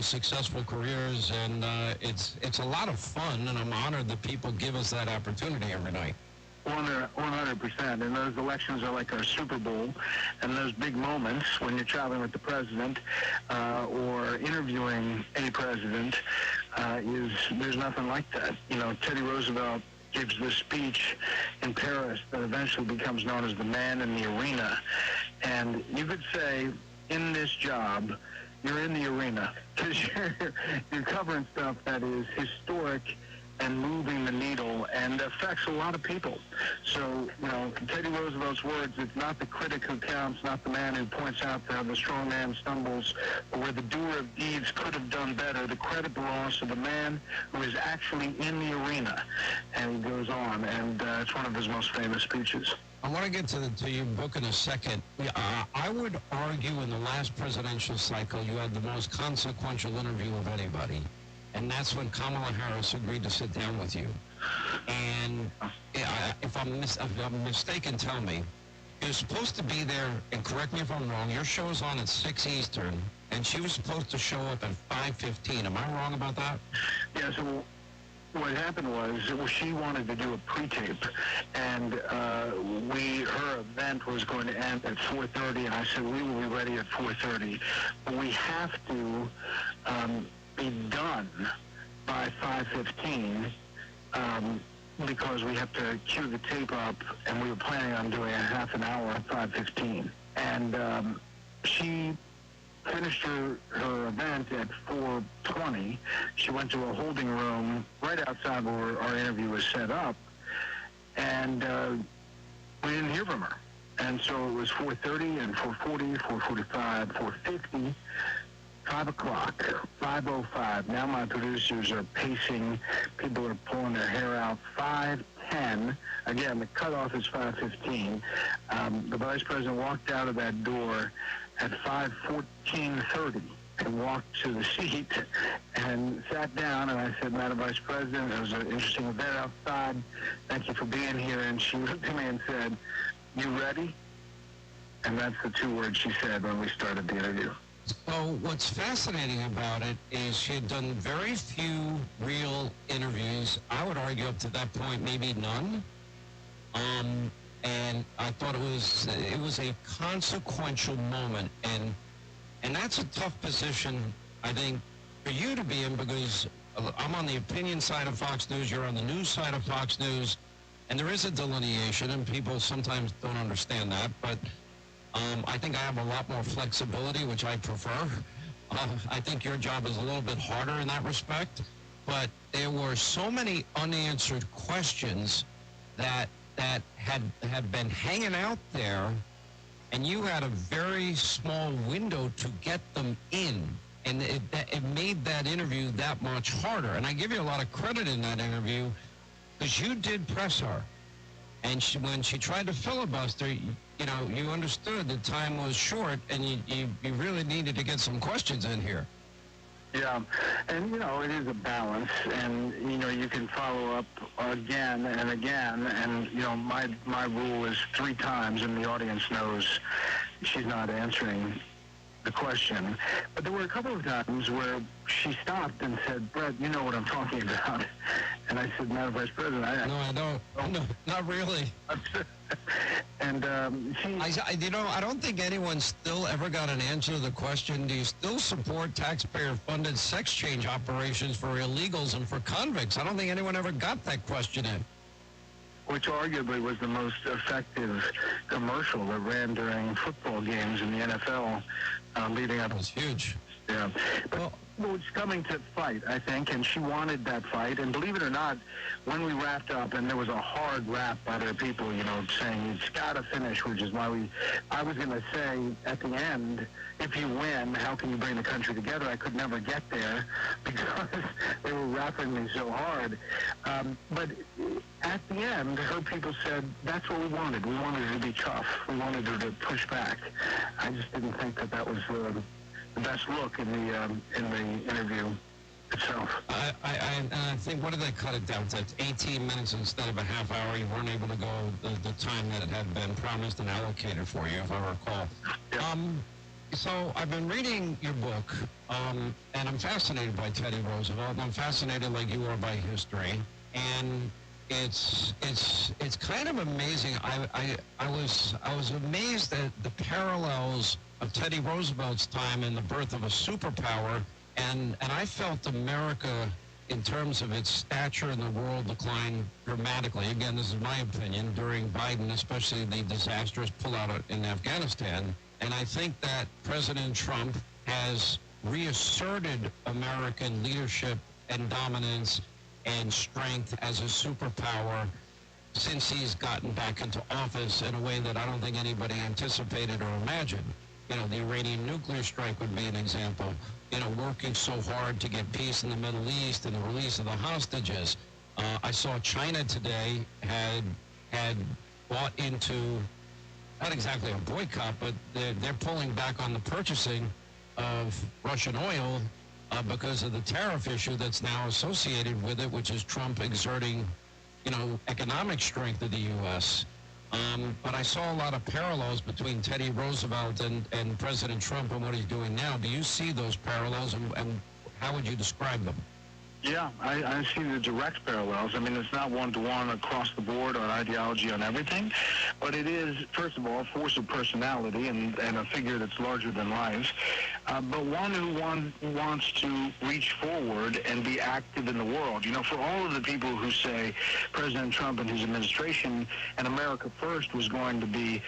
successful careers, and it's a lot of fun, and I'm honored that people give us that opportunity every night. 100%. And those elections are like our Super Bowl. And those big moments when you're traveling with the president or interviewing a president, there's nothing like that. Teddy Roosevelt gives this speech in Paris that eventually becomes known as the man in the arena. And you could say, in this job, you're in the arena because you're covering stuff that is historic and moving the needle and affects a lot of people. So, Teddy Roosevelt's words, it's not the critic who counts, not the man who points out how the strong man stumbles, or where the doer of deeds could have done better. The credit belongs to the man who is actually in the arena. And he goes on, and it's one of his most famous speeches. I want to get to your book in a second. I would argue in the last presidential cycle, you had the most consequential interview of anybody. And that's when Kamala Harris agreed to sit down with you. And if I'm mistaken, tell me. You're supposed to be there, and correct me if I'm wrong, your show's on at 6 Eastern, and she was supposed to show up at 5:15. Am I wrong about that? Yeah, so what happened was she wanted to do a pre-tape, and her event was going to end at 4:30, and I said, we will be ready at 4:30. But we have to be done by 5:15 because we have to cue the tape up, and we were planning on doing a half an hour at 5:15. And she finished her event at 4:20. She went to a holding room right outside where our interview was set up, and we didn't hear from her. And so it was 4:30 and 4:40, 4:45, 4:50. 5 o'clock, 5:05. Now my producers are pacing. People are pulling their hair out. 5:10. Again, the cutoff is 5:15. The vice president walked out of that door at 5:14:30 and walked to the seat and sat down. And I said, Madam Vice President, it was an interesting event outside. Thank you for being here. And she looked at me and said, you ready? And that's the 2 words she said when we started the interview. So what's fascinating about it is she had done very few real interviews. I would argue up to that point, maybe none. And I thought it was a consequential moment. And that's a tough position, I think, for you to be in, because I'm on the opinion side of Fox News, you're on the news side of Fox News, and there is a delineation, and people sometimes don't understand that, but I think I have a lot more flexibility, which I prefer. I think your job is a little bit harder in that respect. But there were so many unanswered questions that had been hanging out there, and you had a very small window to get them in. And it made that interview that much harder. And I give you a lot of credit in that interview because you did press her. And when she tried to filibuster, you understood the time was short, and you really needed to get some questions in here. Yeah, and, it is a balance, and, you can follow up again and again, and, my rule is 3 times, and the audience knows she's not answering the question. But there were a couple of times where she stopped and said, Brett, you know what I'm talking about. And I said, Madam Vice President, No, I don't. Oh. No, not really. And I don't think anyone still ever got an answer to the question, do you still support taxpayer-funded sex change operations for illegals and for convicts? I don't think anyone ever got that question in. Which arguably was the most effective commercial that ran during football games in the NFL leading up. It was huge. Yeah. But it's coming to fight, I think, and she wanted that fight. And believe it or not, when we wrapped up, and there was a hard wrap by their people, saying it's got to finish, which is why I was going to say at the end, if you win, how can you bring the country together? I could never get there because they were wrapping me so hard. But at the end, her people said, that's what we wanted. We wanted her to be tough. We wanted her to push back. I just didn't think that was the best look in the interview itself. I think, what did they cut it down to? 18 minutes instead of a half hour. You weren't able to go the time that it had been promised and allocated for you, if I recall. Yeah. So I've been reading your book, and I'm fascinated by Teddy Roosevelt, and I'm fascinated like you are by history. And it's kind of amazing. I was amazed at the parallels of Teddy Roosevelt's time and the birth of a superpower, and I felt America, in terms of its stature in the world, decline dramatically. Again, this is my opinion, during Biden, especially the disastrous pullout in Afghanistan. And I think that President Trump has reasserted American leadership and dominance and strength as a superpower since he's gotten back into office in a way that I don't think anybody anticipated or imagined. The Iranian nuclear strike would be an example. Working so hard to get peace in the Middle East and the release of the hostages. I saw China today had bought into not exactly a boycott, but they're pulling back on the purchasing of Russian oil because of the tariff issue that's now associated with it, which is Trump exerting, economic strength of the U.S. But I saw a lot of parallels between Teddy Roosevelt and President Trump and what he's doing now. Do you see those parallels, and how would you describe them? Yeah, I see the direct parallels. I mean, it's not one-to-one across the board on ideology on everything, but it is, first of all, a force of personality and a figure that's larger than life, but one who wants to reach forward and be active in the world. For all of the people who say President Trump and his administration and America First was going to be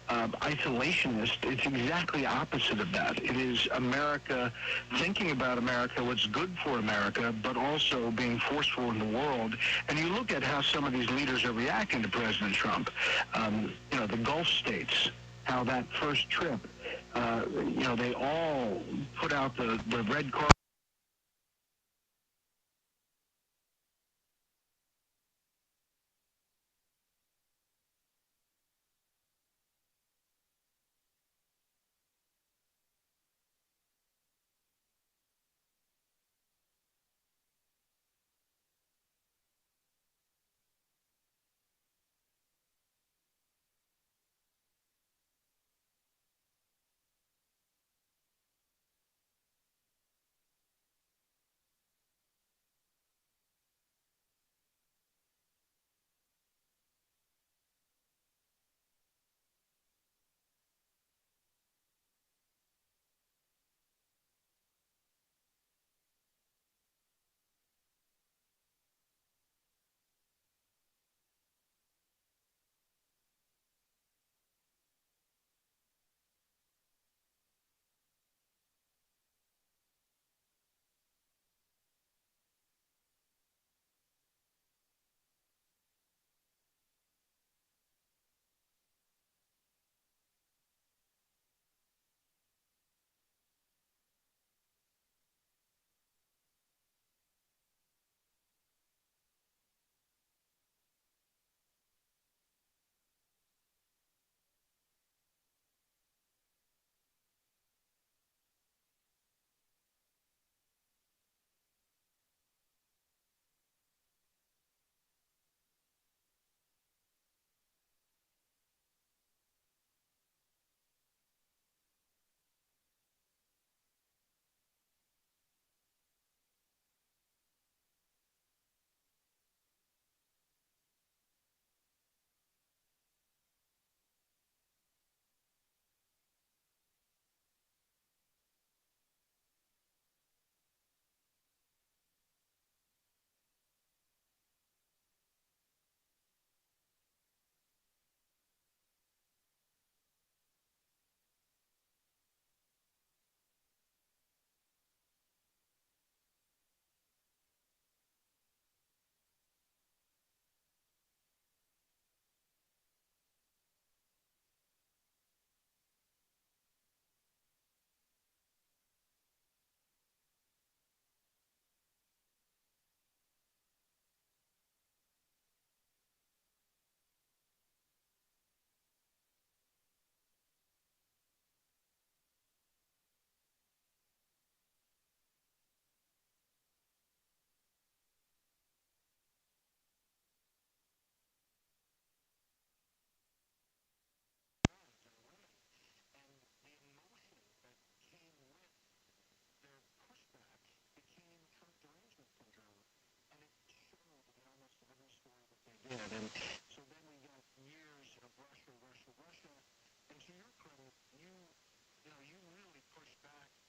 isolationist, it's exactly opposite of that. It is America thinking about America, what's good for America, but also being forceful in the world. And you look at how some of these leaders are reacting to President Trump. The Gulf states, how that first trip, they all put out the red carpet.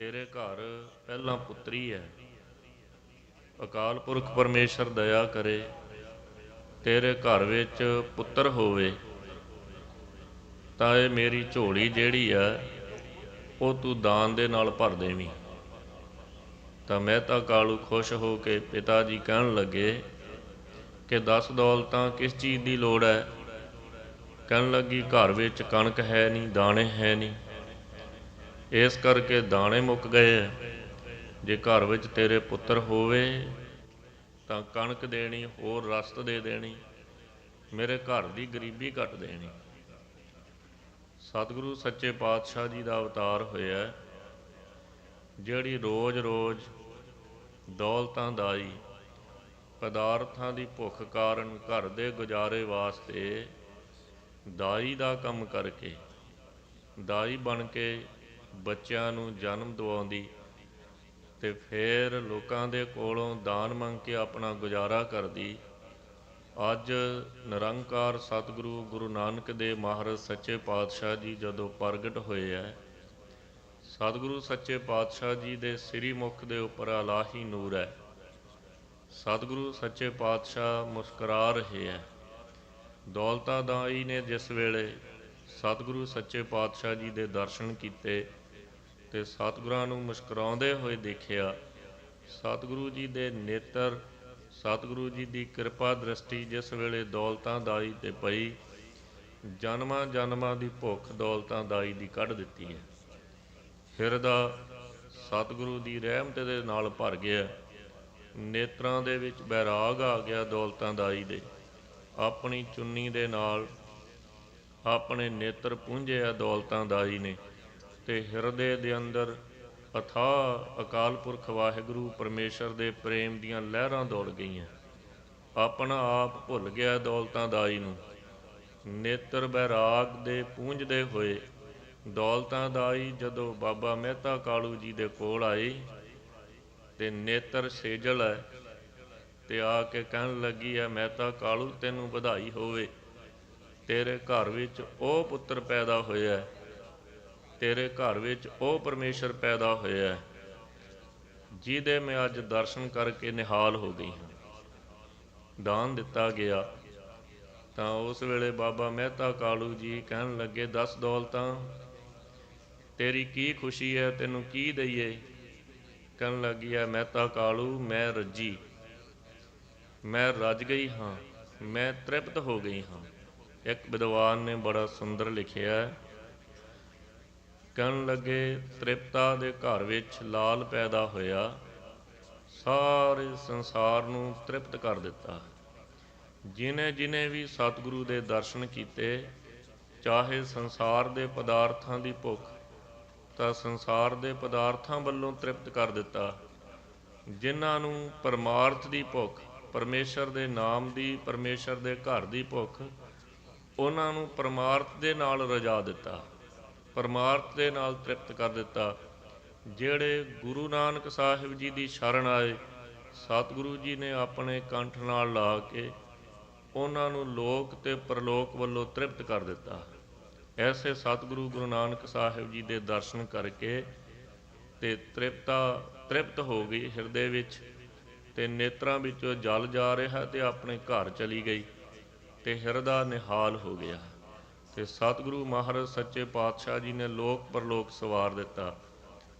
ਤੇਰੇ ਘਰ ਪਹਿਲਾਂ ਪੁੱਤਰੀ ਹੈ। ਅਕਾਲ ਪੁਰਖ ਪਰਮੇਸ਼ਰ ਦਇਆ ਕਰੇ, ਤੇਰੇ ਘਰ ਵਿੱਚ ਪੁੱਤਰ ਹੋਵੇ ਤਾਂ ਇਹ ਮੇਰੀ ਝੋਲੀ ਜਿਹੜੀ ਆ ਉਹ ਤੂੰ ਦਾਨ ਦੇ ਨਾਲ ਭਰ ਦੇਵੀਂ। ਤਾਂ ਮਹਿਤਾ ਕਾਲੂ ਖੁਸ਼ ਹੋ ਕੇ ਪਿਤਾ ਜੀ ਕਹਿਣ ਲੱਗੇ ਕਿ 10 ਦੌਲਤਾਂ ਕਿਸ ਚੀਜ਼ ਦੀ ਲੋੜ ਹੈ? ਕਹਿਣ ਲੱਗੀ ਘਰ ਵਿੱਚ ਕਣਕ ਹੈ ਨਹੀਂ, ਦਾਣੇ ਹੈ ਨਹੀਂ, ਇਸ ਕਰਕੇ ਦਾਣੇ ਮੁੱਕ ਗਏ ਹੈ। ਜੇ ਘਰ ਵਿੱਚ ਤੇਰੇ ਪੁੱਤਰ ਹੋਵੇ ਤਾਂ ਕਣਕ ਦੇਣੀ, ਹੋਰ ਰਸਤ ਦੇ ਦੇਣੀ, ਮੇਰੇ ਘਰ ਦੀ ਗਰੀਬੀ ਕੱਟ ਦੇਣੀ। ਸਤਿਗੁਰੂ ਸੱਚੇ ਪਾਤਸ਼ਾਹ ਜੀ ਦਾ ਅਵਤਾਰ ਹੋਇਆ, ਜਿਹੜੀ ਰੋਜ਼-ਰੋਜ਼ ਦੌਲਤਾਂ ਦਾਈ ਪਦਾਰਥਾਂ ਦੀ ਭੁੱਖ ਕਾਰਨ ਘਰ ਦੇ ਗੁਜ਼ਾਰੇ ਵਾਸਤੇ ਦਾਈ ਦਾ ਕੰਮ ਕਰਕੇ, ਦਾਈ ਬਣ ਕੇ ਬੱਚਿਆਂ ਨੂੰ ਜਨਮ ਦਿਵਾਉਂਦੀ ਤੇ ਫਿਰ ਲੋਕਾਂ ਦੇ ਕੋਲੋਂ ਦਾਨ ਮੰਗ ਕੇ ਆਪਣਾ ਗੁਜ਼ਾਰਾ ਕਰਦੀ। ਅੱਜ ਨਿਰੰਕਾਰ ਸਤਿਗੁਰੂ ਗੁਰੂ ਨਾਨਕ ਦੇਵ ਮਹਾਰਾਜ ਸੱਚੇ ਪਾਤਸ਼ਾਹ ਜੀ ਜਦੋਂ ਪ੍ਰਗਟ ਹੋਏ ਹੈ, ਸਤਿਗੁਰੂ ਸੱਚੇ ਪਾਤਸ਼ਾਹ ਜੀ ਦੇ ਸ੍ਰੀ ਮੁਖ ਦੇ ਉੱਪਰ ਅਲਾਹੀ ਨੂਰ ਹੈ। ਸਤਿਗੁਰੂ ਸੱਚੇ ਪਾਤਸ਼ਾਹ ਮੁਸਕਰਾ ਰਹੇ ਹੈ। ਦੌਲਤਾ ਦਾਈ ਨੇ ਜਿਸ ਵੇਲੇ ਸਤਿਗੁਰੂ ਸੱਚੇ ਪਾਤਸ਼ਾਹ ਜੀ ਦੇ ਦਰਸ਼ਨ ਕੀਤੇ ਤੇ ਸਤਿਗੁਰਾਂ ਨੂੰ ਮੁਸਕਰਾਉਂਦੇ ਹੋਏ ਦੇਖਿਆ, ਸਤਿਗੁਰੂ ਜੀ ਦੇ ਨੇਤਰ, ਸਤਿਗੁਰੂ ਜੀ ਦੀ ਕਿਰਪਾ ਦ੍ਰਿਸ਼ਟੀ ਜਿਸ ਵੇਲੇ ਦੌਲਤਾਂ ਦਾਈ ਤੇ ਪਈ, ਜਨਮਾਂ ਜਨਮਾਂ ਦੀ ਭੁੱਖ ਦੌਲਤਾਂ ਦਾਈ ਦੀ ਕੱਢ ਦਿੱਤੀ ਹੈ। ਹਿਰਦਾ ਸਤਿਗੁਰੂ ਦੀ ਰਹਿਮਤ ਦੇ ਨਾਲ ਭਰ ਗਿਆ, ਨੇਤਰਾਂ ਦੇ ਵਿੱਚ ਬੈਰਾਗ ਆ ਗਿਆ ਦੌਲਤਾਂ ਦਾਈ ਦੇ। ਆਪਣੀ ਚੁੰਨੀ ਦੇ ਨਾਲ ਆਪਣੇ ਨੇਤਰ ਪੂੰਝੇ ਆ ਦੌਲਤਾਂ ਦਾਈ ਨੇ ਤੇ ਹਿਰਦੇ ਦੇ ਅੰਦਰ ਅਥਾਹ ਅਕਾਲ ਪੁਰਖ ਵਾਹਿਗੁਰੂ ਪਰਮੇਸ਼ਰ ਦੇ ਪ੍ਰੇਮ ਦੀਆਂ ਲਹਿਰਾਂ ਦੌੜ ਗਈਆਂ। ਆਪਣਾ ਆਪ ਭੁੱਲ ਗਿਆ ਦੌਲਤਾਂ ਦਾਈ ਨੂੰ। ਨੇਤਰ ਬੈਰਾਗ ਦੇ ਪੂੰਝਦੇ ਹੋਏ ਦੌਲਤਾਂ ਦਾਈ ਜਦੋਂ ਬਾਬਾ ਮਹਿਤਾ ਕਾਲੂ ਜੀ ਦੇ ਕੋਲ ਆਈ ਤੇ ਨੇਤਰ ਸੇਜਲ ਹੈ ਤੇ ਆ ਕੇ ਕਹਿਣ ਲੱਗੀ ਹੈ, ਮਹਿਤਾ ਕਾਲੂ ਤੈਨੂੰ ਵਧਾਈ ਹੋਵੇ, ਤੇਰੇ ਘਰ ਵਿੱਚ ਉਹ ਪੁੱਤਰ ਪੈਦਾ ਹੋਇਆ, ਤੇਰੇ ਘਰ ਵਿੱਚ ਉਹ ਪਰਮੇਸ਼ਰ ਪੈਦਾ ਹੋਇਆ ਜਿਹਦੇ ਮੈਂ ਅੱਜ ਦਰਸ਼ਨ ਕਰਕੇ ਨਿਹਾਲ ਹੋ ਗਈ ਹਾਂ। ਦਾਨ ਦਿੱਤਾ ਗਿਆ ਤਾਂ ਉਸ ਵੇਲੇ ਬਾਬਾ ਮਹਿਤਾ ਕਾਲੂ ਜੀ ਕਹਿਣ ਲੱਗੇ, 10 ਦੌਲਤਾਂ ਤੇਰੀ ਕੀ ਖੁਸ਼ੀ ਹੈ, ਤੈਨੂੰ ਕੀ ਦਈਏ? ਕਹਿਣ ਲੱਗੀ ਹੈ, ਮਹਿਤਾ ਕਾਲੂ ਮੈਂ ਰੱਜੀ, ਮੈਂ ਰੱਜ ਗਈ ਹਾਂ, ਮੈਂ ਤ੍ਰਿਪਤ ਹੋ ਗਈ ਹਾਂ। ਇੱਕ ਵਿਦਵਾਨ ਨੇ ਬੜਾ ਸੁੰਦਰ ਲਿਖਿਆ, ਕਹਿਣ ਲੱਗੇ ਤ੍ਰਿਪਤਾ ਦੇ ਘਰ ਵਿੱਚ ਲਾਲ ਪੈਦਾ ਹੋਇਆ, ਸਾਰੇ ਸੰਸਾਰ ਨੂੰ ਤ੍ਰਿਪਤ ਕਰ ਦਿੱਤਾ। ਜਿਨੇ ਜਿਨੇ ਵੀ ਸਤਿਗੁਰੂ ਦੇ ਦਰਸ਼ਨ ਕੀਤੇ, ਚਾਹੇ ਸੰਸਾਰ ਦੇ ਪਦਾਰਥਾਂ ਦੀ ਭੁੱਖ ਤਾਂ ਸੰਸਾਰ ਦੇ ਪਦਾਰਥਾਂ ਵੱਲੋਂ ਤ੍ਰਿਪਤ ਕਰ ਦਿੱਤਾ। ਜਿਨ੍ਹਾਂ ਨੂੰ ਪਰਮਾਰਥ ਦੀ ਭੁੱਖ, ਪਰਮੇਸ਼ਰ ਦੇ ਨਾਮ ਦੀ, ਪਰਮੇਸ਼ਰ ਦੇ ਘਰ ਦੀ ਭੁੱਖ, ਉਹਨਾਂ ਨੂੰ ਪਰਮਾਰਥ ਦੇ ਨਾਲ ਰਜਾ ਦਿੱਤਾ, ਪਰਮਾਰਥ ਦੇ ਨਾਲ ਤ੍ਰਿਪਤ ਕਰ ਦਿੱਤਾ। ਜਿਹੜੇ ਗੁਰੂ ਨਾਨਕ ਸਾਹਿਬ ਜੀ ਦੀ ਸ਼ਰਨ ਆਏ, ਸਤਿਗੁਰੂ ਜੀ ਨੇ ਆਪਣੇ ਕੰਠ ਨਾਲ ਲਾ ਕੇ ਉਹਨਾਂ ਨੂੰ ਲੋਕ ਤੇ ਪਰਲੋਕ ਵੱਲੋਂ ਤ੍ਰਿਪਤ ਕਰ ਦਿੱਤਾ। ਐਸੇ ਸਤਿਗੁਰੂ ਗੁਰੂ ਨਾਨਕ ਸਾਹਿਬ ਜੀ ਦੇ ਦਰਸ਼ਨ ਕਰਕੇ ਤੇ ਤ੍ਰਿਪਤ ਹੋ ਗਈ ਹਿਰਦੇ ਵਿੱਚ ਤੇ ਨੇਤਰਾਂ ਵਿੱਚੋਂ ਜਲ ਜਾ ਰਿਹਾ ਤੇ ਆਪਣੇ ਘਰ ਚਲੀ ਗਈ ਤੇ ਹਿਰਦਾ ਨਿਹਾਲ ਹੋ ਗਿਆ। ਤੇ ਸਤਿਗੁਰੂ ਮਹਾਰਾਜ ਸੱਚੇ ਪਾਤਸ਼ਾਹ ਜੀ ਨੇ ਲੋਕ ਪਰਲੋਕ ਸਵਾਰ ਦਿੱਤਾ।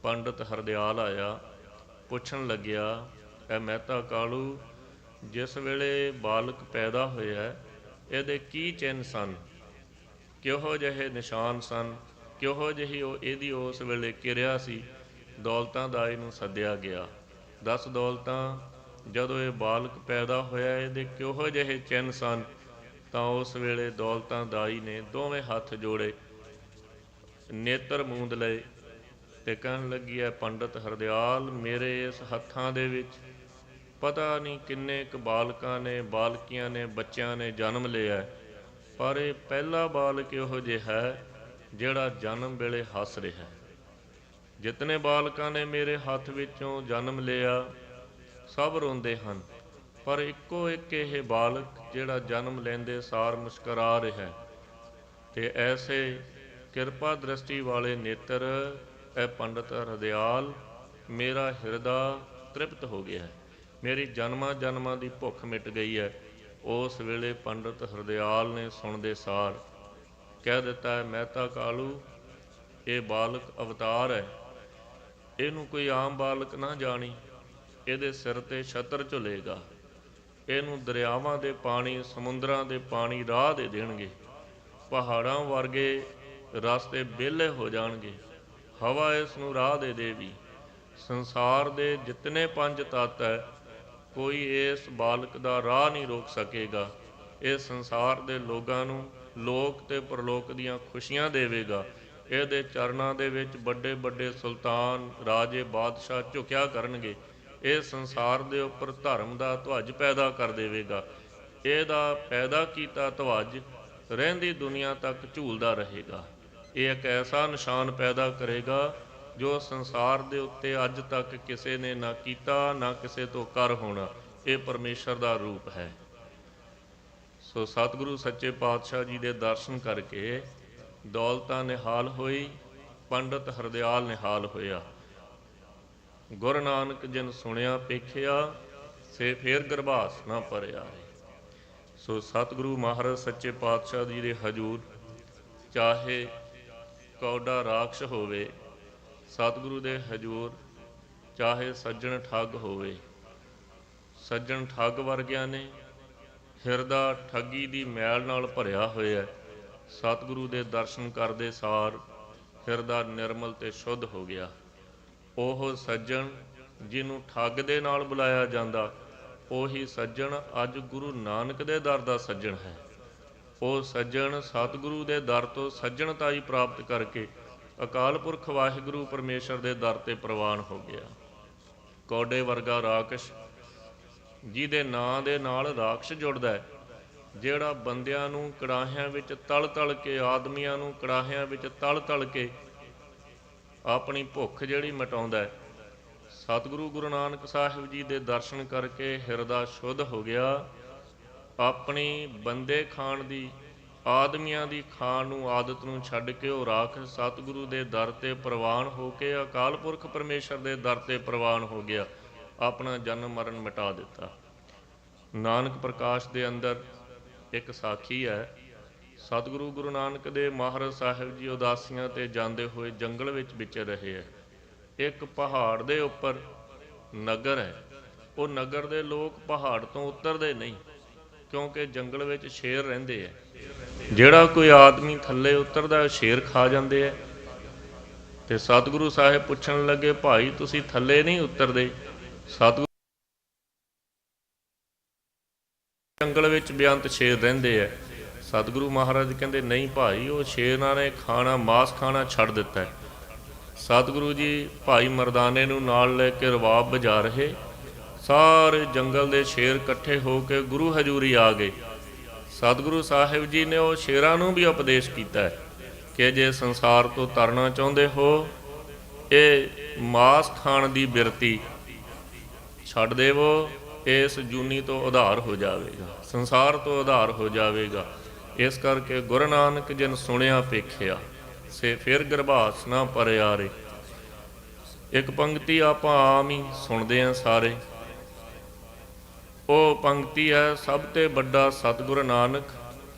ਪੰਡਤ ਹਰਦਿਆਲ ਆਇਆ, ਪੁੱਛਣ ਲੱਗਿਆ, ਇਹ ਮਹਿਤਾ ਕਾਲੂ ਜਿਸ ਵੇਲੇ ਬਾਲਕ ਪੈਦਾ ਹੋਇਆ ਇਹਦੇ ਕੀ ਚਿੰਨ੍ਹ ਸਨ, ਕਿਹੋ ਜਿਹੇ ਨਿਸ਼ਾਨ ਸਨ, ਕਿਹੋ ਜਿਹੀ ਇਹਦੀ ਉਸ ਵੇਲੇ ਕਿਰਿਆ ਸੀ? ਦੌਲਤਾਂ ਦਾਈ ਨੂੰ ਸੱਦਿਆ ਗਿਆ। 10 ਦੌਲਤਾਂ ਜਦੋਂ ਇਹ ਬਾਲਕ ਪੈਦਾ ਹੋਇਆ ਇਹਦੇ ਕਿਹੋ ਜਿਹੇ ਚਿੰਨ੍ਹ ਸਨ? ਤਾਂ ਉਸ ਵੇਲੇ ਦੌਲਤਾਂ ਦਾਈ ਨੇ ਦੋਵੇਂ ਹੱਥ ਜੋੜੇ, ਨੇਤਰ ਮੂੰਦ ਲਏ ਤੇ ਕਹਿਣ ਲੱਗੀ ਹੈ, ਪੰਡਤ ਹਰਦਿਆਲ ਮੇਰੇ ਇਸ ਹੱਥਾਂ ਦੇ ਵਿੱਚ ਪਤਾ ਨਹੀਂ ਕਿੰਨੇ ਕੁ ਬਾਲਕਾਂ ਨੇ, ਬਾਲਕੀਆਂ ਨੇ, ਬੱਚਿਆਂ ਨੇ ਜਨਮ ਲਿਆ, ਪਰ ਇਹ ਪਹਿਲਾ ਬਾਲਕ ਇਹੋ ਜਿਹਾ ਹੈ ਜਿਹੜਾ ਜਨਮ ਵੇਲੇ ਹੱਸ ਰਿਹਾ। ਜਿਤਨੇ ਬਾਲਕਾਂ ਨੇ ਮੇਰੇ ਹੱਥ ਵਿੱਚੋਂ ਜਨਮ ਲਿਆ ਸਭ ਰੋਂਦੇ ਹਨ, ਪਰ ਇੱਕੋ ਇੱਕ ਇਹ ਬਾਲਕ ਜਿਹੜਾ ਜਨਮ ਲੈਂਦੇ ਸਾਰ ਮੁਸਕਰਾ ਰਿਹਾ। ਤੇ ਐਸੇ ਕਿਰਪਾ ਦ੍ਰਿਸ਼ਟੀ ਵਾਲੇ ਨੇਤਰ ਐ ਪੰਡਤ ਹਰਦਿਆਲ, ਮੇਰਾ ਹਿਰਦਾ ਤ੍ਰਿਪਤ ਹੋ ਗਿਆ ਹੈ, ਮੇਰੀ ਜਨਮਾਂ ਜਨਮਾਂ ਦੀ ਭੁੱਖ ਮਿਟ ਗਈ ਹੈ। ਉਸ ਵੇਲੇ ਪੰਡਤ ਹਰਦਿਆਲ ਨੇ ਸੁਣਦੇ ਸਾਰ ਕਹਿ ਦਿੱਤਾ ਹੈ, ਮਹਿਤਾ ਕਾਲੂ, ਇਹ ਬਾਲਕ ਅਵਤਾਰ ਹੈ, ਇਹਨੂੰ ਕੋਈ ਆਮ ਬਾਲਕ ਨਾ ਜਾਣੀ, ਇਹਦੇ ਸਿਰ 'ਤੇ ਛਤਰ ਝੁਲੇਗਾ, ਇਹਨੂੰ ਦਰਿਆਵਾਂ ਦੇ ਪਾਣੀ, ਸਮੁੰਦਰਾਂ ਦੇ ਪਾਣੀ ਰਾਹ ਦੇ ਦੇਣਗੇ, ਪਹਾੜਾਂ ਵਰਗੇ ਰਸਤੇ ਵਿਹਲੇ ਹੋ ਜਾਣਗੇ, ਹਵਾ ਇਸ ਨੂੰ ਰਾਹ ਦੇ ਦੇਵੀ। ਸੰਸਾਰ ਦੇ ਜਿਤਨੇ ਪੰਜ ਤੱਤ ਹੈ, ਕੋਈ ਇਸ ਬਾਲਕ ਦਾ ਰਾਹ ਨਹੀਂ ਰੋਕ ਸਕੇਗਾ। ਇਹ ਸੰਸਾਰ ਦੇ ਲੋਕਾਂ ਨੂੰ ਲੋਕ ਤੇ ਪਰਲੋਕ ਦੀਆਂ ਖੁਸ਼ੀਆਂ ਦੇਵੇਗਾ। ਇਹਦੇ ਚਰਨਾਂ ਦੇ ਵਿੱਚ ਵੱਡੇ ਵੱਡੇ ਸੁਲਤਾਨ, ਰਾਜੇ, ਬਾਦਸ਼ਾਹ ਝੁਕਿਆ ਕਰਨਗੇ। ਇਹ ਸੰਸਾਰ ਦੇ ਉੱਪਰ ਧਰਮ ਦਾ ਧਵਜ ਪੈਦਾ ਕਰ ਦੇਵੇਗਾ। ਇਹਦਾ ਪੈਦਾ ਕੀਤਾ ਧਵਜ ਰਹਿੰਦੀ ਦੁਨੀਆ ਤੱਕ ਝੂਲਦਾ ਰਹੇਗਾ। ਇਹ ਇੱਕ ਐਸਾ ਨਿਸ਼ਾਨ ਪੈਦਾ ਕਰੇਗਾ ਜੋ ਸੰਸਾਰ ਦੇ ਉੱਤੇ ਅੱਜ ਤੱਕ ਕਿਸੇ ਨੇ ਨਾ ਕੀਤਾ, ਨਾ ਕਿਸੇ ਤੋਂ ਕਰ ਹੋਣਾ। ਇਹ ਪਰਮੇਸ਼ਰ ਦਾ ਰੂਪ ਹੈ। ਸੋ ਸਤਿਗੁਰੂ ਸੱਚੇ ਪਾਤਸ਼ਾਹ ਜੀ ਦੇ ਦਰਸ਼ਨ ਕਰਕੇ ਦੌਲਤਾਂ ਨਿਹਾਲ ਹੋਈ, ਪੰਡਤ ਹਰਦਿਆਲ ਨਿਹਾਲ ਹੋਇਆ। ਗੁਰੂ ਨਾਨਕ ਜਿਨ ਸੁਣਿਆ ਪੇਖਿਆ, ਸੇ ਫੇਰ ਗਰਭਾਸ ਨਾ ਭਰਿਆ। ਸੋ ਸਤਿਗੁਰੂ ਮਹਾਰਾਜ ਸੱਚੇ ਪਾਤਸ਼ਾਹ ਜੀ ਦੇ ਹਜੂਰ ਚਾਹੇ ਕੌਡਾ ਰਾਖਸ਼ ਹੋਵੇ, ਸਤਿਗੁਰੂ ਦੇ ਹਜੂਰ ਚਾਹੇ ਸੱਜਣ ਠੱਗ ਹੋਵੇ, ਸੱਜਣ ਠੱਗ ਵਰਗਿਆਂ ਨੇ ਹਿਰਦਾ ਠੱਗੀ ਦੀ ਮੈਲ ਨਾਲ ਭਰਿਆ ਹੋਇਆ। ਸਤਿਗੁਰੂ ਦੇ ਦਰਸ਼ਨ ਕਰਦੇ ਸਾਰ ਹਿਰਦਾ ਨਿਰਮਲ ਤੇ ਸ਼ੁੱਧ ਹੋ ਗਿਆ। ਉਹ ਸੱਜਣ ਜਿਹਨੂੰ ਠੱਗ ਦੇ ਨਾਲ ਬੁਲਾਇਆ ਜਾਂਦਾ, ਉਹੀ ਸੱਜਣ ਅੱਜ ਗੁਰੂ ਨਾਨਕ ਦੇ ਦਰ ਦਾ ਸੱਜਣ ਹੈ। ਉਹ ਸੱਜਣ ਸਤਿਗੁਰੂ ਦੇ ਦਰ ਤੋਂ ਸੱਜਣਤਾਈ ਪ੍ਰਾਪਤ ਕਰਕੇ ਅਕਾਲ ਪੁਰਖ ਵਾਹਿਗੁਰੂ ਪਰਮੇਸ਼ਰ ਦੇ ਦਰ ਤੇ ਪ੍ਰਵਾਨ ਹੋ ਗਿਆ। ਕੌਡੇ ਵਰਗਾ ਰਾਖਸ਼, ਜਿਹਦੇ ਨਾਂ ਦੇ ਨਾਲ ਰਾਖਸ਼ ਜੁੜਦਾ ਹੈ, ਜਿਹੜਾ ਬੰਦਿਆਂ ਨੂੰ ਕੜਾਹਿਆਂ ਵਿੱਚ ਤਲ ਤਲ ਕੇ, ਆਦਮੀਆਂ ਨੂੰ ਕੜਾਹਿਆਂ ਵਿੱਚ ਤਲ ਤਲ ਕੇ ਆਪਣੀ ਭੁੱਖ ਜਿਹੜੀ ਮਿਟਾਉਂਦਾ। ਸਤਿਗੁਰੂ ਗੁਰੂ ਨਾਨਕ ਸਾਹਿਬ ਜੀ ਦੇ ਦਰਸ਼ਨ ਕਰਕੇ ਹਿਰਦਾ ਸ਼ੁੱਧ ਹੋ ਗਿਆ। ਆਪਣੀ ਬੰਦੇ ਖਾਣ ਦੀ, ਆਦਮੀਆਂ ਦੀ ਖਾਣ ਨੂੰ, ਆਦਤ ਨੂੰ ਛੱਡ ਕੇ ਉਹ ਰਾਖਸ਼ ਸਤਿਗੁਰੂ ਦੇ ਦਰ ਤੇ ਪ੍ਰਵਾਨ ਹੋ ਕੇ ਅਕਾਲ ਪੁਰਖ ਪਰਮੇਸ਼ਰ ਦੇ ਦਰ ਤੇ ਪ੍ਰਵਾਨ ਹੋ ਗਿਆ। ਆਪਣਾ ਜਨਮ ਮਰਨ ਮਿਟਾ ਦਿੱਤਾ। ਨਾਨਕ ਪ੍ਰਕਾਸ਼ ਦੇ ਅੰਦਰ ਇੱਕ ਸਾਖੀ ਹੈ। ਸਤਿਗੁਰੂ ਗੁਰੂ ਨਾਨਕ ਦੇ ਮਹਾਰਾਜ ਸਾਹਿਬ ਜੀ ਉਦਾਸੀਆਂ ਤੇ ਜਾਂਦੇ ਹੋਏ ਜੰਗਲ ਵਿੱਚ ਵਿਚਰ ਰਹੇ ਹੈ। ਇੱਕ ਪਹਾੜ ਦੇ ਉੱਪਰ ਨਗਰ ਹੈ। ਉਹ ਨਗਰ ਦੇ ਲੋਕ ਪਹਾੜ ਤੋਂ ਉਤਰਦੇ ਨਹੀਂ, ਕਿਉਂਕਿ ਜੰਗਲ ਵਿੱਚ ਸ਼ੇਰ ਰਹਿੰਦੇ ਹੈ। ਜਿਹੜਾ ਕੋਈ ਆਦਮੀ ਥੱਲੇ ਉਤਰਦਾ, ਸ਼ੇਰ ਖਾ ਜਾਂਦੇ ਹੈ। ਤੇ ਸਤਿਗੁਰੂ ਸਾਹਿਬ ਪੁੱਛਣ ਲੱਗੇ, ਭਾਈ ਤੁਸੀਂ ਥੱਲੇ ਨਹੀਂ ਉਤਰਦੇ? ਸਤਿਗੁਰੂ ਜੰਗਲ ਵਿੱਚ ਬੇਅੰਤ ਸ਼ੇਰ ਰਹਿੰਦੇ ਹੈ। ਸਤਿਗੁਰੂ ਮਹਾਰਾਜ ਕਹਿੰਦੇ, ਨਹੀਂ ਭਾਈ, ਉਹ ਸ਼ੇਰਾਂ ਨੇ ਖਾਣਾ, ਮਾਸ ਖਾਣਾ ਛੱਡ ਦਿੱਤਾ ਹੈ। ਸਤਿਗੁਰੂ ਜੀ ਭਾਈ ਮਰਦਾਨੇ ਨੂੰ ਨਾਲ ਲੈ ਕੇ ਰਬਾਬ ਵਜਾ ਰਹੇ। ਸਾਰੇ ਜੰਗਲ ਦੇ ਸ਼ੇਰ ਇਕੱਠੇ ਹੋ ਕੇ ਗੁਰੂ ਹਜ਼ੂਰੀ ਆ ਗਏ। ਸਤਿਗੁਰੂ ਸਾਹਿਬ ਜੀ ਨੇ ਉਹ ਸ਼ੇਰਾਂ ਨੂੰ ਵੀ ਉਪਦੇਸ਼ ਕੀਤਾ ਹੈ ਕਿ ਜੇ ਸੰਸਾਰ ਤੋਂ ਤਰਨਾ ਚਾਹੁੰਦੇ ਹੋ, ਇਹ ਮਾਸ ਖਾਣ ਦੀ ਬਿਰਤੀ ਛੱਡ ਦੇਵੋ, ਇਸ ਜੂਨੀ ਤੋਂ ਉਧਾਰ ਹੋ ਜਾਵੇਗਾ, ਸੰਸਾਰ ਤੋਂ ਉਧਾਰ ਹੋ ਜਾਵੇਗਾ। ਇਸ ਕਰਕੇ ਗੁਰੂ ਨਾਨਕ ਜਿਨ ਸੁਣਿਆ ਪੇਖਿਆ, ਸੇ ਫਿਰ ਗਰਭਾਸ ਨਾ ਭਰਿਆਰੇ। ਇੱਕ ਪੰਕਤੀ ਆਪਾਂ ਆਮ ਹੀ ਸੁਣਦੇ ਹਾਂ ਸਾਰੇ। ਉਹ ਪੰਕਤੀ ਹੈ, ਸਭ ਤੇ ਵੱਡਾ ਸਤਿਗੁਰ ਨਾਨਕ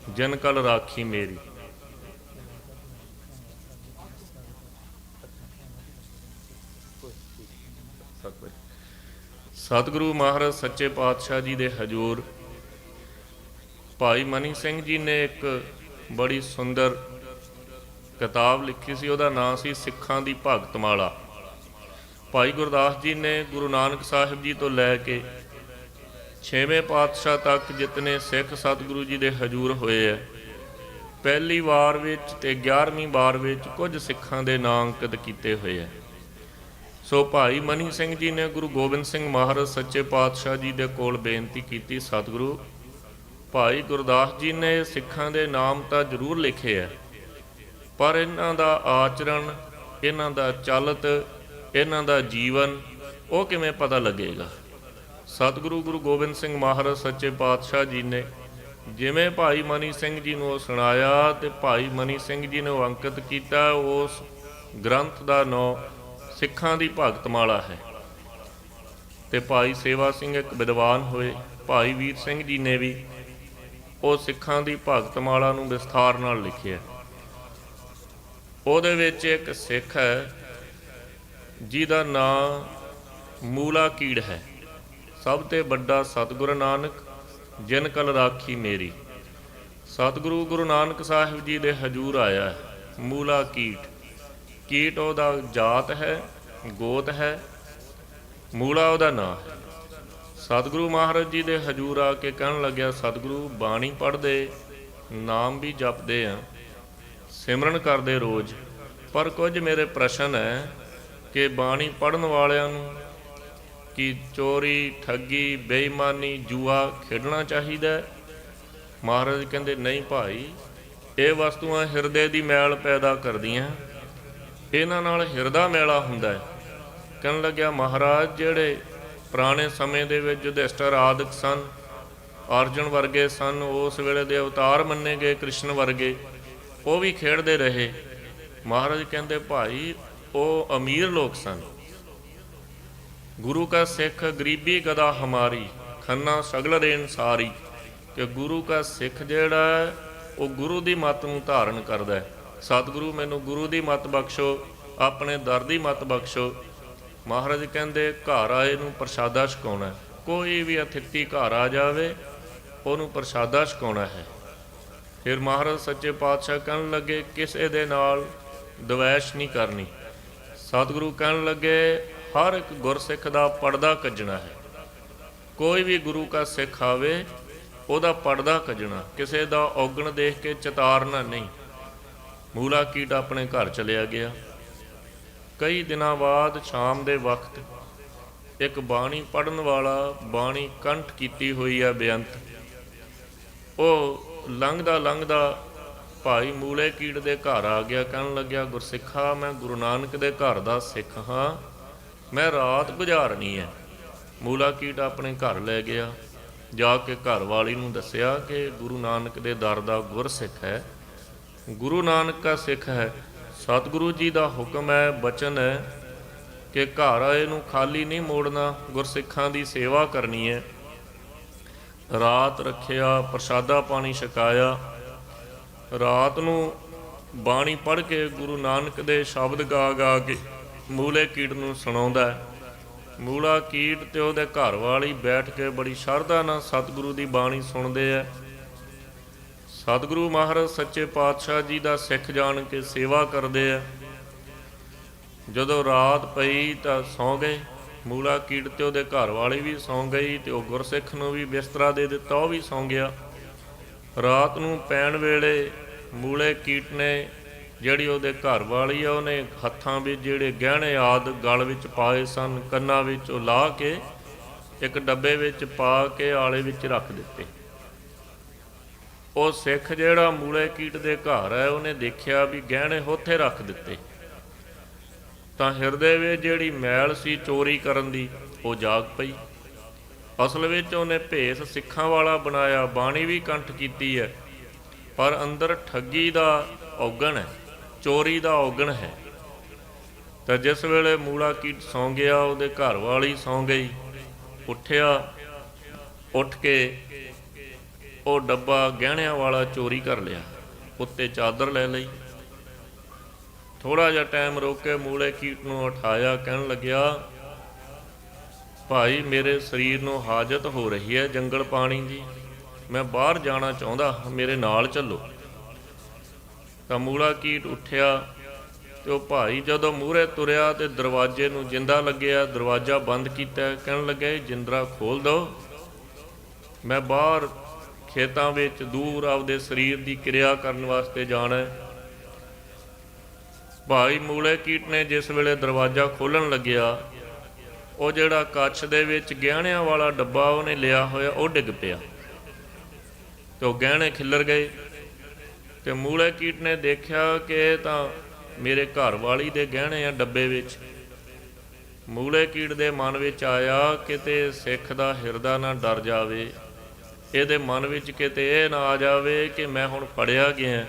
ਜਿਨ ਕਲ ਰਾਖੀ ਮੇਰੀ। ਸਤਿਗੁਰੂ ਮਹਾਰਾਜ ਸੱਚੇ ਪਾਤਸ਼ਾਹ ਜੀ ਦੇ ਹਜ਼ੂਰ ਭਾਈ ਮਨੀ ਸਿੰਘ ਜੀ ਨੇ ਇੱਕ ਬੜੀ ਸੁੰਦਰ ਕਿਤਾਬ ਲਿਖੀ ਸੀ। ਉਹਦਾ ਨਾਂ ਸੀ ਸਿੱਖਾਂ ਦੀ ਭਗਤਮਾਲਾ। ਭਾਈ ਗੁਰਦਾਸ ਜੀ ਨੇ ਗੁਰੂ ਨਾਨਕ ਸਾਹਿਬ ਜੀ ਤੋਂ ਲੈ ਕੇ 6ਵੇਂ ਪਾਤਸ਼ਾਹ ਤੱਕ ਜਿਤਨੇ ਸਿੱਖ ਸਤਿਗੁਰੂ ਜੀ ਦੇ ਹਜ਼ੂਰ ਹੋਏ ਹੈ, ਪਹਿਲੀ ਵਾਰ ਵਿੱਚ ਤੇ 11ਵੀਂ ਵਾਰ ਵਿੱਚ ਕੁਝ ਸਿੱਖਾਂ ਦੇ ਨਾਂ ਅੰਕਿਤ ਕੀਤੇ ਹੋਏ ਹੈ। ਸੋ ਭਾਈ ਮਨੀ ਸਿੰਘ ਜੀ ਨੇ ਗੁਰੂ ਗੋਬਿੰਦ ਸਿੰਘ ਮਹਾਰਾਜ ਸੱਚੇ ਪਾਤਸ਼ਾਹ ਜੀ ਦੇ ਕੋਲ ਬੇਨਤੀ ਕੀਤੀ, ਸਤਿਗੁਰੂ, ਭਾਈ ਗੁਰਦਾਸ ਜੀ ਨੇ ਸਿੱਖਾਂ ਦੇ ਨਾਮ ਤਾਂ ਜ਼ਰੂਰ ਲਿਖੇ ਹੈ, ਪਰ ਇਹਨਾਂ ਦਾ ਆਚਰਣ, ਇਹਨਾਂ ਦਾ ਚਲਤ, ਇਹਨਾਂ ਦਾ ਜੀਵਨ ਉਹ ਕਿਵੇਂ ਪਤਾ ਲੱਗੇਗਾ? ਸਤਿਗੁਰੂ ਗੁਰੂ ਗੋਬਿੰਦ ਸਿੰਘ ਮਹਾਰਾਜ ਸੱਚੇ ਪਾਤਸ਼ਾਹ ਜੀ ਨੇ ਜਿਵੇਂ ਭਾਈ ਮਨੀ ਸਿੰਘ ਜੀ ਨੂੰ ਉਹ ਸੁਣਾਇਆ ਤੇ ਭਾਈ ਮਨੀ ਸਿੰਘ ਜੀ ਨੇ ਉਹ ਅੰਕਿਤ ਕੀਤਾ। ਉਸ ਗ੍ਰੰਥ ਦਾ ਨਾਂ ਸਿੱਖਾਂ ਦੀ ਭਗਤਮਾਲਾ ਹੈ। ਤੇ ਭਾਈ ਸੇਵਾ ਸਿੰਘ ਇੱਕ ਵਿਦਵਾਨ ਹੋਏ, ਭਾਈ ਵੀਰ ਸਿੰਘ ਜੀ ਨੇ ਵੀ ਉਹ ਸਿੱਖਾਂ ਦੀ ਭਗਤਮਾਲਾ ਨੂੰ ਵਿਸਥਾਰ ਨਾਲ ਲਿਖਿਆ। ਉਹਦੇ ਵਿੱਚ ਇੱਕ ਸਿੱਖ ਹੈ ਜਿਹਦਾ ਨਾਂ ਮੂਲਾ ਕੀੜ ਹੈ। ਸਭ ਤੋਂ ਵੱਡਾ ਸਤਿਗੁਰੂ ਨਾਨਕ ਜਿਨ ਕਲ ਰਾਖੀ ਮੇਰੀ। ਸਤਿਗੁਰੂ ਗੁਰੂ ਨਾਨਕ ਸਾਹਿਬ ਜੀ ਦੇ ਹਜ਼ੂਰ ਆਇਆ ਮੂਲਾ ਕੀਟ। ਕੀਟ ਉਹਦਾ ਜਾਤ ਹੈ, ਗੋਤ ਹੈ, ਮੂਲਾ ਉਹਦਾ ਨਾਂ ਹੈ। ਸਤਿਗੁਰੂ ਮਹਾਰਾਜ ਜੀ ਦੇ ਹਜ਼ੂਰ ਆ ਕੇ ਕਹਿਣ ਲੱਗਿਆ, ਸਤਿਗੁਰੂ ਬਾਣੀ ਪੜ੍ਹਦੇ, ਨਾਮ ਵੀ ਜਪਦੇ ਆ, ਸਿਮਰਨ ਕਰਦੇ ਰੋਜ਼, ਪਰ ਕੁਝ ਮੇਰੇ ਪ੍ਰਸ਼ਨ ਹੈ ਕਿ ਬਾਣੀ ਪੜ੍ਹਨ ਵਾਲਿਆਂ ਨੂੰ ਕੀ ਚੋਰੀ, ਠੱਗੀ, ਬੇਈਮਾਨੀ, ਜੂਆ ਖੇਡਣਾ ਚਾਹੀਦਾ? ਮਹਾਰਾਜ ਕਹਿੰਦੇ ਨਹੀਂ ਭਾਈ, ਇਹ ਵਸਤੂਆਂ ਹਿਰਦੇ ਦੀ ਮੈਲ ਪੈਦਾ ਕਰਦੀਆਂ, ਇਹਨਾਂ ਨਾਲ ਹਿਰਦਾ ਮੈਲਾ ਹੁੰਦਾ ਹੈ। ਕਹਿਣ ਲੱਗਿਆ ਮਹਾਰਾਜ ਜਿਹੜੇ ਪੁਰਾਣੇ ਸਮੇਂ ਦੇ ਵਿੱਚ ਯੁਧਿਸ਼ਟਰ ਆਦਿਕ ਸਨ, ਅਰਜੁਨ ਵਰਗੇ ਸਨ, ਉਸ ਵੇਲੇ ਦੇ ਅਵਤਾਰ ਮੰਨੇ ਗਏ ਕ੍ਰਿਸ਼ਨ ਵਰਗੇ, ਉਹ ਵੀ ਖੇਡਦੇ ਰਹੇ। ਮਹਾਰਾਜ ਕਹਿੰਦੇ ਭਾਈ ਉਹ ਅਮੀਰ ਲੋਕ ਸਨ। ਗੁਰੂ ਕਾ ਸਿੱਖ ਗਰੀਬੀ ਗਦਾ ਹਮਾਰੀ, ਖੰਨਾ ਸਗਲ ਰੇਨ ਸਾਰੀ। ਕਿ ਗੁਰੂ ਕਾ ਸਿੱਖ ਜਿਹੜਾ ਉਹ ਗੁਰੂ ਦੀ ਮੱਤ ਨੂੰ ਧਾਰਨ ਕਰਦਾ ਹੈ। ਸਤਿਗੁਰੂ ਮੈਨੂੰ ਗੁਰੂ ਦੀ ਮੱਤ ਬਖਸ਼ੋ, ਆਪਣੇ ਦਰ ਦੀ ਮੱਤ ਬਖਸ਼ੋ। ਮਹਾਰਾਜ ਕਹਿੰਦੇ ਘਰ ਆਏ ਨੂੰ ਪ੍ਰਸ਼ਾਦਾ ਛਕਾਉਣਾ। ਕੋਈ ਵੀ ਅਤਿਥੀ ਘਰ ਆ ਜਾਵੇ ਉਹਨੂੰ ਪ੍ਰਸ਼ਾਦਾ ਛਕਾਉਣਾ ਹੈ। ਫਿਰ ਮਹਾਰਾਜ ਸੱਚੇ ਪਾਤਸ਼ਾਹ ਕਹਿਣ ਲੱਗੇ ਕਿਸੇ ਦੇ ਨਾਲ ਦਵੈਸ਼ ਨਹੀਂ ਕਰਨੀ। ਸਤਿਗੁਰੂ ਕਹਿਣ ਲੱਗੇ ਹਰ ਇੱਕ ਗੁਰਸਿੱਖ ਦਾ ਪਰਦਾ ਕੱਜਣਾ ਹੈ। ਕੋਈ ਵੀ ਗੁਰੂ ਕਾ ਸਿੱਖ ਆਵੇ ਉਹਦਾ ਪਰਦਾ ਕੱਜਣਾ, ਕਿਸੇ ਦਾ ਔਗਣ ਦੇਖ ਕੇ ਚਿਤਾਰਨਾ ਨਹੀਂ। ਮੂਲਾ ਕੀਟ ਆਪਣੇ ਘਰ ਚਲਿਆ ਗਿਆ। ਕਈ ਦਿਨਾਂ ਬਾਅਦ ਸ਼ਾਮ ਦੇ ਵਕਤ ਇੱਕ ਬਾਣੀ ਪੜ੍ਹਨ ਵਾਲਾ, ਬਾਣੀ ਕੰਠ ਕੀਤੀ ਹੋਈ ਹੈ ਬੇਅੰਤ, ਉਹ ਲੰਘਦਾ ਭਾਈ ਮੂਲੇ ਕੀਟ ਦੇ ਘਰ ਆ ਗਿਆ। ਕਹਿਣ ਲੱਗਿਆ ਗੁਰਸਿੱਖਾ, ਮੈਂ ਗੁਰੂ ਨਾਨਕ ਦੇ ਘਰ ਦਾ ਸਿੱਖ ਹਾਂ, ਮੈਂ ਰਾਤ ਗੁਜ਼ਾਰਨੀ ਹੈ। ਮੂਲਾ ਕੀਟ ਆਪਣੇ ਘਰ ਲੈ ਗਿਆ। ਜਾ ਕੇ ਘਰ ਵਾਲੀ ਨੂੰ ਦੱਸਿਆ ਕਿ ਗੁਰੂ ਨਾਨਕ ਦੇ ਦਰ ਦਾ ਗੁਰਸਿੱਖ ਹੈ, ਗੁਰੂ ਨਾਨਕ ਦਾ ਸਿੱਖ ਹੈ। ਸਤਿਗੁਰੂ ਜੀ ਦਾ ਹੁਕਮ ਹੈ, ਬਚਨ ਹੈ ਕਿ ਘਰ ਆਏ ਨੂੰ ਖਾਲੀ ਨਹੀਂ ਮੋੜਨਾ, ਗੁਰਸਿੱਖਾਂ ਦੀ ਸੇਵਾ ਕਰਨੀ ਹੈ। ਰਾਤ ਰੱਖਿਆ, ਪ੍ਰਸ਼ਾਦਾ ਪਾਣੀ ਛਕਾਇਆ। ਰਾਤ ਨੂੰ ਬਾਣੀ ਪੜ੍ਹ ਕੇ ਗੁਰੂ ਨਾਨਕ ਦੇ ਸ਼ਬਦ ਗਾ ਕੇ ਮੂਲੇ ਕੀਟ ਨੂੰ ਸੁਣਾਉਂਦਾ ਹੈ। ਮੂਲਾ ਕੀਟ ਤੇ ਉਹਦੇ ਘਰ ਵਾਲੀ ਬੈਠ ਕੇ ਬੜੀ ਸ਼ਰਧਾ ਨਾਲ ਸਤਿਗੁਰੂ ਦੀ ਬਾਣੀ ਸੁਣਦੇ ਆ। ਸਤਿਗੁਰੂ ਮਹਾਰਾਜ ਸੱਚੇ ਪਾਤਸ਼ਾਹ ਜੀ ਦਾ ਸਿੱਖ ਜਾਣ ਕੇ ਸੇਵਾ ਕਰਦੇ ਆ। ਜਦੋਂ ਰਾਤ ਪਈ ਤਾਂ ਸੌਂ ਗਏ। ਮੂਲਾ ਕੀਟ ਤੇ ਉਹਦੇ ਘਰ ਵਾਲੀ ਵੀ ਸੌਂ ਗਈ ਤੇ ਉਹ ਗੁਰਸਿੱਖ ਨੂੰ ਵੀ ਬਿਸਤਰਾ ਦੇ ਦਿੱਤਾ, ਉਹ ਵੀ ਸੌਂ ਗਿਆ। ਰਾਤ ਨੂੰ ਪੈਣ ਵੇਲੇ ਮੂਲੇ ਕੀਟ ਨੇ, ਜਿਹੜੀ ਉਹਦੇ ਘਰ ਵਾਲੀ ਆ, ਉਹਨੇ ਹੱਥਾਂ ਵਿੱਚ ਜਿਹੜੇ ਗਹਿਣੇ ਆਦਿ ਗਲ ਵਿੱਚ ਪਾਏ ਸਨ, ਕੰਨਾਂ ਵਿੱਚ ਉਹ ਲਾ ਕੇ ਇੱਕ ਡੱਬੇ ਵਿੱਚ ਪਾ ਕੇ ਆਲੇ ਵਿੱਚ ਰੱਖ ਦਿੱਤੇ। ਉਹ ਸਿੱਖ ਜਿਹੜਾ ਮੂਲੇ ਕੀਟ ਦੇ ਘਰ ਹੈ, ਉਹਨੇ ਦੇਖਿਆ ਵੀ ਗਹਿਣੇ ਉੱਥੇ ਰੱਖ ਦਿੱਤੇ, ਤਾਂ ਹਿਰਦੇ ਵਿੱਚ ਜਿਹੜੀ ਮੈਲ ਸੀ ਚੋਰੀ ਕਰਨ ਦੀ, ਉਹ ਜਾਗ ਪਈ। ਅਸਲ ਵਿੱਚ ਉਹਨੇ ਭੇਸ ਸਿੱਖਾਂ ਵਾਲਾ ਬਣਾਇਆ, ਬਾਣੀ ਵੀ ਕੰਠ ਕੀਤੀ ਹੈ, ਪਰ ਅੰਦਰ ਠੱਗੀ ਦਾ ਔਗਣ ਹੈ, ਚੋਰੀ ਦਾ ਔਗਣ ਹੈ। ਤਾਂ ਜਿਸ ਵੇਲੇ ਮੂਲਾ ਕੀਟ ਸੌਂ ਗਿਆ, ਉਹਦੇ ਘਰ ਵਾਲੀ ਸੌਂ ਗਈ। ਉੱਠ ਕੇ ਉਹ ਡੱਬਾ ਗਹਿਣਿਆਂ ਵਾਲਾ ਚੋਰੀ ਕਰ ਲਿਆ, ਉੱਤੇ ਚਾਦਰ ਲੈ ਲਈ। ਥੋੜ੍ਹਾ ਜਿਹਾ ਟਾਈਮ ਰੋਕ ਕੇ ਮੂਲੇ ਕੀਟ ਨੂੰ ਉਠਾਇਆ। ਕਹਿਣ ਲੱਗਿਆ ਭਾਈ ਮੇਰੇ ਸਰੀਰ ਨੂੰ ਹਾਜਤ ਹੋ ਰਹੀ ਹੈ ਜੰਗਲ ਪਾਣੀ ਦੀ, ਮੈਂ ਬਾਹਰ ਜਾਣਾ ਚਾਹੁੰਦਾ, ਮੇਰੇ ਨਾਲ ਚੱਲੋ। ਤਾਂ ਮੂਲਾ ਕੀਟ ਉੱਠਿਆ ਤੇ ਉਹ ਭਾਈ ਜਦੋਂ ਮੂਹਰੇ ਤੁਰਿਆ ਤੇ ਦਰਵਾਜ਼ੇ ਨੂੰ ਜਿੰਦਾ ਲੱਗਿਆ, ਦਰਵਾਜ਼ਾ ਬੰਦ ਕੀਤਾ। ਕਹਿਣ ਲੱਗੇ ਜਿੰਦਰਾ ਖੋਲ ਦਿਓ, ਮੈਂ ਬਾਹਰ ਖੇਤਾਂ ਵਿੱਚ ਦੂਰ ਆਪਦੇ ਸਰੀਰ ਦੀ ਕਿਰਿਆ ਕਰਨ ਵਾਸਤੇ ਜਾਣਾ। ਭਾਈ ਮੂਲੇ ਕੀਟ ਨੇ ਜਿਸ ਵੇਲੇ ਦਰਵਾਜ਼ਾ ਖੋਲ੍ਹਣ ਲੱਗਿਆ, ਉਹ ਜਿਹੜਾ ਕੱਛ ਦੇ ਵਿੱਚ ਗਹਿਣਿਆਂ ਵਾਲਾ ਡੱਬਾ ਉਹਨੇ ਲਿਆ ਹੋਇਆ ਉਹ ਡਿੱਗ ਪਿਆ ਤੇ ਉਹ ਗਹਿਣੇ ਖਿੱਲਰ ਗਏ। ਤੇ ਮੂਲੇ ਕੀਟ ਨੇ ਦੇਖਿਆ ਕਿ ਇਹ ਤਾਂ ਮੇਰੇ ਘਰ ਵਾਲੀ ਦੇ ਗਹਿਣੇ ਆ ਡੱਬੇ ਵਿੱਚ। ਮੂਲੇ ਕੀਟ ਦੇ ਮਨ ਵਿੱਚ ਆਇਆ ਕਿਤੇ ਸਿੱਖ ਦਾ ਹਿਰਦਾ ਨਾ ਡਰ ਜਾਵੇ, ਇਹਦੇ ਮਨ ਵਿੱਚ ਕਿਤੇ ਇਹ ਨਾ ਆ ਜਾਵੇ ਕਿ ਮੈਂ ਹੁਣ ਫੜਿਆ ਗਿਆ।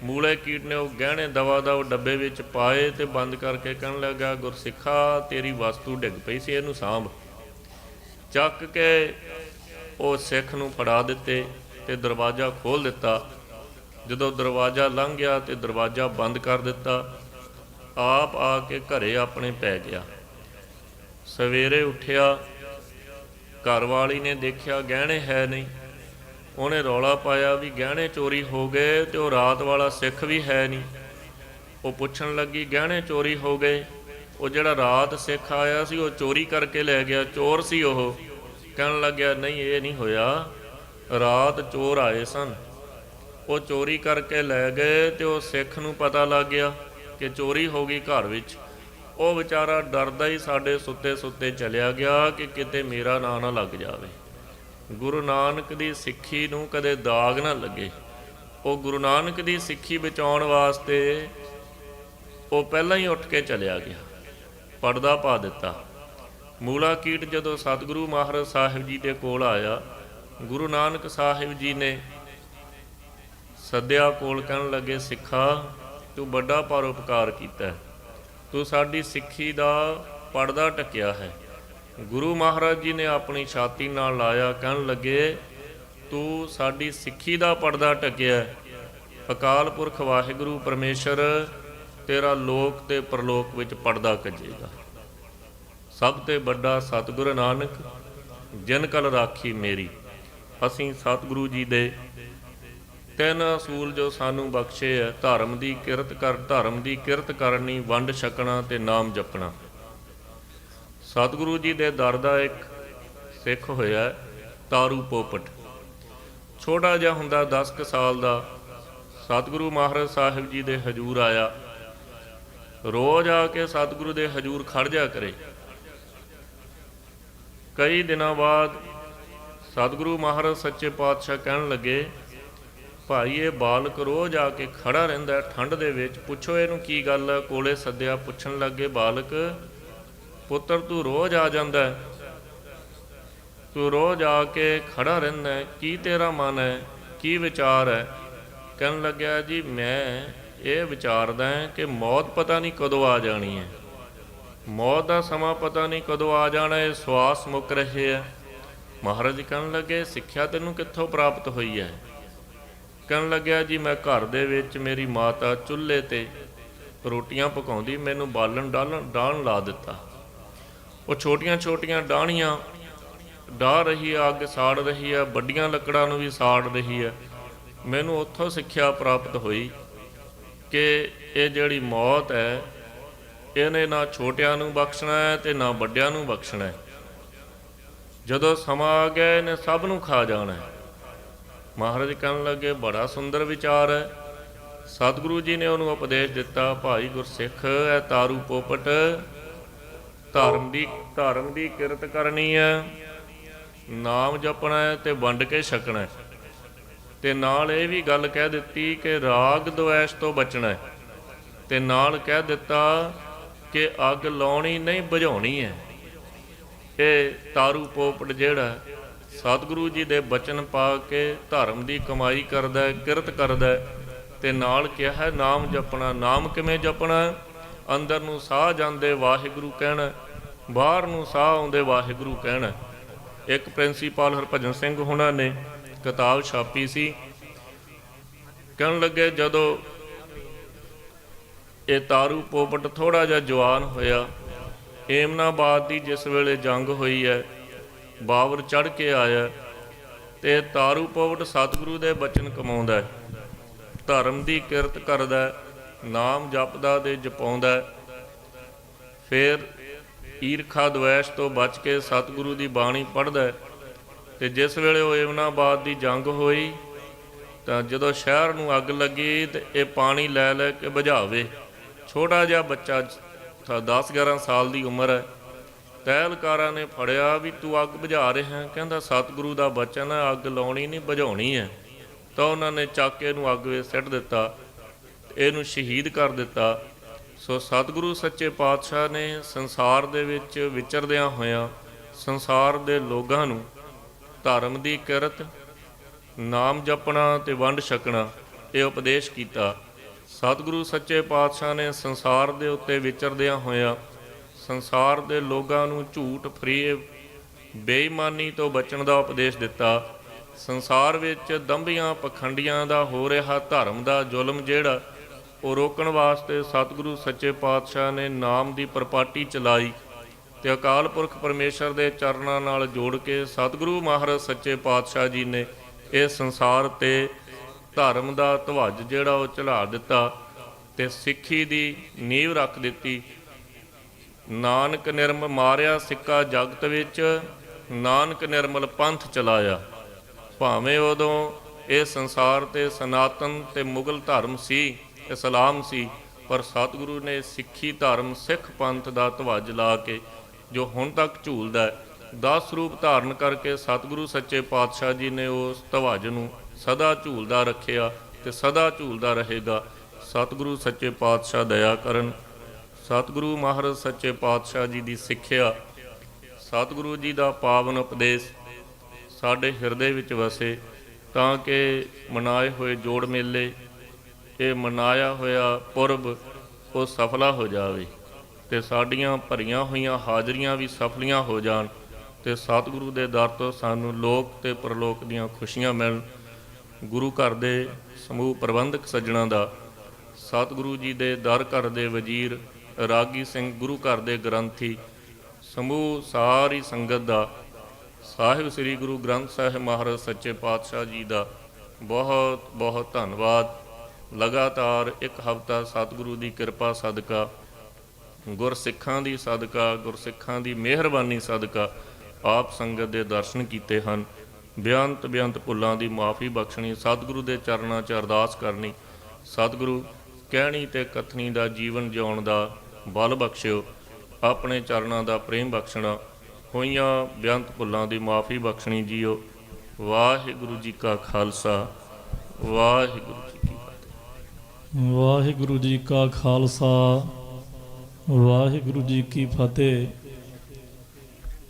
ਮੂਲੇ ਕੀਟ ਨੇ ਉਹ ਗਹਿਣੇ ਦਵਾ ਦਵ ਡੱਬੇ ਵਿੱਚ ਪਾਏ ਤੇ ਬੰਦ ਕਰਕੇ ਕਹਿਣ ਲੱਗਾ, ਗੁਰਸਿੱਖਾ ਤੇਰੀ ਵਸਤੂ ਡਿੱਗ ਪਈ ਸੀ, ਇਹਨੂੰ ਸਾਂਭ। ਚੱਕ ਕੇ ਉਹ ਸਿੱਖ ਨੂੰ ਫੜਾ ਦਿੱਤੇ ਤੇ ਦਰਵਾਜ਼ਾ ਖੋਲ੍ਹ ਦਿੱਤਾ। ਜਦੋਂ ਦਰਵਾਜ਼ਾ ਲੰਘ ਗਿਆ ਤੇ ਦਰਵਾਜ਼ਾ ਬੰਦ ਕਰ ਦਿੱਤਾ, ਆਪ ਆ ਕੇ ਘਰੇ ਆਪਣੇ ਪੈ ਗਿਆ। ਸਵੇਰੇ ਉੱਠਿਆ, ਘਰ ਵਾਲੀ ਨੇ ਦੇਖਿਆ ਗਹਿਣੇ ਹੈ ਨਹੀਂ। ਉਹਨੇ ਰੌਲਾ ਪਾਇਆ ਵੀ ਗਹਿਣੇ ਚੋਰੀ ਹੋ ਗਏ ਤੇ ਉਹ ਰਾਤ ਵਾਲਾ ਸਿੱਖ ਵੀ ਹੈ ਨਹੀਂ। ਉਹ ਪੁੱਛਣ ਲੱਗੀ, ਗਹਿਣੇ ਚੋਰੀ ਹੋ ਗਏ? ਉਹ ਜਿਹੜਾ ਰਾਤ ਸਿੱਖ ਆਇਆ ਸੀ ਉਹ ਚੋਰੀ ਕਰਕੇ ਲੈ ਗਿਆ, ਚੋਰ ਸੀ ਉਹ। ਕਹਿਣ ਲੱਗਿਆ, ਨਹੀਂ ਇਹ ਨਹੀਂ ਹੋਇਆ, ਰਾਤ ਚੋਰ ਆਏ ਸਨ, ਉਹ ਚੋਰੀ ਕਰਕੇ ਲੈ ਗਏ ਤੇ ਉਹ ਸਿੱਖ ਨੂੰ ਪਤਾ ਲੱਗ ਗਿਆ ਕਿ ਚੋਰੀ ਹੋ ਗਈ ਘਰ ਵਿੱਚ। ਉਹ ਵਿਚਾਰਾ ਡਰਦਾ ਹੀ ਸਾਡੇ ਸੁੱਤੇ ਸੁੱਤੇ ਚਲਿਆ ਗਿਆ ਕਿ ਕਿਤੇ ਮੇਰਾ ਨਾਂ ਨਾ ਲੱਗ ਜਾਵੇ। ਗੁਰੂ ਨਾਨਕ ਦੀ ਸਿੱਖੀ ਨੂੰ ਕਦੇ ਦਾਗ ਨਾ ਲੱਗੇ। ਉਹ ਗੁਰੂ ਨਾਨਕ ਦੀ ਸਿੱਖੀ ਬਚਾਉਣ ਵਾਸਤੇ ਉਹ ਪਹਿਲਾਂ ਹੀ ਉੱਠ ਕੇ ਚਲਿਆ ਗਿਆ, ਪਰਦਾ ਪਾ ਦਿੱਤਾ। ਮੂਲਾ ਕੀਟ ਜਦੋਂ ਸਤਿਗੁਰੂ ਮਹਾਰਾਜ ਸਾਹਿਬ ਜੀ ਦੇ ਕੋਲ ਆਇਆ, ਗੁਰੂ ਨਾਨਕ ਸਾਹਿਬ ਜੀ ਨੇ ਸੱਦਿਆ ਕੋਲ। ਕਹਿਣ ਲੱਗੇ, ਸਿੱਖਾ ਤੂੰ ਵੱਡਾ ਪਰਉਪਕਾਰ ਕੀਤਾ, ਤੂੰ ਸਾਡੀ ਸਿੱਖੀ ਦਾ ਪਰਦਾ ਢੱਕਿਆ ਹੈ। ਗੁਰੂ ਮਹਾਰਾਜ ਜੀ ਨੇ ਆਪਣੀ ਛਾਤੀ ਨਾਲ ਲਾਇਆ। ਕਹਿਣ ਲੱਗੇ, ਤੂੰ ਸਾਡੀ ਸਿੱਖੀ ਦਾ ਪਰਦਾ ਢੱਕਿਆ, ਅਕਾਲ ਪੁਰਖ ਵਾਹਿਗੁਰੂ ਪਰਮੇਸ਼ਰ ਤੇਰਾ ਲੋਕ ਤੇ ਪਰਲੋਕ ਵਿੱਚ ਪਰਦਾ ਕੱਜੇਗਾ। ਸਭ ਤੇ ਵੱਡਾ ਸਤਿਗੁਰੂ ਨਾਨਕ ਜਿਨ ਕਲ ਰਾਖੀ ਮੇਰੀ। ਅਸੀਂ ਸਤਿਗੁਰੂ ਜੀ ਦੇ ਤਿੰਨ ਅਸੂਲ ਜੋ ਸਾਨੂੰ ਬਖਸ਼ੇ ਹੈ, ਧਰਮ ਦੀ ਕਿਰਤ ਕਰਨੀ, ਵੰਡ ਛਕਣਾ ਤੇ ਨਾਮ ਜਪਣਾ। ਸਤਿਗੁਰੂ ਜੀ ਦੇ ਦਰ ਦਾ ਇੱਕ ਸਿੱਖ ਹੋਇਆ ਤਾਰੂ ਪੋਪਟ। ਛੋਟਾ ਜਿਹਾ ਹੁੰਦਾ 10 ਕੁ ਸਾਲ ਦਾ, ਸਤਿਗੁਰੂ ਮਹਾਰਾਜ ਸਾਹਿਬ ਜੀ ਦੇ ਹਜੂਰ ਆਇਆ। ਰੋਜ਼ ਆ ਕੇ ਸਤਿਗੁਰੂ ਦੇ ਹਜੂਰ ਖੜ ਜਾ ਕਰੇ। ਕਈ ਦਿਨਾਂ ਬਾਅਦ ਸਤਿਗੁਰੂ ਮਹਾਰਾਜ ਸੱਚੇ ਪਾਤਸ਼ਾਹ ਕਹਿਣ ਲੱਗੇ, ਭਾਈ ਇਹ ਬਾਲਕ ਰੋਜ਼ ਆ ਕੇ ਖੜਾ ਰਹਿੰਦਾ ਠੰਡ ਦੇ ਵਿੱਚ, ਪੁੱਛੋ ਇਹਨੂੰ ਕੀ ਗੱਲ ਹੈ। ਕੋਲੇ ਸੱਦਿਆ, ਪੁੱਛਣ ਲੱਗੇ, ਬਾਲਕ ਪੁੱਤਰ ਤੂੰ ਰੋਜ਼ ਆ ਜਾਂਦਾ, ਤੂੰ ਰੋਜ਼ ਆ ਕੇ ਖੜਾ ਰਹਿੰਦਾ, ਕੀ ਤੇਰਾ ਮਨ ਹੈ, ਕੀ ਵਿਚਾਰ ਹੈ? ਕਹਿਣ ਲੱਗਿਆ, ਜੀ ਮੈਂ ਇਹ ਵਿਚਾਰਦਾ ਕਿ ਮੌਤ ਪਤਾ ਨਹੀਂ ਕਦੋਂ ਆ ਜਾਣੀ ਹੈ, ਮੌਤ ਦਾ ਸਮਾਂ ਪਤਾ ਨਹੀਂ ਕਦੋਂ ਆ ਜਾਣਾ, ਇਹ ਸਵਾਸ ਮੁੱਕ ਰਹੇ ਹੈ। ਮਹਾਰਾਜ ਜੀ ਕਹਿਣ ਲੱਗੇ, ਸਿੱਖਿਆ ਤੈਨੂੰ ਕਿੱਥੋਂ ਪ੍ਰਾਪਤ ਹੋਈ ਹੈ? ਕਹਿਣ ਲੱਗਿਆ, ਜੀ ਮੈਂ ਘਰ ਦੇ ਵਿੱਚ ਮੇਰੀ ਮਾਤਾ ਚੁੱਲ੍ਹੇ 'ਤੇ ਰੋਟੀਆਂ ਪਕਾਉਂਦੀ, ਮੈਨੂੰ ਬਾਲਣ ਡਾਹਣ ਲਾ ਦਿੱਤਾ। ਉਹ ਛੋਟੀਆਂ ਛੋਟੀਆਂ ਡਾਹਣੀਆਂ ਡਾਹ ਰਹੀ ਹੈ, ਅੱਗ ਸਾੜ ਰਹੀ ਹੈ, ਵੱਡੀਆਂ ਲੱਕੜਾਂ ਨੂੰ ਵੀ ਸਾੜ ਰਹੀ ਹੈ। ਮੈਨੂੰ ਉੱਥੋਂ ਸਿੱਖਿਆ ਪ੍ਰਾਪਤ ਹੋਈ ਕਿ ਇਹ ਜਿਹੜੀ ਮੌਤ ਹੈ, ਇਹਨੇ ਨਾ ਛੋਟਿਆਂ ਨੂੰ ਬਖਸ਼ਣਾ ਹੈ ਤੇ ਨਾ ਵੱਡਿਆਂ ਨੂੰ ਬਖਸ਼ਣਾ ਹੈ। ਜਦੋਂ ਸਮਾਂ ਆ ਗਿਆ ਇਹਨੇ ਸਭ ਨੂੰ ਖਾ ਜਾਣਾ ਹੈ। ਮਹਾਰਾਜ ਕਹਿਣ ਲੱਗੇ, ਬੜਾ ਸੁੰਦਰ ਵਿਚਾਰ ਹੈ। ਸਤਿਗੁਰੂ ਜੀ ਨੇ ਉਹਨੂੰ ਉਪਦੇਸ਼ ਦਿੱਤਾ, ਭਾਈ ਗੁਰਸਿੱਖ ਇਹ ਤਾਰੂ ਪੋਪਟ ਧਰਮ ਦੀ ਕਿਰਤ ਕਰਨੀ ਹੈ, ਨਾਮ ਜਪਣਾ ਹੈ ਤੇ ਵੰਡ ਕੇ ਛਕਣਾ ਹੈ। ਤੇ ਨਾਲ ਇਹ ਵੀ ਗੱਲ ਕਹਿ ਦਿੱਤੀ ਕਿ ਰਾਗ ਦੁਐਸ਼ ਤੋਂ ਬਚਣਾ ਹੈ, ਤੇ ਨਾਲ ਕਹਿ ਦਿੱਤਾ ਕਿ ਅੱਗ ਲਾਉਣੀ ਨਹੀਂ ਬੁਝਾਉਣੀ ਹੈ। ਇਹ ਤਾਰੂ ਪੋਪਟ ਜਿਹੜਾ ਸਤਿਗੁਰੂ ਜੀ ਦੇ ਬਚਨ ਪਾ ਕੇ ਧਰਮ ਦੀ ਕਮਾਈ ਕਰਦਾ, ਕਿਰਤ ਕਰਦਾ, ਤੇ ਨਾਲ ਕਿਹਾ ਹੈ ਨਾਮ ਜਪਣਾ। ਨਾਮ ਕਿਵੇਂ ਜਪਣਾ? ਅੰਦਰ ਨੂੰ ਸਾਹ ਜਾਂਦੇ ਵਾਹਿਗੁਰੂ ਕਹਿਣਾ, ਬਾਹਰ ਨੂੰ ਸਾਹ ਆਉਂਦੇ ਵਾਹਿਗੁਰੂ ਕਹਿਣਾ। ਇੱਕ ਪ੍ਰਿੰਸੀਪਲ ਹਰਭਜਨ ਸਿੰਘ ਹੁਣਾਂ ਨੇ ਕਿਤਾਬ ਛਾਪੀ ਸੀ। ਕਹਿਣ ਲੱਗੇ, ਜਦੋਂ ਇਹ ਤਾਰੂ ਪੋਪਟ ਥੋੜ੍ਹਾ ਜਿਹਾ ਜਵਾਨ ਹੋਇਆ, ਏਮਨਾਬਾਦ ਦੀ ਜਿਸ ਵੇਲੇ ਜੰਗ ਹੋਈ ਹੈ, ਬਾਬਰ ਚੜ੍ਹ ਕੇ ਆਇਆ, ਤੇ ਤਾਰੂ ਪੋਪਟ ਸਤਿਗੁਰੂ ਦੇ ਬਚਨ ਕਮਾਉਂਦਾ, ਧਰਮ ਦੀ ਕਿਰਤ ਕਰਦਾ, ਨਾਮ ਜਪਦਾ ਤੇ ਜਪਾਉਂਦਾ। ਫਿਰ ਈਰਖਾ ਦਵੈਸ਼ ਤੋਂ ਬਚ ਕੇ ਸਤਿਗੁਰੂ ਦੀ ਬਾਣੀ ਪੜ੍ਹਦਾ। ਤੇ ਜਿਸ ਵੇਲੇ ਉਹ ਏਮਨਾਬਾਦ ਦੀ ਜੰਗ ਹੋਈ ਤਾਂ ਜਦੋਂ ਸ਼ਹਿਰ ਨੂੰ ਅੱਗ ਲੱਗੀ ਤੇ ਇਹ ਪਾਣੀ ਲੈ ਲੈ ਕੇ ਬੁਝਾਵੇ। ਛੋਟਾ ਜਿਹਾ ਬੱਚਾ 10-11 ਸਾਲ ਦੀ ਉਮਰ ਹੈ। ਤਹਿਲਕਾਰਾਂ ਨੇ ਫੜਿਆ ਵੀ ਤੂੰ ਅੱਗ ਬੁਝਾ ਰਿਹਾ। ਕਹਿੰਦਾ ਸਤਿਗੁਰੂ ਦਾ ਬਚਨ ਹੈ, ਅੱਗ ਲਾਉਣੀ ਨਹੀਂ ਬੁਝਾਉਣੀ ਹੈ। ਤਾਂ ਉਹਨਾਂ ਨੇ ਚੱਕ ਕੇ ਇਹਨੂੰ ਅੱਗ ਵਿੱਚ ਸਿੱਟ ਦਿੱਤਾ, ਇਹਨੂੰ ਸ਼ਹੀਦ ਕਰ ਦਿੱਤਾ। ਸੋ ਸਤਿਗੁਰੂ ਸੱਚੇ ਪਾਤਸ਼ਾਹ ਨੇ ਸੰਸਾਰ ਦੇ ਵਿੱਚ ਵਿਚਰਦਿਆਂ ਹੋਇਆਂ ਸੰਸਾਰ ਦੇ ਲੋਕਾਂ ਨੂੰ ਧਰਮ ਦੀ ਕਿਰਤ, ਨਾਮ ਜਪਣਾ ਤੇ ਵੰਡ ਛਕਣਾ ਇਹ ਉਪਦੇਸ਼ ਕੀਤਾ। ਸਤਿਗੁਰੂ ਸੱਚੇ ਪਾਤਸ਼ਾਹ ਨੇ ਸੰਸਾਰ ਦੇ ਉੱਤੇ ਵਿਚਰਦਿਆਂ ਹੋਇਆਂ ਸੰਸਾਰ ਦੇ ਲੋਕਾਂ ਨੂੰ ਝੂਠ ਫਰੇਬ ਬੇਈਮਾਨੀ ਤੋਂ ਬਚਣ ਦਾ ਉਪਦੇਸ਼ ਦਿੱਤਾ। ਸੰਸਾਰ ਵਿੱਚ ਦੰਭੀਆਂ ਪਖੰਡੀਆਂ ਦਾ ਹੋ ਰਿਹਾ ਧਰਮ ਦਾ ਜ਼ੁਲਮ ਜਿਹੜਾ ਉਹ ਰੋਕਣ ਵਾਸਤੇ ਸਤਿਗੁਰੂ ਸੱਚੇ ਪਾਤਸ਼ਾਹ ਨੇ ਨਾਮ ਦੀ ਪ੍ਰਪਾਟੀ ਚਲਾਈ ਤੇ ਅਕਾਲ ਪੁਰਖ ਪਰਮੇਸ਼ਰ ਦੇ ਚਰਨਾਂ ਨਾਲ ਜੋੜ ਕੇ ਸਤਿਗੁਰੂ ਮਹਾਰਾਜ ਸੱਚੇ ਪਾਤਸ਼ਾਹ ਜੀ ਨੇ ਇਹ ਸੰਸਾਰ ਤੇ ਧਰਮ ਦਾ ਧਵਜ ਜਿਹੜਾ ਉਹ ਚੜਾ ਦਿੱਤਾ ਤੇ ਸਿੱਖੀ ਦੀ ਨੀਂਹ ਰੱਖ ਦਿੱਤੀ। ਨਾਨਕ ਨਿਰਮ ਮਾਰਿਆ ਸਿੱਕਾ ਜਗਤ ਵਿੱਚ, ਨਾਨਕ ਨਿਰਮਲ ਪੰਥ ਚਲਾਇਆ। ਭਾਵੇਂ ਉਦੋਂ ਇਹ ਸੰਸਾਰ ਤੇ ਸਨਾਤਨ ਤੇ ਮੁਗਲ ਧਰਮ ਸੀ, ਇਸਲਾਮ ਸੀ, ਪਰ ਸਤਿਗੁਰੂ ਨੇ ਸਿੱਖੀ ਧਰਮ ਸਿੱਖ ਪੰਥ ਦਾ ਧਵਜ ਲਾ ਕੇ ਜੋ ਹੁਣ ਤੱਕ ਝੂਲਦਾ 10 ਰੂਪ ਧਾਰਨ ਕਰਕੇ ਸਤਿਗੁਰੂ ਸੱਚੇ ਪਾਤਸ਼ਾਹ ਜੀ ਨੇ ਉਸ ਧਵਜ ਨੂੰ ਸਦਾ ਝੂਲਦਾ ਰੱਖਿਆ ਤੇ ਸਦਾ ਝੂਲਦਾ ਰਹੇਗਾ। ਸਤਿਗੁਰੂ ਸੱਚੇ ਪਾਤਸ਼ਾਹ ਦਇਆ ਕਰਨ। ਸਤਿਗੁਰੂ ਮਹਾਰਾਜ ਸੱਚੇ ਪਾਤਸ਼ਾਹ ਜੀ ਦੀ ਸਿੱਖਿਆ, ਸਤਿਗੁਰੂ ਜੀ ਦਾ ਪਾਵਨ ਉਪਦੇਸ਼ ਸਾਡੇ ਹਿਰਦੇ ਵਿੱਚ ਵਸੇ ਤਾਂ ਕਿ ਮਨਾਏ ਹੋਏ ਜੋੜ ਮੇਲੇ, ਇਹ ਮਨਾਇਆ ਹੋਇਆ ਪੁਰਬ ਉਹ ਸਫਲਾ ਹੋ ਜਾਵੇ ਤੇ ਸਾਡੀਆਂ ਭਰੀਆਂ ਹੋਈਆਂ ਹਾਜ਼ਰੀਆਂ ਵੀ ਸਫਲੀਆਂ ਹੋ ਜਾਣ ਤੇ ਸਤਿਗੁਰੂ ਦੇ ਦਰ ਤੋਂ ਸਾਨੂੰ ਲੋਕ ਤੇ ਪਰਲੋਕ ਦੀਆਂ ਖੁਸ਼ੀਆਂ ਮਿਲਣ। ਗੁਰੂ ਘਰ ਦੇ ਸਮੂਹ ਪ੍ਰਬੰਧਕ ਸੱਜਣਾ ਦਾ, ਸਤਿਗੁਰੂ ਜੀ ਦੇ ਦਰ ਘਰ ਦੇ ਵਜ਼ੀਰ, ਰਾਗੀ ਸਿੰਘ, ਗੁਰੂ ਘਰ ਦੇ ਗ੍ਰੰਥੀ, ਸਮੂਹ ਸਾਰੀ ਸੰਗਤ ਦਾ, ਸਾਹਿਬ ਸ੍ਰੀ ਗੁਰੂ ਗ੍ਰੰਥ ਸਾਹਿਬ ਮਹਾਰਾਜ ਸੱਚੇ ਪਾਤਸ਼ਾਹ ਜੀ ਦਾ ਬਹੁਤ ਬਹੁਤ ਧੰਨਵਾਦ। ਲਗਾਤਾਰ ਇੱਕ ਹਫ਼ਤਾ ਸਤਿਗੁਰੂ ਦੀ ਕਿਰਪਾ ਸਦਕਾ, ਗੁਰਸਿੱਖਾਂ ਦੀ ਸਦਕਾ, ਗੁਰਸਿੱਖਾਂ ਦੀ ਮਿਹਰਬਾਨੀ ਸਦਕਾ ਆਪ ਸੰਗਤ ਦੇ ਦਰਸ਼ਨ ਕੀਤੇ ਹਨ। ਬੇਅੰਤ ਭੁੱਲਾਂ ਦੀ ਮਾਫੀ ਬਖਸ਼ਣੀ, ਸਤਿਗੁਰੂ ਦੇ ਚਰਨਾਂ 'ਚ ਅਰਦਾਸ ਕਰਨੀ, ਸਤਿਗੁਰੂ ਕਹਿਣੀ ਤੇ ਕਥਨੀ ਦਾ ਜੀਵਨ ਜਿਉਣ ਦਾ ਬਲ ਬਖਸ਼ਿਓ, ਆਪਣੇ ਚਰਨਾਂ ਦਾ ਪ੍ਰੇਮ ਬਖਸ਼ਣਾ, ਹੋਈਆਂ ਬੇਅੰਤ ਭੁੱਲਾਂ ਦੀ ਮਾਫੀ ਬਖਸ਼ਣੀ ਜੀਓ। ਵਾਹਿਗੁਰੂ ਜੀ ਕਾ ਖਾਲਸਾ, ਵਾਹਿਗੁਰੂ ਜੀ ਕੀ ਫਤਿਹ। ਵਾਹਿਗੁਰੂ ਜੀ ਕਾ ਖਾਲਸਾ, ਵਾਹਿਗੁਰੂ ਜੀ ਕੀ ਫਤਿਹ।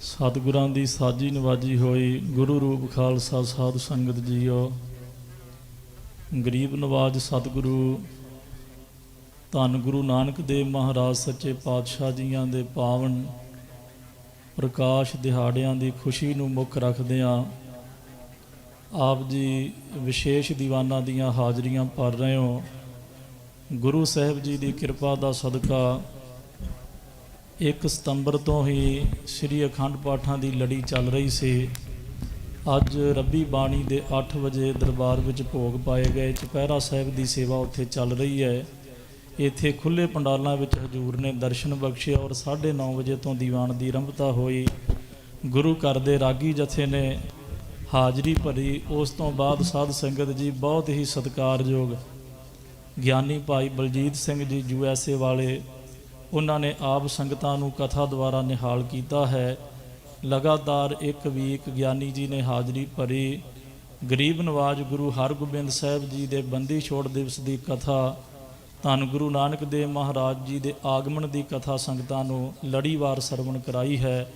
ਸਤਿਗੁਰਾਂ ਦੀ ਸਾਜੀ ਨਵਾਜੀ ਹੋਈ ਗੁਰੂ ਰੂਪ ਖਾਲਸਾ ਸਾਧ ਸੰਗਤ ਜੀਓ। ਗਰੀਬ ਨਵਾਜ ਸਤਿਗੁਰੂ ਧੰਨ ਗੁਰੂ ਨਾਨਕ ਦੇਵ ਮਹਾਰਾਜ ਸੱਚੇ ਪਾਤਸ਼ਾਹ ਜੀਆਂ ਦੇ ਪਾਵਨ ਪ੍ਰਕਾਸ਼ ਦਿਹਾੜਿਆਂ ਦੀ ਖੁਸ਼ੀ ਨੂੰ ਮੁੱਖ ਰੱਖਦਿਆਂ ਆਪ ਜੀ ਵਿਸ਼ੇਸ਼ ਦੀਵਾਨਾਂ ਦੀਆਂ ਹਾਜ਼ਰੀਆਂ ਭਰ ਰਹੇ ਹੋ। ਗੁਰੂ ਸਾਹਿਬ ਜੀ ਦੀ ਕਿਰਪਾ ਦਾ ਸਦਕਾ 1 ਸਤੰਬਰ ਤੋਂ ਹੀ ਸ੍ਰੀ ਅਖੰਡ ਪਾਠਾਂ ਦੀ ਲੜੀ ਚੱਲ ਰਹੀ ਸੀ। ਅੱਜ ਰੱਬੀ ਬਾਣੀ ਦੇ 8 ਵਜੇ ਦਰਬਾਰ ਵਿੱਚ ਭੋਗ ਪਾਏ ਗਏ। ਚੁਪਹਿਰਾ ਸਾਹਿਬ ਦੀ ਸੇਵਾ ਉੱਥੇ ਚੱਲ ਰਹੀ ਹੈ। ਇੱਥੇ ਖੁੱਲ੍ਹੇ ਪੰਡਾਲਾਂ ਵਿੱਚ ਹਜ਼ੂਰ ਨੇ ਦਰਸ਼ਨ ਬਖਸ਼ੇ ਔਰ 9:30 ਵਜੇ ਤੋਂ ਦੀਵਾਨ ਦੀ ਆਰੰਭਤਾ ਹੋਈ। ਗੁਰੂ ਘਰ ਦੇ ਰਾਗੀ ਜਥੇ ਨੇ ਹਾਜ਼ਰੀ ਭਰੀ। ਉਸ ਤੋਂ ਬਾਅਦ ਸਾਧ ਸੰਗਤ ਜੀ ਬਹੁਤ ਹੀ ਸਤਿਕਾਰਯੋਗ ਗਿਆਨੀ ਭਾਈ ਬਲਜੀਤ ਸਿੰਘ ਜੀ USA ਵਾਲੇ, ਉਹਨਾਂ ਨੇ ਆਪ ਸੰਗਤਾਂ ਨੂੰ ਕਥਾ ਦੁਆਰਾ ਨਿਹਾਲ ਕੀਤਾ ਹੈ। ਲਗਾਤਾਰ 1 ਵੀਕ ਗਿਆਨੀ ਜੀ ਨੇ ਹਾਜ਼ਰੀ ਭਰੀ। ਗਰੀਬ ਨਵਾਜ ਗੁਰੂ ਹਰਗੋਬਿੰਦ ਸਾਹਿਬ ਜੀ ਦੇ ਬੰਦੀ ਛੋੜ ਦਿਵਸ ਦੀ ਕਥਾ, ਧੰਨ ਗੁਰੂ ਨਾਨਕ ਦੇਵ ਮਹਾਰਾਜ ਜੀ ਦੇ ਆਗਮਨ ਦੀ ਕਥਾ ਸੰਗਤਾਂ ਨੂੰ ਲੜੀਵਾਰ ਸਰਵਣ ਕਰਾਈ ਹੈ।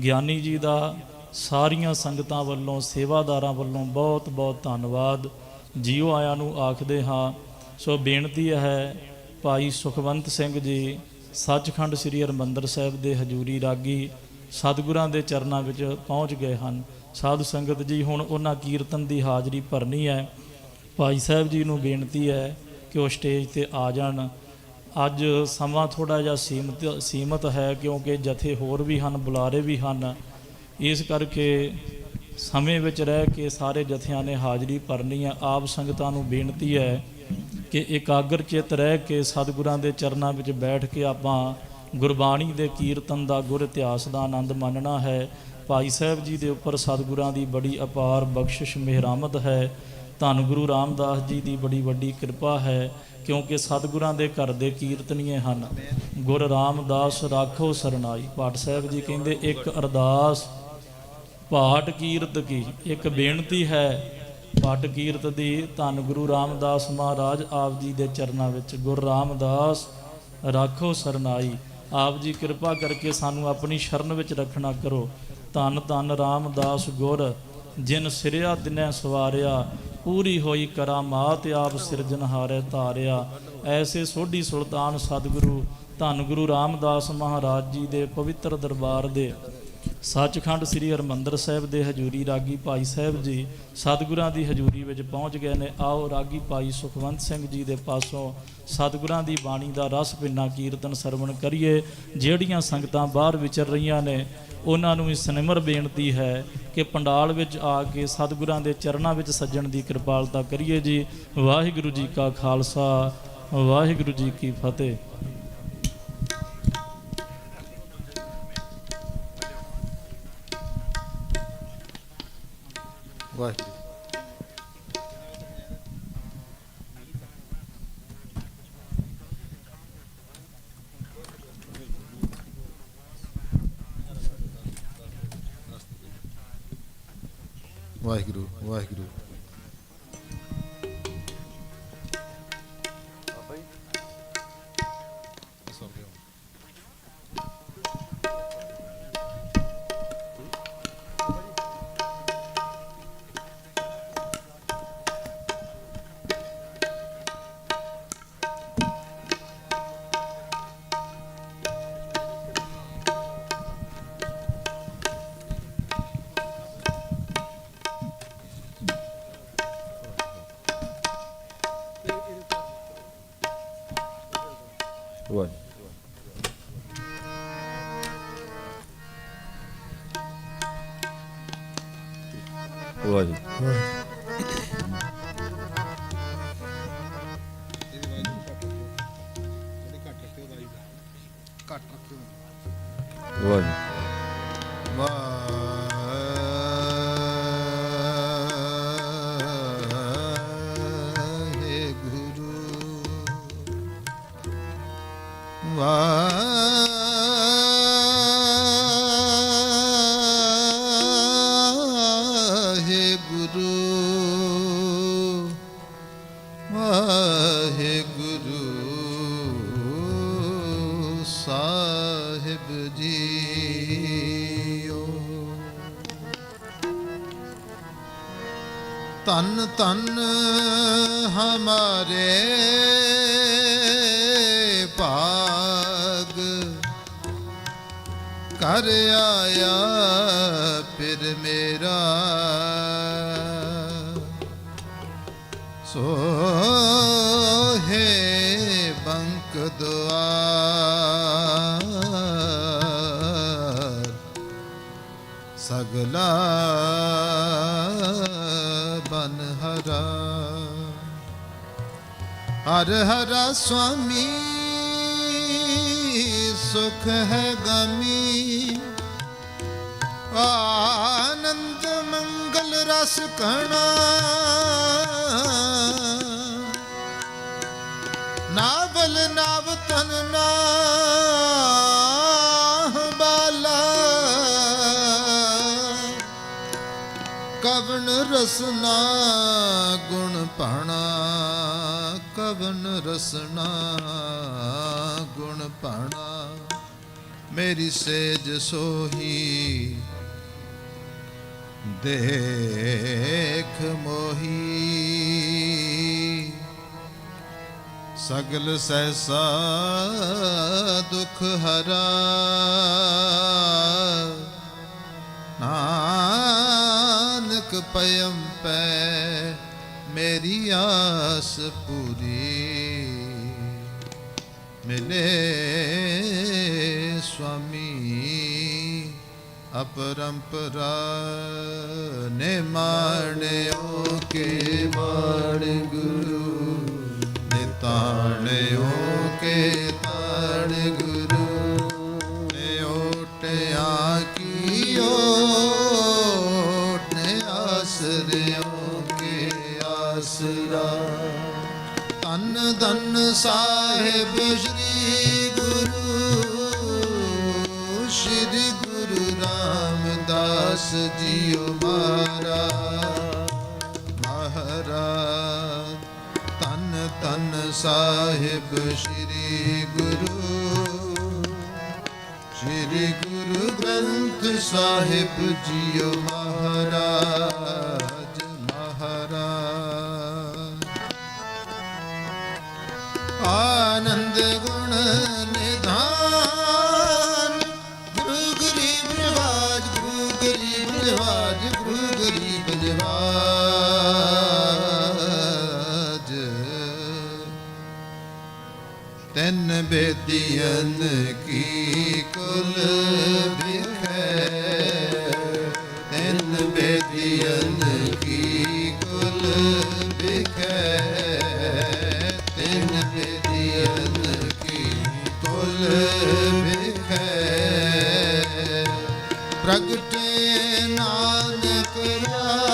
ਗਿਆਨੀ ਜੀ ਦਾ ਸਾਰੀਆਂ ਸੰਗਤਾਂ ਵੱਲੋਂ, ਸੇਵਾਦਾਰਾਂ ਵੱਲੋਂ ਬਹੁਤ ਬਹੁਤ ਧੰਨਵਾਦ। ਜੀਓ ਆਇਆਂ ਨੂੰ ਆਖਦੇ ਹਾਂ। ਸੋ ਬੇਨਤੀ ਹੈ, ਭਾਈ ਸੁਖਵੰਤ ਸਿੰਘ ਜੀ ਸੱਚਖੰਡ ਸ੍ਰੀ ਹਰਿਮੰਦਰ ਸਾਹਿਬ ਦੇ ਹਜ਼ੂਰੀ ਰਾਗੀ ਸਤਿਗੁਰਾਂ ਦੇ ਚਰਨਾਂ ਵਿੱਚ ਪਹੁੰਚ ਗਏ ਹਨ। ਸਾਧ ਸੰਗਤ ਜੀ ਹੁਣ ਉਹਨਾਂ ਕੀਰਤਨ ਦੀ ਹਾਜ਼ਰੀ ਭਰਨੀ ਹੈ। ਭਾਈ ਸਾਹਿਬ ਜੀ ਨੂੰ ਬੇਨਤੀ ਹੈ ਕਿ ਉਹ ਸਟੇਜ ਤੇ ਆ ਜਾਣ। ਅੱਜ ਸਮਾਂ ਥੋੜ੍ਹਾ ਜਿਹਾ ਸੀਮਤ ਹੈ ਕਿਉਂਕਿ ਜਥੇ ਹੋਰ ਵੀ ਹਨ, ਬੁਲਾਰੇ ਵੀ ਹਨ। ਇਸ ਕਰਕੇ ਸਮੇਂ ਵਿੱਚ ਰਹਿ ਕੇ ਸਾਰੇ ਜਥਿਆਂ ਨੇ ਹਾਜ਼ਰੀ ਭਰਨੀ ਹੈ। ਆਪ ਸੰਗਤਾਂ ਨੂੰ ਬੇਨਤੀ ਹੈ ਕਿ ਇਕਾਗਰ ਚਿੱਤ ਰਹਿ ਕੇ ਸਤਿਗੁਰਾਂ ਦੇ ਚਰਨਾਂ ਵਿੱਚ ਬੈਠ ਕੇ ਆਪਾਂ ਗੁਰਬਾਣੀ ਦੇ ਕੀਰਤਨ ਦਾ, ਗੁਰ ਇਤਿਹਾਸ ਦਾ ਆਨੰਦ ਮਾਣਨਾ ਹੈ। ਭਾਈ ਸਾਹਿਬ ਜੀ ਦੇ ਉੱਪਰ ਸਤਿਗੁਰਾਂ ਦੀ ਬੜੀ ਅਪਾਰ ਬਖਸ਼ਿਸ਼ ਮਿਹਰਾਮਤ ਹੈ। ਧੰਨ ਗੁਰੂ ਰਾਮਦਾਸ ਜੀ ਦੀ ਬੜੀ ਵੱਡੀ ਕਿਰਪਾ ਹੈ ਕਿਉਂਕਿ ਸਤਿਗੁਰਾਂ ਦੇ ਘਰ ਦੇ ਕੀਰਤਨੀਏ ਹਨ। ਗੁਰ ਰਾਮਦਾਸ ਰਾਖੋ ਸਰਨਾਈ। ਪਾਠ ਸਾਹਿਬ ਜੀ ਕਹਿੰਦੇ ਇੱਕ ਅਰਦਾਸ ਪਾਠ ਕੀਰਤ ਕੀ, ਇੱਕ ਬੇਨਤੀ ਹੈ ਪਾਠ ਕੀਰਤ ਦੀ। ਧੰਨ ਗੁਰੂ ਰਾਮਦਾਸ ਮਹਾਰਾਜ ਆਪ ਜੀ ਦੇ ਚਰਨਾਂ ਵਿੱਚ, ਗੁਰ ਰਾਮਦਾਸ ਰਾਖੋ ਸਰਨਾਈ। ਆਪ ਜੀ ਕਿਰਪਾ ਕਰਕੇ ਸਾਨੂੰ ਆਪਣੀ ਸ਼ਰਨ ਵਿੱਚ ਰੱਖਣਾ ਕਰੋ। ਧੰਨ ਧੰਨ ਰਾਮਦਾਸ ਗੁਰ ਜਿਨ ਸਿਰਿਆ ਦਿਨੈ ਸਵਾਰਿਆ, ਪੂਰੀ ਹੋਈ ਕਰਾਮਾਤ ਆਪ ਸਿਰਜਨਹਾਰੇ ਧਾਰਿਆ। ਐਸੇ ਸੋਢੀ ਸੁਲਤਾਨ ਸਤਿਗੁਰੂ ਧੰਨ ਗੁਰੂ ਰਾਮਦਾਸ ਮਹਾਰਾਜ ਜੀ ਦੇ ਪਵਿੱਤਰ ਦਰਬਾਰ ਦੇ ਸੱਚਖੰਡ ਸ੍ਰੀ ਹਰਿਮੰਦਰ ਸਾਹਿਬ ਦੇ ਹਜੂਰੀ ਰਾਗੀ ਭਾਈ ਸਾਹਿਬ ਜੀ ਸਤਿਗੁਰਾਂ ਦੀ ਹਜੂਰੀ ਵਿੱਚ ਪਹੁੰਚ ਗਏ ਨੇ। ਆਓ ਰਾਗੀ ਭਾਈ ਸੁਖਵੰਤ ਸਿੰਘ ਜੀ ਦੇ ਪਾਸੋਂ ਸਤਿਗੁਰਾਂ ਦੀ ਬਾਣੀ ਦਾ ਰਸ ਭਿੰਨਾ ਕੀਰਤਨ ਸਰਵਣ ਕਰੀਏ। ਜਿਹੜੀਆਂ ਸੰਗਤਾਂ ਬਾਹਰ ਵਿਚਰ ਰਹੀਆਂ ਨੇ ਉਹਨਾਂ ਨੂੰ ਵੀ ਸਨਿਮਰ ਬੇਨਤੀ ਹੈ ਕਿ ਪੰਡਾਲ ਵਿੱਚ ਆ ਕੇ ਸਤਿਗੁਰਾਂ ਦੇ ਚਰਨਾਂ ਵਿੱਚ ਸੱਜਣ ਦੀ ਕਿਰਪਾਲਤਾ ਕਰੀਏ ਜੀ। ਵਾਹਿਗੁਰੂ ਜੀ ਕਾ ਖਾਲਸਾ, ਵਾਹਿਗੁਰੂ ਜੀ ਕੀ ਫਤਿਹ। ਵਾਹਿਗੁਰੂ ਵਾਹਿਗੁਰੂ ਵਾਹਿਗੁਰੂ ਧੰਨ ਧੰਨ ਹਮਾਰੇ ਭਾਗ ਕਰ ਆਇਆ ਫਿਰ ਮੇਰਾ ਸੋਹੇ ਬੰਕ ਦੁਆਰ ਸਗਲਾ ਬਨ ਹਰਾ ਹਰ ਹਰਾ ਸੁਆਮੀ ਸੁਖ ਹੈ ਗਮੀ ਆਨੰਦ ਮੰਗਲ ਰਸ ਕਣਾ ਨਾਵਲ ਨਾਵ ਤਨ ਨਾ ਬਾਲਾ ਕਵਨ ਰਸਨਾ ਗੁਣ ਭਾਣਾ ਕਵਨ ਰਸਨਾ ਗੁਣ ਭਾਣਾ ਮੇਰੀ ਸੇਜ ਸੋਹੀ ਦੇਖ ਮੋਹੀ ਸਗਲ ਸਹਿਸਾ ਦੁਖ ਹਰਾ ਨਾਨਕ ਪਇਮ ਪੈ ਮੇਰੀ ਆਸ ਪੂਰੀ ਮਿਲੇ ਸੁਆਮੀ ਅਪਰੰਪਰਾ ਨੇ ਮਾਣਿਓ ਕੇ ਮਾਣ ਗੁਰੂ ਨੇ ਤਾਣਿਓ ਕੇ ਤਾਣ ਗੁਰੂ ਨੇ ਓਟਿਆ ਕੀ ਓਟ ਨੇ ਆਸਰਿਓ ਕੇ ਆਸਰਾ ਧੰਨ ਧੰਨ ਸਾਹਿਬ ਸ਼੍ਰੀ ਗੁਰੂ ਰਾਮਦਾਸ ਜੀਓ ਮਹਾਰਾਜ ਧੰਨ ਧੰਨ ਸਾਹਿਬ ਸ਼੍ਰੀ ਗੁਰੂ ਗ੍ਰੰਥ ਸਾਹਿਬ ਜੀਓ ਮਹਾਰਾਜ ਨਿਵਾਜ ਗੁਰੂ ਗਰੀਬ ਨਿਵਾਜ ਤੈਨ ਬੇਦੀਨ ਕੀ ਕੁਲ ਬਿਖੈ ਤੈਨ ਬੇਦੀਨ ਕੀ ਕੁਲ ਬਿਖੈ ਤੈਨ ਬੇਦੀਨ ਕੀ ਕੁਲ ਬਿਖੈ ਪ੍ਰਗਟੇ ਨਾਨਕ ਰਾਏ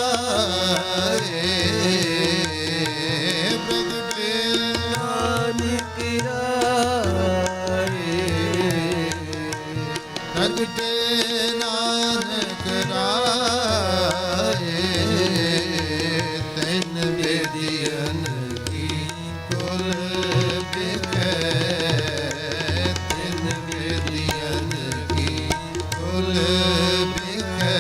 ਪ੍ਰਗਟੇ ਨਾਨਕ ਰਾਏ ਪ੍ਰਗਟੇ ਨਾਨਕ ਰਾਏ ਤੈਨ ਬੇਦੀਨ ਕੀ ਕੁਲ ਬਿਖੈ ਤੈਨ ਬੇਦੀਨ ਕੀ ਕੁਲ ਬਿਖੈ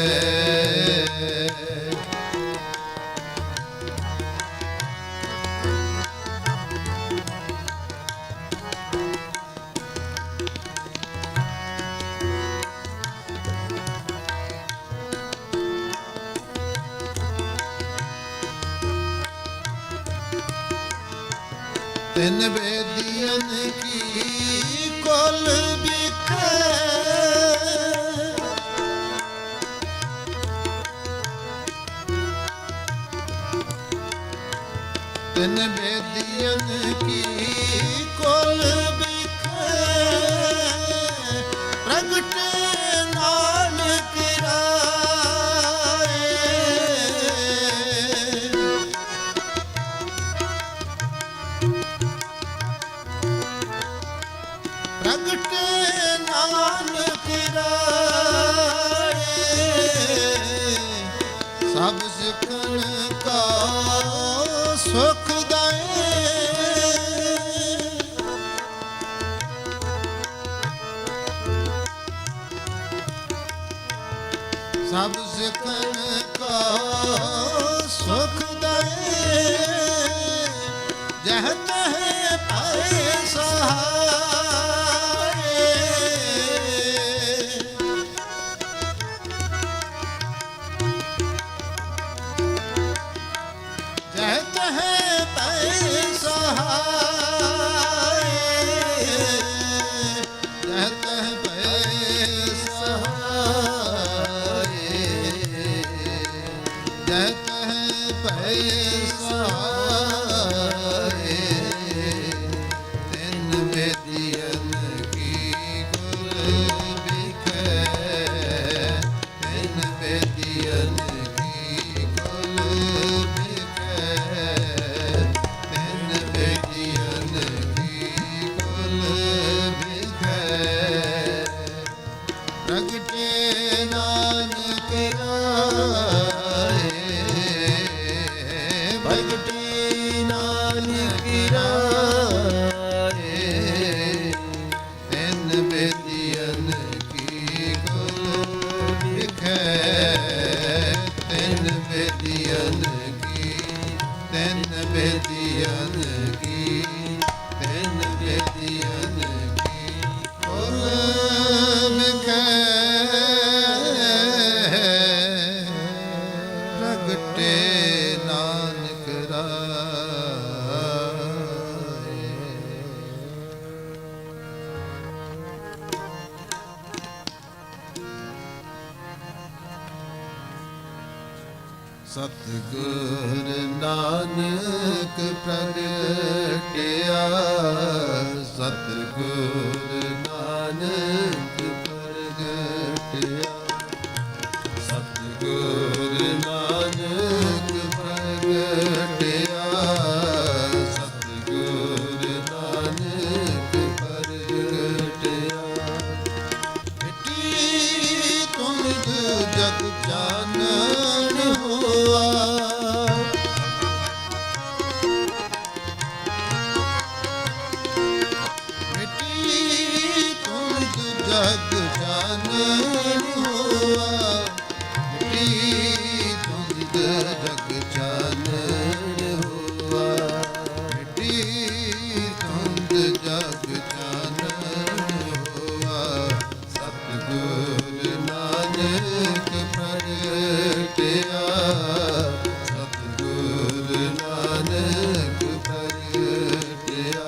ਤਿੰਨ ਬੇਦੀਨ ਕੀ ਕੁਲ ਬਿਖੈ ਤਿੰਨ ਬੇਦੀਨ ਕੀ ਕੁਲ ਬਿਖੈ ਪ੍ਰਗਟੇ ਨਾਨਕ ਰਾਏ ਪ੍ਰਗਟੇ ਨਾਨਕ ਰਾਏ ਸਭ ਸਿੱਖਣ ਕਾ ਸੁਖ ਦਾਏ ਸਭ ਸਿੱਖਣ ਕਾ ਸੁਖ ਦਾਏ ਜਹ ਤਹ ਪਾਏ ਸਹਾਰੇ ਜਹ ਤਹ ਪਾਏ ਸਹਾਰੇ ਜਹ ਤਹ ਪਾਏ ਸਹਾਰੇ ਜਹ ਤਹ ਪਾਏ ਸਹਾਰੇ ਤਿੰਨ ਬੇਦੀਨ ਕੀ ਕੁਲ ਬਿਖੈ ਤਿੰਨ ਬੇਦੀਨ ਕੀ ਕੁਲ ਬਿਖੈ ਤਿੰਨ ਬੇਦੀਨ ਕੀ ਕੁਲ ਬਿਖੈ ਪ੍ਰਗਟੇ ਨਾਨਕ ਰਾਏ ਪ੍ਰਗਟੇ ਨਾਨਕ ਰਾਏ ਤਿੰਨ ਬੇਦੀਨ ਕੀ ਕੁਲ ਬਿਖੈ ਤਿੰਨ ਬੇਦੀਨ ਕੀ ਤਿੰਨ ਬੇਦੀਨ ਕੀ ਤਿੰਨ ਬੇਦੀਨ ਕੀ ਕੁਲ ਬਿਖੈ ਪ੍ਰਗਟੇ ਨਾਨਕ ਰਾਏ ਸਤਿਗੁਰ ਨਾਨਕ ਪ੍ਰਗਟਿਆ ਸਤਿਗੁਰ ਨਾਨਕ ਪ੍ਰਗਟਿਆ ਸਤਿਗੁਰ ਨਾਨਕ ਪ੍ਰਗਟਿਆ ਸਤਿਗੁਰ ਨਾਨਕ ਪ੍ਰਗਟਿਆ ਮਿੱਟੀ ਤੁਮ ਜਗ ਜਾਣਨ ਹੋਆ ਮਿੱਟੀ ਤੁਮ ਜਗ ਜਾਣਨ ਹੋਆ ਮਿੱਟੀ ਪ੍ਰਗਟਿਆ ਸਤਿਗੁਰ ਨਾਨਕ ਪ੍ਰਗਟਿਆ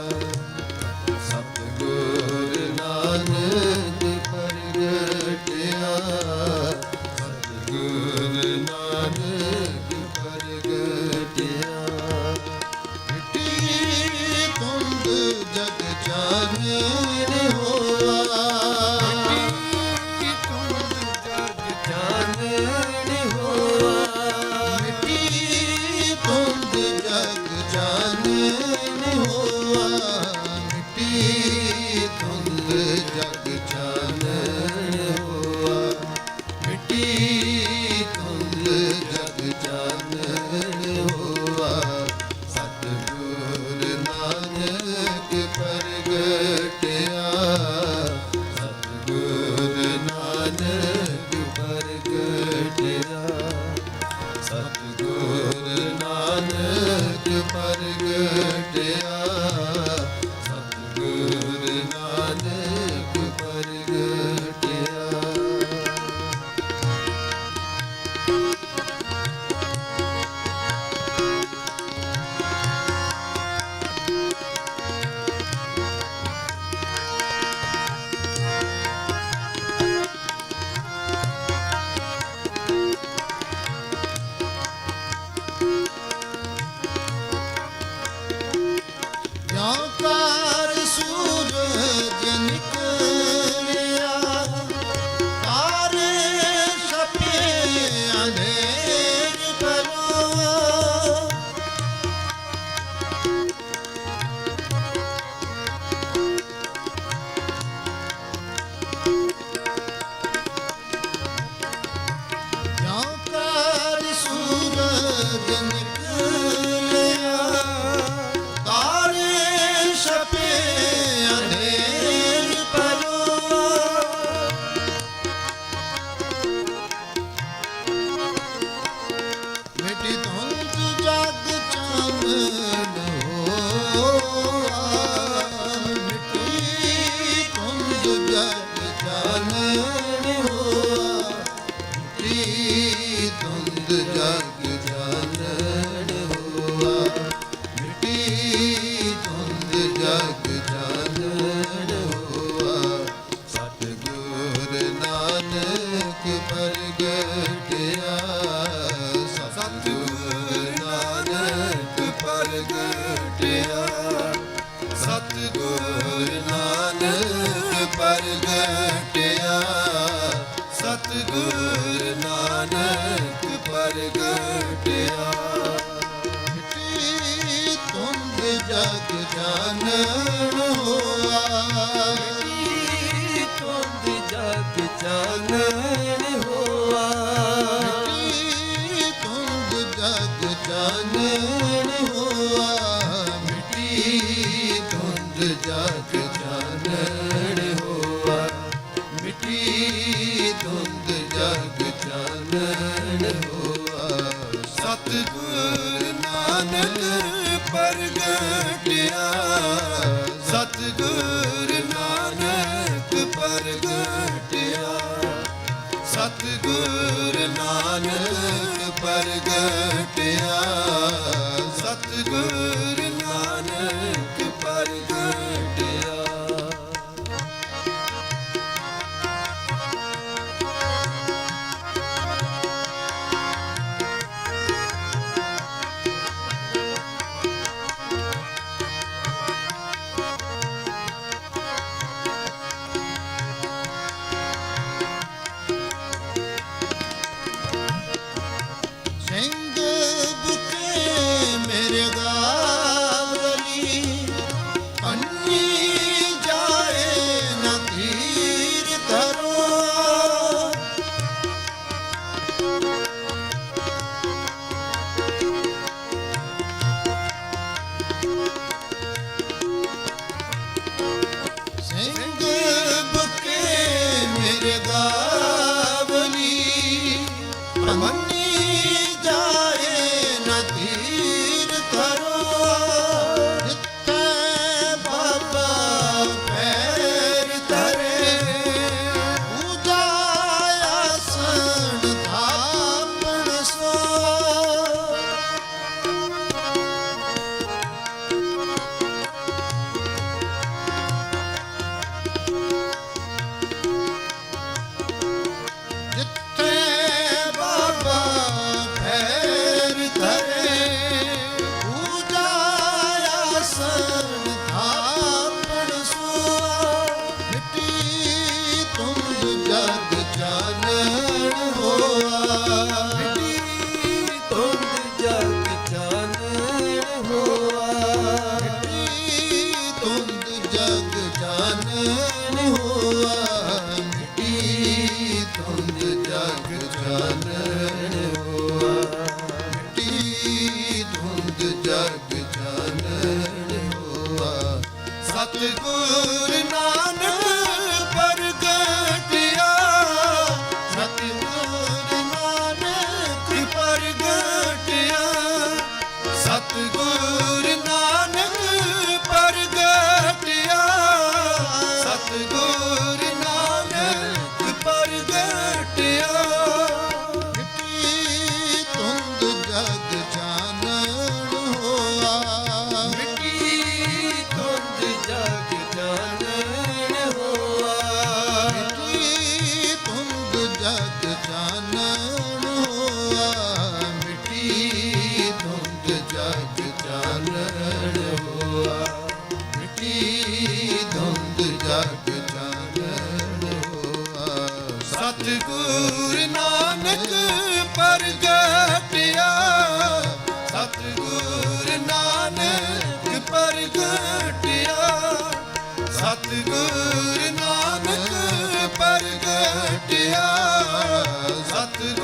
ਸਤਿਗੁਰ ਨਾਨਕ ਪ੍ਰਗਟਿਆ ਸਤਿਗੁਰ ਨਾਨਕ ਪ੍ਰਗਟਿਆ ਮਿੱਟੀ ਤੁੰਦ ਜਗ ਚਾਨਣ ਹੋਆ ਮਿੱਟੀ ਤੁੰਦ ਜਗ ਚਾਨਣ ਹੋਆ ਮਿੱਟੀ ਤੁੰਦ ਜਗ ਚਾਨਣ ਹੋਆ ਮਿੱਟੀ ਤੁੰਦ ਜਗ ਚਾਨਣ ਹੋਆ ਮਿੱਟੀ ਤੁੰਦ ਜਗ ਚਾਨਣ ਹੋਆ ਸਤਿਗੁਰ ਨਾਨਕ ਪ੍ਰਗਟਿਆ ਸਤਿਗੁਰ ਨਾਨਕ ਪ੍ਰਗਟਿਆ ਸਤਿਗੁਰ ਨਾਨਕ ਪ੍ਰਗਟਿਆ ਸਤਿਗੁਰ ਨਾਨਕ ਪ੍ਰਗਟਿਆ ਜਾਂ ਕਾਰ ਸੂਰਜ ਨਿਕਲਿਆ ਤਾਰੇ ਛਪੇ ਅੰਧੇਰ ਪਰਵਾ ਜਾਂ ਕਾਰ ਸੂਰਜ ਨਿਕਲਿਆ ਤਾਰੇ ਛਪੇ ਅੰਧੇਰ ਪਰਵਾ ਮਿੱਟੀ ਧੁੰਦ ਜਗ ਚਾਨਣ ਹੋਆ ਮਿੱਟੀ ਧੁੰਦ ਜਗ ਚਾਨਣ ਹੋਆ ਮਿੱਟੀ ਧੁੰਦ ਜਗ ਚਾਨਣ ਹੋਆ ਮਿੱਟੀ ਧੁੰਦ ਜਗ ਚਾਨਣ ਹੋਆ ਸਤਿਗੁਰ ਨਾਨਕ ਪ੍ਰਗਟਿਆ ਸਤਿਗੁਰ ਨਾਨਕ ਪ੍ਰਗਟਿਆ ਸਤਿਗੁਰ ਨਾਨਕ ਪ੍ਰਗਟਿਆ ਸਤਿਗੁਰ ਨਾਨਕ ਪ੍ਰਗਟਿਆ ਮਿੱਟੀ ਧੁੰਦ ਜਗ ਚਾਨਣ ਹੋਆ ਮਿੱਟੀ ਧੁੰਦ ਜਗ ਚਾਨਣ ਹੋਆ ਮਿੱਟੀ ਧੁੰਦ ਜਗ ਚਾਨਣ ਹੋਆ ਮਿੱਟੀ ਧੁੰਦ ਜਗ ਚਾਨਣ ਹੋਆ ਮਿੱਟੀ ਧੁੰਦ ਜਗ ਚਾਨਣ ਹੋਆ ਸਤਿਗੁਰ ਨਾਨਕ ਪ੍ਰਗਟਿਆ ਸਤਿਗੁਰ ਨਾਨਕ ਪ੍ਰਗਟਿਆ ਸਤਿਗੁਰ ਨਾਨਕ ਪ੍ਰਗਟਿਆ ਸਤਿਗੁਰ ਨਾਨਕ ਪ੍ਰਗਟਿਆ ਸਿੰਘ ਬੁਕੇ ਮੇਰੇ ਗਾਵਲੀ ਅੰਨੀ ਜਾਏ ਨਾ ਧੀਰ ਧਰੋ ਸਿੰਘ ਬੁਕੇ ਮੇਰੇ ਗਾਵਲੀ ਅੰਨੀ ਜਾਏ ਨਾ ਧੀਰ ਧਰੋ ਜਿੱਥੇ ਬਾਬਾ ਪੈਰ ਧਰੇ ਪੂਜਾ ਆਸਣ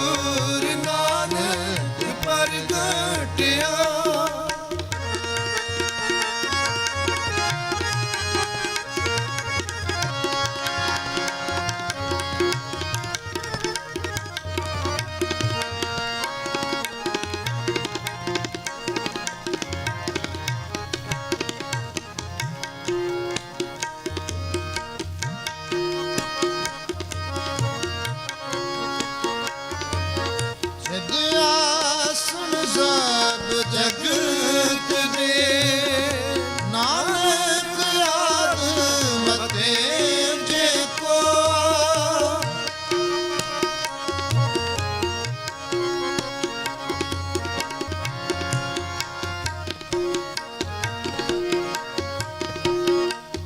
ਸਤਿਗੁਰ ਨਾਨਕ ਪ੍ਰਗਟਿਆ। ਸਿਧਿਆਸਣ ਸਭ ਜਗਤ ਦੇ, ਨਾਨਕ ਆਦ ਮਤੇ ਜੇ ਕੋ।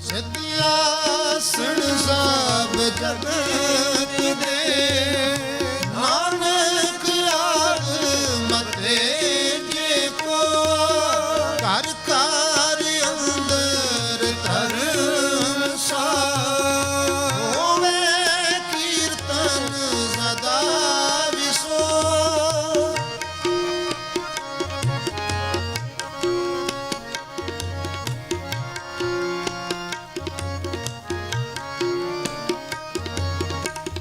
ਸਿਧਿਆਸਣ ਸਭ ਜਗਤ ਦੇ, ਨਾਨਕ ਆਦ ਮਤੇ ਜੇ ਕੋ। ਘਰ ਘਰ ਅੰਦਰ ਧਰਮ ਸਾਰ, ਹੋਵੇ ਕੀਰਤਨ ਸਦਾ ਵਿਸੋ।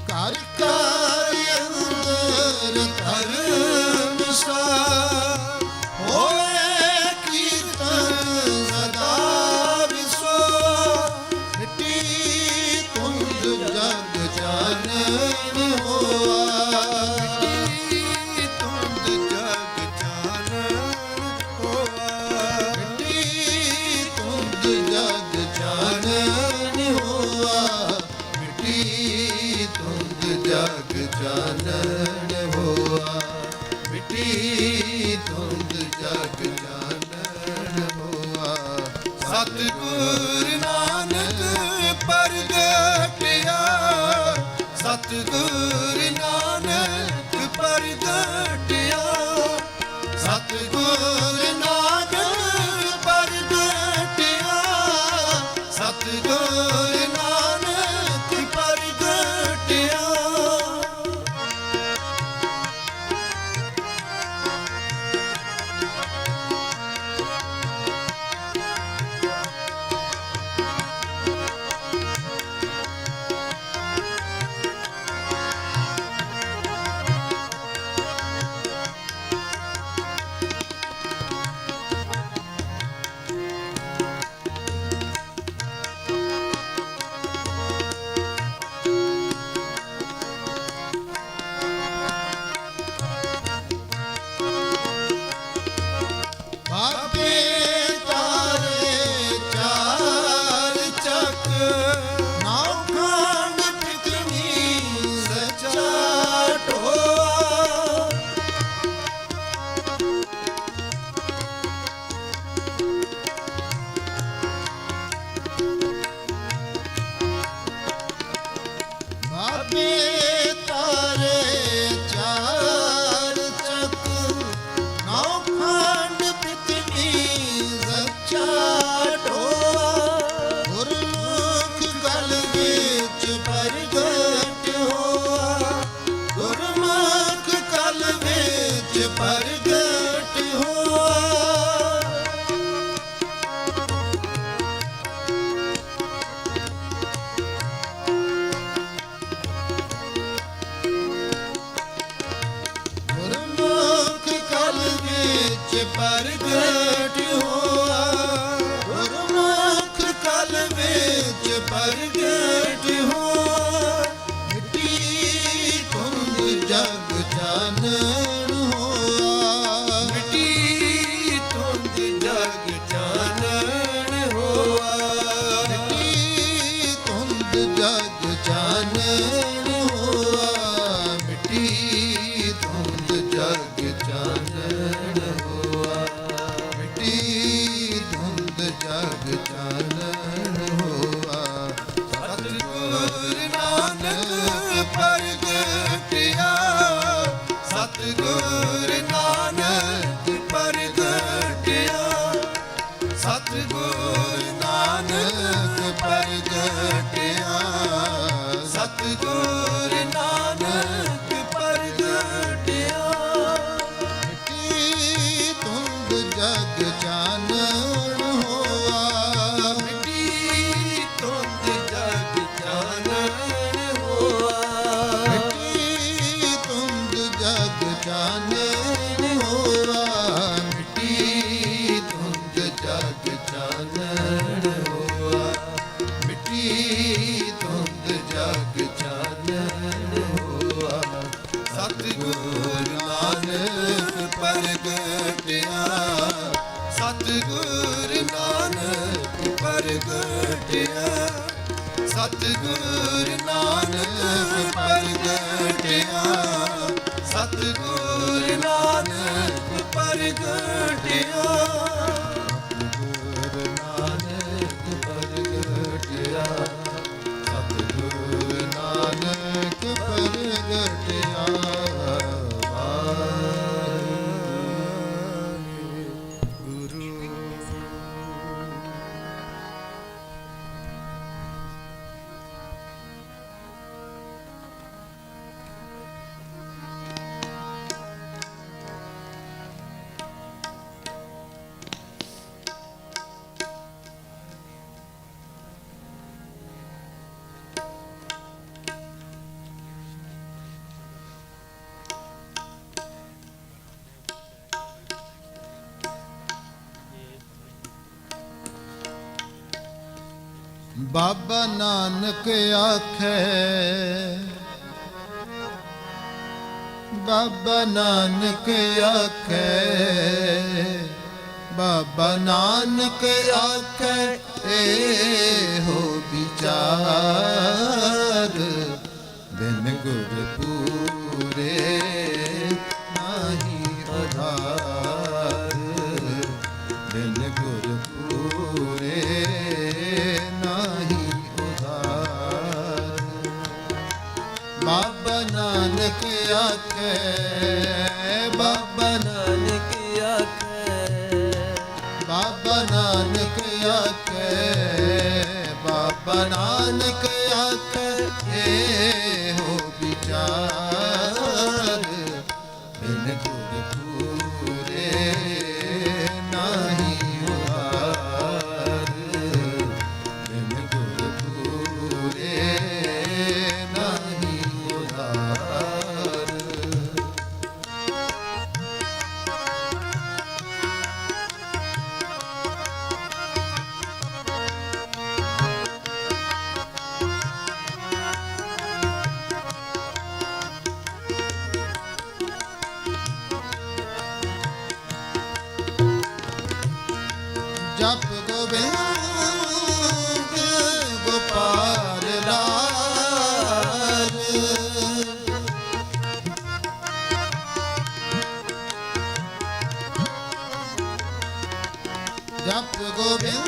ਘਰ ਘਰ ਅੰਦਰ ਧਰਮ ਸਾਰ, ਹੋਵੇ ਕੀਰਤਨ ਸਦਾ ਵਿਸੋ। ਮਿੱਟੀ ਧੁੰਦ ਜਗ ਚਾਨਣ ਹੋਆ, ਮਿੱਟੀ ਧੁੰਦ ਜਗ ਚਾਨਣ ਹੋਆ। ਮਿੱਟੀ ਧੁੰਦ ਜਗ ਚਾਨਣ ਹੋਆ, ਮਿੱਟੀ ਧੁੰਦ ਜਗ ਚਾਨਣ ਹੋਆ। ਮਿੱਟੀ ਧੁੰਦ ਜਗ ਚਾਨਣ ਹੋਆ। ਸਤਿਗੁਰ ਨਾਨਕ ਪ੍ਰਗਟਿਆ, ਸਤਿਗੁਰ ਨਾਨਕ ਪ੍ਰਗਟਿਆ। ਸਤਿਗੁਰ ਨਾਨਕ ਪ੍ਰਗਟਿਆ, ਸਤਿਗੁਰ ਨਾਨਕ ਪ੍ਰਗਟਿਆ। ਬਾਬੇ ਤਾਰੇ ਚਾਰ ਚੱਕ, ਨੌ ਖੰਡ ਪਿਤਨੀ ਸੱਚਾ ਢੋਆ। ਬਾਬੇ ਤਾਰੇ ਚਾਰ ਚੱਕ, ਨੌ ਖੰਡ ਪਿਤਨੀ ਸੱਚਾ ਢੋਆ। ਗੁਰਮੁਖ ਗਲ ਵਿੱਚ ਪ੍ਰਗਟ ਹੋਆ, ਗੁਰਮੁਖ ਗਲ ਵਿੱਚ ਪ੍ਰਗਟ ਹੋਆ। ਗੁਰਮੁਖ ਕਲ ਵਿੱਚ ਪ੍ਰਗਟ ਹੋਆ, ਗੁਰਮੁਖ ਕਲ ਵਿੱਚ ਪ੍ਰਗਟ ਹੋਆ। ਮਿੱਟੀ ਧੁੰਦ ਜਗ ਚਾਨਣ ਹੋਆ, ਮਿੱਟੀ ਧੁੰਦ ਜਗ ਚਾਨਣ ਹੋਆ। ਮਿੱਟੀ ਧੁੰਦ ਜਗ ਚਾਨਣ ਹੋਆ, ਮਿੱਟੀ ਧੁੰਦ ਜਗ ਚਾਨਣ ਹੋਆ। ਮਿੱਟੀ ਧੁੰਦ ਜਗ ਚਾਨਣ ਹੋਆ। ਸਤਿਗੁਰ ਨਾਨਕ ਪ੍ਰਗਟਿਆ, ਸਤਿਗੁਰ ਨਾਨਕ ਪ੍ਰਗਟਿਆ। ਸਤਿਗੁਰ ਨਾਨਕ ਪ੍ਰਗਟਿਆ, ਸਤਿਗੁਰ ਨਾਨਕ ਪ੍ਰਗਟਿਆ। ਜਗ ਚਾਨਣ ਹੋਆ, ਮਿੱਟੀ ਧੁੰਦ ਜਗ ਚਾਨਣ ਹੋਆ, ਮਿੱਟੀ ਧੁੰਦ ਜਗ ਚਾਨਣ ਹੋਆ। ਸਤਿਗੁਰ ਨਾਨਕ ਪ੍ਰਗਟਿਆ, ਸਤਿਗੁਰ ਨਾਨਕ ਪ੍ਰਗਟਿਆ, ਸਤਿਗੁਰ ਨਾਨਕ ਪ੍ਰਗਟਿਆ, ਸਤਿਗੁਰ ਨਾਨਕ ਪ੍ਰਗਟਿਆ, ਸਤਿਗੁਰ ਨਾਨਕ ਪ੍ਰਗਟਿਆ, ਸਤਿਗੁਰ ਨਾਨਕ ਪ੍ਰਗਟਿਆ। ਬਾਬਾ ਨਾਨਕ ਆਖੇ, ਬਾਬਾ ਨਾਨਕ ਆਖੇ, ਬਾਬਾ ਨਾਨਕ ਆਖੇ, ਇਹੋ ਵਿਚਾਰ, ਬਿਨ ਗੁਰ ਪੂਰੇ ਨਾਹੀ ਆਧਾਰ, ਬਿਨ ਗੁਰ ਪੂਰੇ ਬਾਬਾ ਨਾਨਕ ਆਖੇ, ਬਾਬਾ ਨਾਨਕ ਆਖੇ, ਬਾਬਾ ਨਾਨਕ ਆਖੇ, ਬਾਬਾ ਨਾਨਕ ਆਖੇ, ਇਹੋ ਵਿਚਾਰ, ਬਿਨ ਗੁਰ ਪੂਰੇ ਨਾਹੀ ਉਧਾਰ, ਬਿਨ ਗੁਰ ਪੂਰੇ ਨਾਹੀ ਉਧਾਰ। ਜਪ ਗੋਬਿੰਦ ਗੋਪਾਲ ਲਾਲ, ਜਪ ਗੋਬਿੰਦ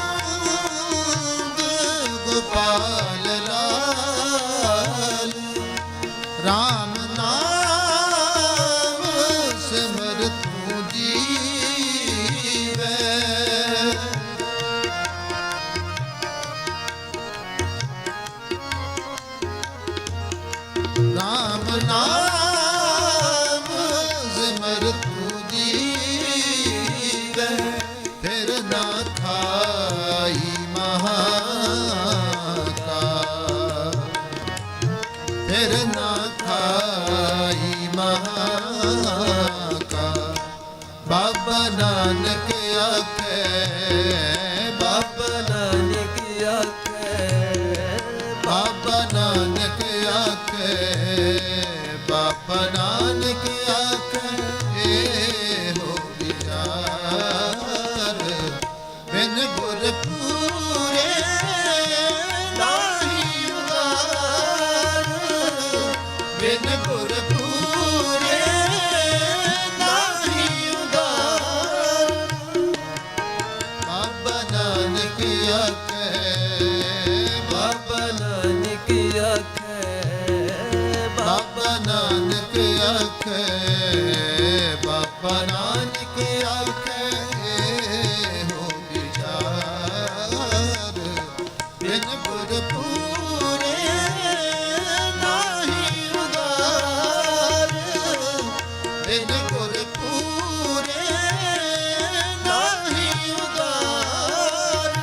ਗੋਪਾਲ ਲਾਲ, ਰਾਮ ਨਾਮ ਸਿਮਰ ਤੂੰ ਜੀਵੈ, ਰਾਮ ਨਾਮ ਸਿਮਰ ਤੂੰ ਜੀਵੈ, ਫਿਰ ਨਾ ਖਾਈ ਮਹਾ ਕਾ, ਫਿਰ ਨਾ ਖਾਈ ਮਹਾ ਕਾ। ਬਾਬਾ ਨਾਨਕ ਆਖੇ, ਬਾਬਾ ਨਾਨਕ ਆਖੇ, ਬਾਬਾ ਨਾਨਕ ਆਖੇ, ਬਾਬਾ ਨਾਨਕ ਆਖੇ, ਇਹੋ ਵਿਚਾਰ, ਬਿਨ ਗੁਰ ਪੂਰੇ ਨਾਹੀ ਉਧਾਰ, ਬਿਨ ਗੁਰ ਪੂਰੇ ਨਾਹੀ ਉਧਾਰ। ਬਾਬਾ ਨਾਨਕ ਆਖੇ, ਬਾਬਾ ਨਾਨਕ ਆਖੇ, ਬਾਬਾ ਨਾਨਕ ਆਖੇ, ਬਾਬਾ ਨਾਨਕ ਆਖੇ, ਇਹੋ ਵਿਚਾਰ, ਬਿਨ ਗੁਰ ਪੂਰੇ ਨਾਹੀ ਉਧਾਰ, ਬਿਨ ਗੁਰ ਪੂਰੇ ਨਾਹੀ ਉਧਾਰ।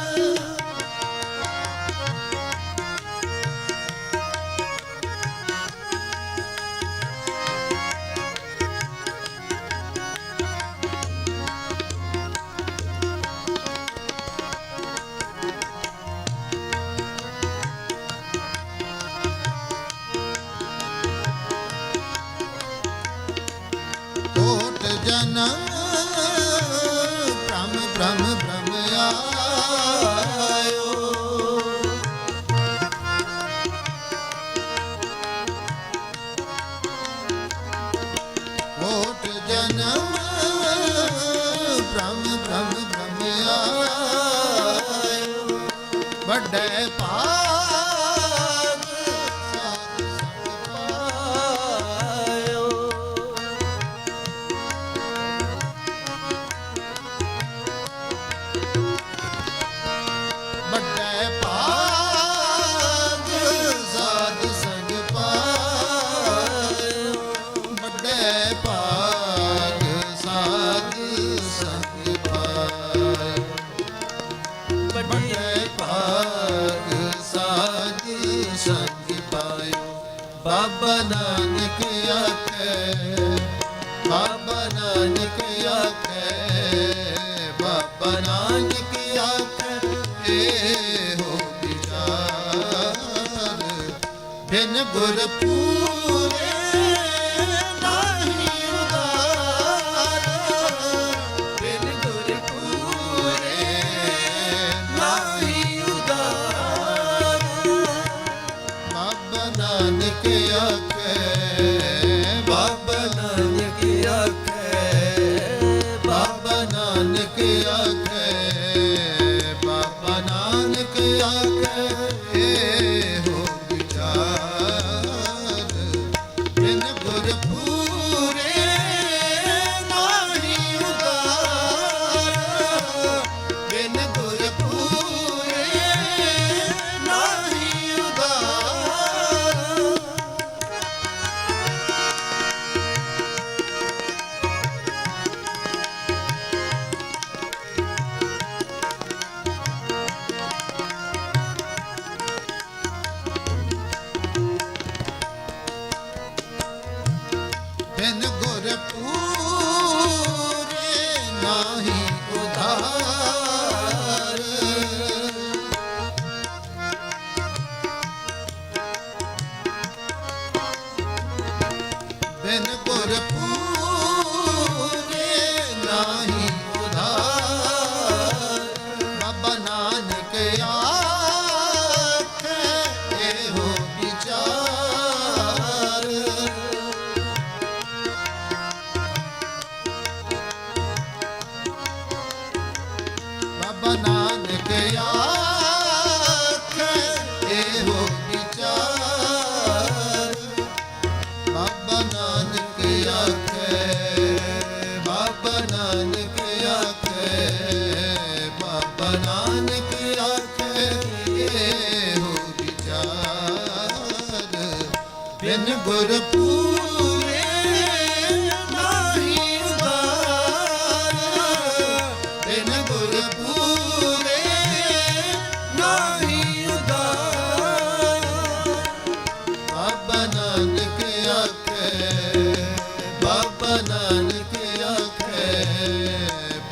ਜਨਮ ਭ੍ਰਮ ਭ੍ਰਮ ਭ੍ਰਮ ਆਇਓ। ਕੋਟ ਜਨਮ ਭ੍ਰਮ ਭ੍ਰਮ ਭ੍ਰਮ ਆਇਓ। ਵੱਡੇ ਭਾਗ ਸਾਧ ਸੰਗ ਪਾਇਓ। ਵੱਡੇ ਭਾਗ ਸਾਧ ਸੰਗ ਪਾਇਓ। ਵੱਡੇ ਭਾਗ ਸਾਧ ਸੰਗ ਪਾਇਓ। ਵੱਡੇ ਭਾਗ ਸਾਧ ਸੰਗ ਪਾਇਓ। ਬਾਬਾ ਨਾਨਕ ਆਖੇ, ਬਾਬਾ ਨਾਨਕ ਆਖੇ, ਬਾਬਾ ਨਾਨਕ ਆਖੇ ਇਹੋ ਵਿਚਾਰ। ਬਿਨ ਗੁਰ ਪੂਰੇ ਨਾਹੀ ਉਦਾਰ। ਬਿਨ ਗੁਰ ਪੂਰੇ ਨਾਹੀ ਉਦਾਰ। ਬਾਬਾ ਨਾਨਕ ਆਖੇ, ਬਾਬਾ ਨਾਨਕ ਆਖੇ, ਬਾਬਾ ਨਾਨਕ ਆਖੇ, ਬਾਬਾ ਨਾਨਕ ਆਖੇ ਇਹੋ ਵਿਚਾਰ। ਬਿਨ ਗੁਰ ਪੂਰੇ ਨਾਹੀ ਉਦਾਰ। ਬਿਨ ਗੁਰ ਪੂਰੇ ਨਾਹੀ ਉਦਾਰ। ਬਿਨ ਗੁਰ ਪੂਰੇ ਨਾਹੀ ਉਧਾਰ। ਬਿਨ ਗੁਰ ਪੂਰੇ ਨਾਹੀ ਉਧਾਰ। ਬਾਬਾ ਨਾਨਕ ਆਖੇ ਇਹੋ ਵਿਚਾਰ। ਬਾਬਾ ਨਾਨਕ ਆਖੇ ਇਹੋ ਵਿਚਾਰ। ਬਾਬਾ ਨਾਨਕ ਆਖੇ, ਬਾਬਾ ਨਾਨਕ ਆਖੇ, ਬਾਬਾ ਨਾਨਕ ਆਖੇ ਇਹੋ ਵਿਚਾਰ। ਬਿਨ ਗੁਰ ਪੂਰੇ ਨਾਹੀ ਉਦਾਰ। ਬਿਨ ਗੁਰ ਪੂਰੇ ਨਾਹੀ ਉਦਾਰ। ਬਾਬਾ ਨਾਨਕ ਆਖੇ, ਬਾਬਾ ਨਾਨਕ ਆਖੇ,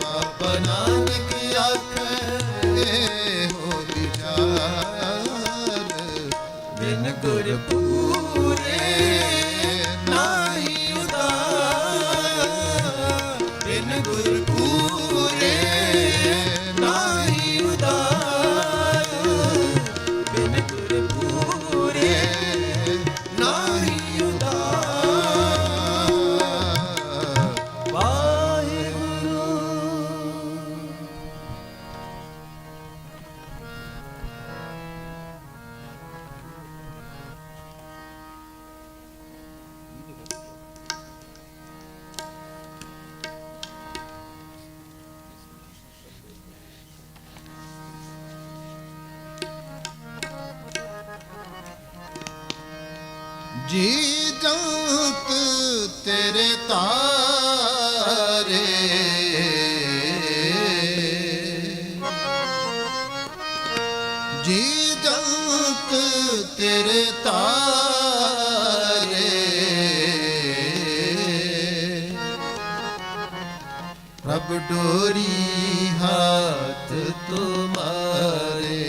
ਬਾਬਾ ਨਾਨਕ ਆਖੇ ਇਹੋ ਵਿਚਾਰ। ਬਿਨ ਗੁਰ ਪੂਰੇ ਨਾਹੀ ਉਦਾਰ। ਬਿਨ ਗੁਰ ਪੂਰੇ ਨਾਹੀ ਉਦਾਰ। ਬਿਨ ਗੁਰ ਪੂਰੇ ਨਾਹੀ ਉਦਾਰ। ਵਾਹਿਗੁਰੂ। ਜੀ ਜੰਤ ਤੇਰੇ ਤਾਰੇ। ਜੀ ਜੰਤ ਤੇਰੇ ਤਾਰੇ। ਪ੍ਰਭ ਡੋਰੀ ਹਾਥ ਤੁਮਾਰੇ।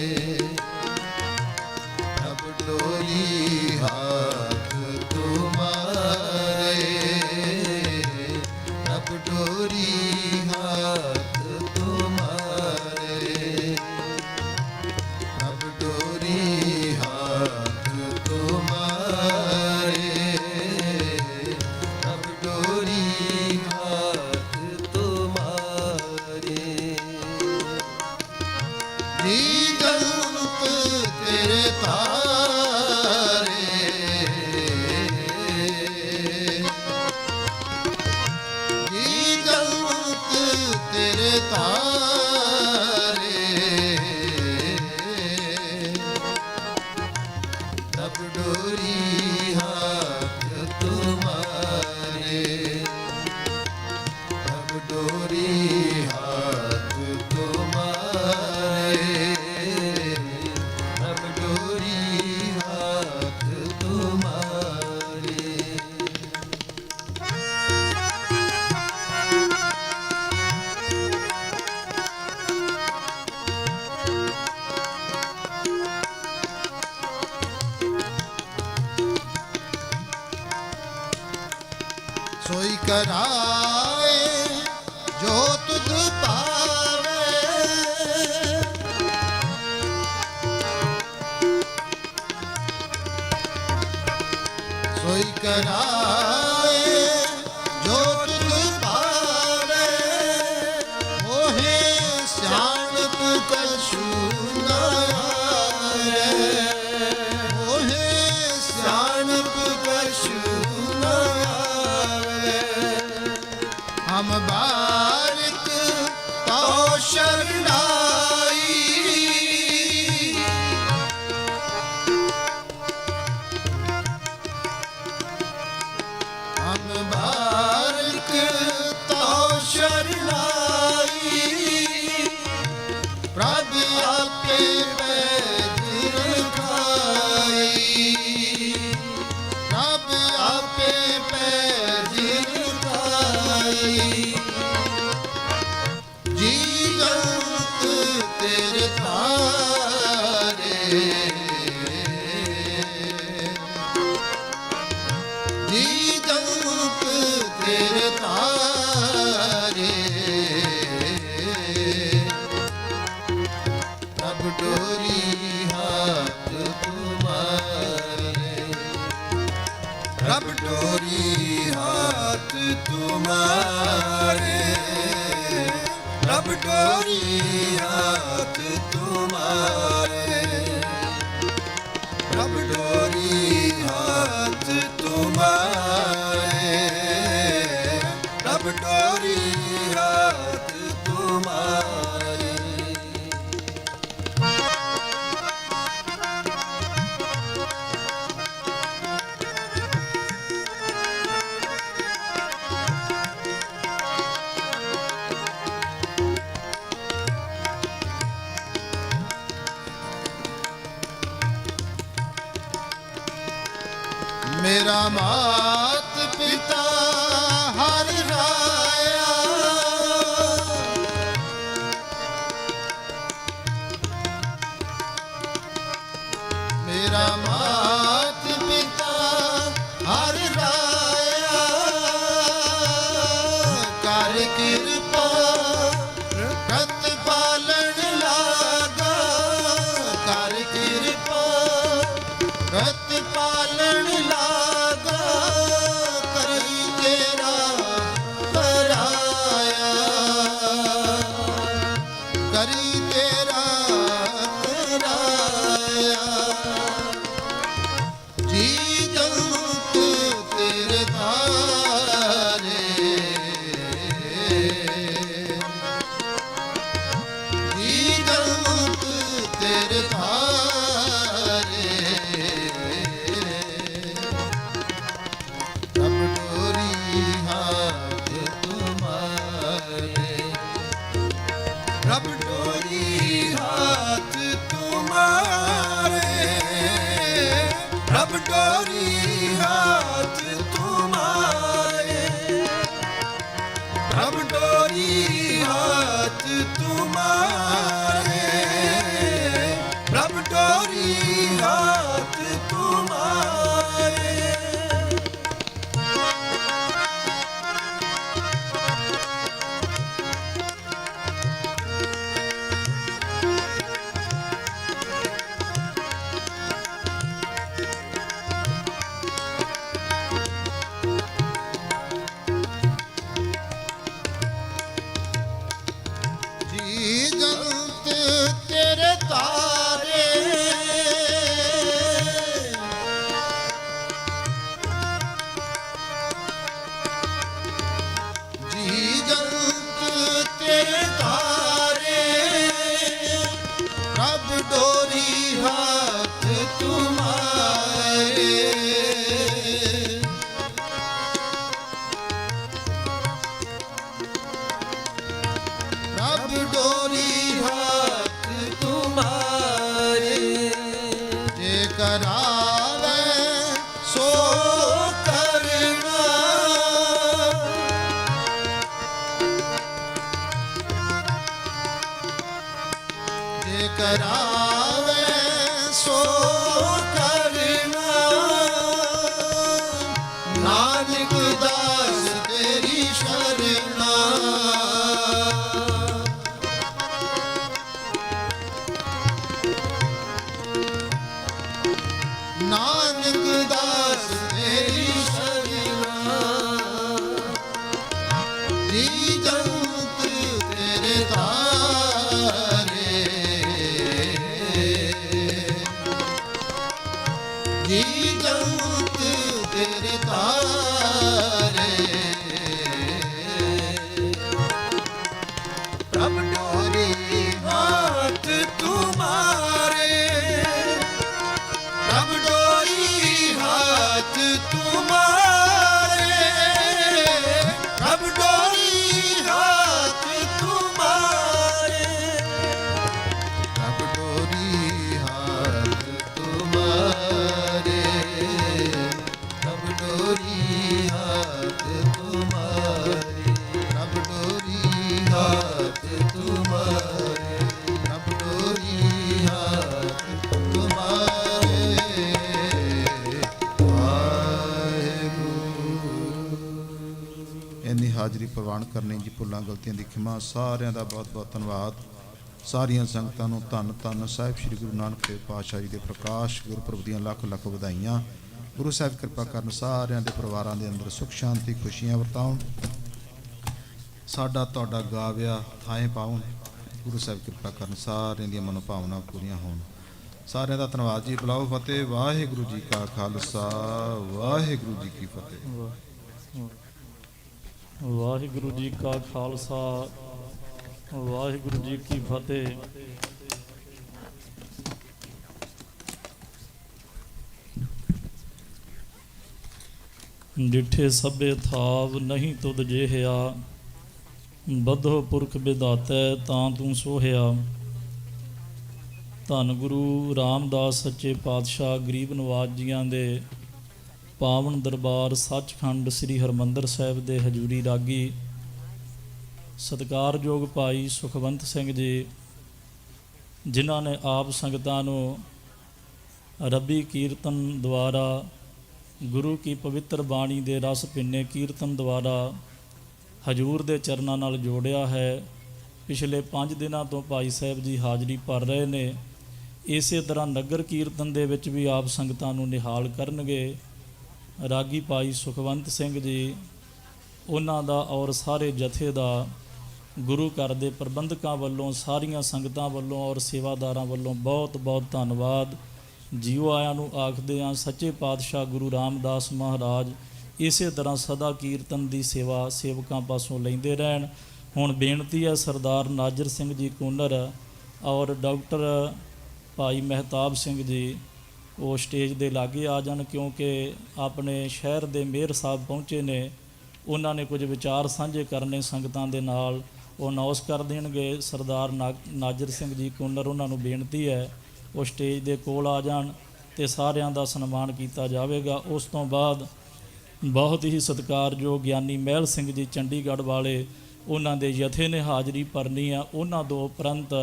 ਪ੍ਰਭ ਡੋਰੀ ਹਾਥ ਤੁਮਾਰੇ। ਪ੍ਰਭ ਪ੍ਰਭ ਡੋਰੀ ਹਾਥ ਤੁਮਾਰੇ, ਪ੍ਰਭ ਡੋਰੀ ਹਾਥ ਤੁਮਾਰੇ, ਪ੍ਰਭ ਡੋਰੀ ਹਾਥ ਤੁਮਾਰੇ। ਜੀ ਜੰਤ ਤੇਰੇ ਤਾਰੇ, ਜੀ ਜੰਤ ਤੇਰੇ ਤਾਰੇ, ਪ੍ਰਭ ਡੋਰੀ ਹਾਥ ਤੁਮਾਰੇ, ਪ੍ਰਭ ਡੋਰੀ ਹਾਥ ਤੁਮਾਰੇ, ਪ੍ਰਭ ਡੋਰੀ ਹਾਥ ਤੁਮਾਰੇ। ਸੋਈ ਕਰਾਏ ਜੋ ਤੁਧ ਪਾਵੇ, ਸੋਈ ਕਰਾਏ ਜੋ ਤੁਧ ਪਾਵੇ, ਮੋਹਿ ਸਿਆਣਪ ਕਛੂ ਨ ਆਵੇ, ਮੋਹਿ ਸਿਆਣਪ ਕਛੂ ਨ ਆਵੇ। ਹਮ ਬਾਰਿਕ ਤਉ ਸ਼ਰਨਾਈ, ਹਮ ਬਾਰਿਕ ਤਉ ਸ਼ਰਨਾਈ, ਪ੍ਰਭ ਆਪੇ ਪੈਜ ਰਖਾਈ, ਪ੍ਰਭ ਆਪੇ ਪੈਜ ਰਖਾਈ। ਜੀ ਜੰਤ ਤੇਰੇ ਤਾਰੇ, ਜੀ ਜੰਤ ਤੇਰੇ ਤਾਰੇ, ਪ੍ਰਭ ਡੋਰੀ ਹਾਥ ਤੁਮਾਰੇ, ਪ੍ਰਭ ਡੋਰੀ ਹਾਥ ਤੁਮਾਰੇ, ਪ੍ਰਭ ਡੋਰੀ ਹਾਥ ਤੁਮਾਰੇ, ਪ੍ਰਭ ਡੋਰੀ ਹਾਥ ਤੁਮਾਰੇ, ਪ੍ਰਭ ਡੋਰੀ ਹਾਥ ਤੁਮਾਰੇ। ਮੇਰਾ ਮਾਤ ਪਿਤਾ ਹਰ ਰਾਇਆ, ਮੇਰਾ ਮਾਤ ਪਿਤਾ ਹਰ ਰਾਇਆ, ਕਰ ਕਿਰਪਾ ਰਤ ਪਾਲਣ ਲਾਗਾ, ਕਰ ਕਿਰਪਾ ਰਤ ਪਾਲਣ ਲਾਗਾ, ਕਰੀ ਤੇਰਾ ਕਰਾਇਆ, ਕਰੀ ਤੇਰਾ ਕਰਾਇਆ। ਜੀ ਜੰਤ ਤੇਰੇ ਤਾਰੇ, ਜੀ ਜੰਤ ਤੇਰੇ ਤਾਰੇ, ਪ੍ਰਭ ਡੋਰੀ ਹਾਥ ਤੁਮਾਰੇ, ਪ੍ਰਭ ਡੋਰੀ ਹਾਥ ਤੁਮਾਰੇ, ਪ੍ਰਭ ਡੋਰੀ ਹਾਥ ਤੁਮਾਰੇ, ਪ੍ਰਭ ਡੋਰੀ ਹਾਥ ਤੁਮਾਰੇ, ਪ੍ਰਭ ਡੋਰੀ ਹਾਥ ਤੁਮਾਰੇ। ਤੇਰੇ ਤਾਰੇ ਜੀ ਜੰਤ ਤੇਰੇ ਤਾਰੇ ਪ੍ਰਭ ਡੋਰੀ ਹੱਥ ਤੁਮਾਰੇ ਪ੍ਰਭ ਡੋਰੀ ਹੱਥ ਤੁਮਾਰੇ ਜੇ ਕਰਾਵੇ ਸੋ ਕਰਨਾ ਜੇ ਕਰਾਵੇ ਸੋ ਕਰਨਾ ਨਾਨਕ ਦਾਸ ਤੇਰੀ ਸ਼ਰਣਾ ਨਾਨਕ ਦਾਸ ਤੇਰੀ ਸ਼ਰਣਾ ਜੀ ਜੰਤ ਤੇਰੇ ਤਾਰੇ ਜੀ ਜੰਤ ਤੇਰੇ ਤਾਰੇ ਪ੍ਰਭ ਡੋਰੀ ਹੱਥ ਤੁਮਾਰੇ ਪ੍ਰਭ ਡੋਰੀ ਹੱਥ ਤੁਮਾਰੇ ਪ੍ਰਭ ਡੋਰੀ ਹੱਥ ਤੁਮਾਰੇ ਪ੍ਰਭ ਡੋਰੀ ਹੱਥ ਤੁਮਾਰੇ ਪ੍ਰਭ ਡੋਰੀ ਹੱਥ ਤੁਮਾਰੇ ਪ੍ਰਭ ਡੋਰੀ ਹੱਥ ਤੁਮਾਰੇ ਪ੍ਰਭ ਡੋਰੀ ਹੱਥ ਤੁਮਾਰੇ ਇੰਨੀ ਹਾਜ਼ਰੀ ਪ੍ਰਵਾਨ ਕਰਨੀ ਜੀ। ਭੁੱਲਾਂ ਗਲਤੀਆਂ ਦੀ ਖਿਮਾ। ਸਾਰਿਆਂ ਦਾ ਬਹੁਤ ਬਹੁਤ ਧੰਨਵਾਦ। ਸਾਰੀਆਂ ਸੰਗਤਾਂ ਨੂੰ ਧੰਨ ਧੰਨ ਸਾਹਿਬ ਸ੍ਰੀ ਗੁਰੂ ਨਾਨਕ ਦੇਵ ਪਾਤਸ਼ਾਹ ਜੀ ਦੇ ਪ੍ਰਕਾਸ਼ ਗੁਰਪੁਰਬ ਦੀਆਂ ਲੱਖ ਲੱਖ ਵਧਾਈਆਂ। ਗੁਰੂ ਸਾਹਿਬ ਕਿਰਪਾ ਕਰਨ, ਸਾਰਿਆਂ ਦੇ ਪਰਿਵਾਰਾਂ ਦੇ ਅੰਦਰ ਸੁੱਖ ਸ਼ਾਂਤੀ ਖੁਸ਼ੀਆਂ ਵਰਤਾਉਣ, ਸਾਡਾ ਤੁਹਾਡਾ ਗਾਵਿਆ ਥਾਂ ਪਾਉਣ। ਗੁਰੂ ਸਾਹਿਬ ਕਿਰਪਾ ਕਰਨ, ਸਾਰਿਆਂ ਦੀਆਂ ਮਨੋਭਾਵਨਾ ਪੂਰੀਆਂ ਹੋਣ। ਸਾਰਿਆਂ ਦਾ ਧੰਨਵਾਦ ਜੀ। ਬੁਲਾਓ ਫਤਿਹ। ਵਾਹਿਗੁਰੂ ਜੀ ਕਾ ਖਾਲਸਾ, ਵਾਹਿਗੁਰੂ ਜੀ ਕੀ ਫਤਿਹ। ਵਾਹਿਗੁਰੂ ਜੀ ਕਾ ਖਾਲਸਾ, ਵਾਹਿਗੁਰੂ ਜੀ ਕੀ ਫਤਿਹ। ਡਿਠੇ ਸਭੇ ਥਾਵ ਨਹੀਂ ਤੁਧ ਜਿਹਾ, ਬਧੋ ਪੁਰਖ ਵਿਧਾਤੈ ਤਾਂ ਤੂੰ ਸੋਹਿਆ। ਧੰਨ ਗੁਰੂ ਰਾਮਦਾਸ ਸੱਚੇ ਪਾਤਸ਼ਾਹ ਗਰੀਬ ਨਵਾਜ ਜੀਆਂ ਦੇ ਪਾਵਨ ਦਰਬਾਰ ਸੱਚਖੰਡ ਸ੍ਰੀ ਹਰਿਮੰਦਰ ਸਾਹਿਬ ਦੇ ਹਜੂਰੀ ਰਾਗੀ ਸਤਿਕਾਰਯੋਗ ਭਾਈ ਸੁਖਵੰਤ ਸਿੰਘ ਜੀ, ਜਿਨ੍ਹਾਂ ਨੇ ਆਪ ਸੰਗਤਾਂ ਨੂੰ ਰੱਬੀ ਕੀਰਤਨ ਦੁਆਰਾ ਗੁਰੂ ਕੀ ਪਵਿੱਤਰ ਬਾਣੀ ਦੇ ਰਸ ਭਿੰਨੇ ਕੀਰਤਨ ਦੁਆਰਾ ਹਜੂਰ ਦੇ ਚਰਨਾਂ ਨਾਲ ਜੋੜਿਆ ਹੈ। ਪਿਛਲੇ 5 ਦਿਨਾਂ ਤੋਂ ਭਾਈ ਸਾਹਿਬ ਜੀ ਹਾਜ਼ਰੀ ਭਰ ਰਹੇ ਨੇ। ਇਸੇ ਤਰ੍ਹਾਂ ਨਗਰ ਕੀਰਤਨ ਦੇ ਵਿੱਚ ਵੀ ਆਪ ਸੰਗਤਾਂ ਨੂੰ ਨਿਹਾਲ ਕਰਨਗੇ ਰਾਗੀ ਭਾਈ ਸੁਖਵੰਤ ਸਿੰਘ ਜੀ। ਉਹਨਾਂ ਦਾ ਔਰ ਸਾਰੇ ਜਥੇ ਦਾ ਗੁਰੂ ਘਰ ਦੇ ਪ੍ਰਬੰਧਕਾਂ ਵੱਲੋਂ, ਸਾਰੀਆਂ ਸੰਗਤਾਂ ਵੱਲੋਂ ਔਰ ਸੇਵਾਦਾਰਾਂ ਵੱਲੋਂ ਬਹੁਤ ਬਹੁਤ ਧੰਨਵਾਦ। ਜੀਓ ਆਇਆਂ ਨੂੰ ਆਖਦੇ ਹਾਂ ਸੱਚੇ ਪਾਤਸ਼ਾਹ ਗੁਰੂ ਰਾਮਦਾਸ ਮਹਾਰਾਜ ਇਸੇ ਤਰ੍ਹਾਂ ਸਦਾ ਕੀਰਤਨ ਦੀ ਸੇਵਾ ਸੇਵਕਾਂ ਪਾਸੋਂ ਲੈਂਦੇ ਰਹਿਣ। ਹੁਣ ਬੇਨਤੀ ਹੈ ਸਰਦਾਰ ਨਾਜਰ ਸਿੰਘ ਜੀ ਕੂਨਰ ਔਰ ਡਾਕਟਰ ਭਾਈ ਮਹਿਤਾਬ ਸਿੰਘ ਜੀ ਉਹ ਸਟੇਜ ਦੇ ਲਾਗੇ ਆ ਜਾਣ, ਕਿਉਂਕਿ ਆਪਣੇ ਸ਼ਹਿਰ ਦੇ ਮੇਅਰ ਸਾਹਿਬ ਪਹੁੰਚੇ ਨੇ। ਉਹਨਾਂ ਨੇ ਕੁਝ ਵਿਚਾਰ ਸਾਂਝੇ ਕਰਨੇ ਸੰਗਤਾਂ ਦੇ ਨਾਲ, ਉਹ ਅਨਾਉਂਸ ਕਰ ਦੇਣਗੇ। ਸਰਦਾਰ ਨਾਜਰ ਸਿੰਘ ਜੀ ਕੂਨਰ, ਉਹਨਾਂ ਨੂੰ ਬੇਨਤੀ ਹੈ ਉਹ ਸਟੇਜ ਦੇ ਕੋਲ ਆ ਜਾਣ ਤੇ ਸਾਰਿਆਂ ਦਾ ਸਨਮਾਨ ਕੀਤਾ ਜਾਵੇਗਾ। ਉਸ ਤੋਂ ਬਾਅਦ ਬਹੁਤ ਹੀ ਸਤਿਕਾਰਯੋਗ ਗਿਆਨੀ ਮਹਿਲ ਸਿੰਘ ਜੀ ਚੰਡੀਗੜ੍ਹ ਵਾਲੇ, ਉਹਨਾਂ ਦੇ ਜਥੇ ਨੇ ਹਾਜ਼ਰੀ ਭਰਨੀ ਆ। ਉਹਨਾਂ ਤੋਂ ਉਪਰੰਤ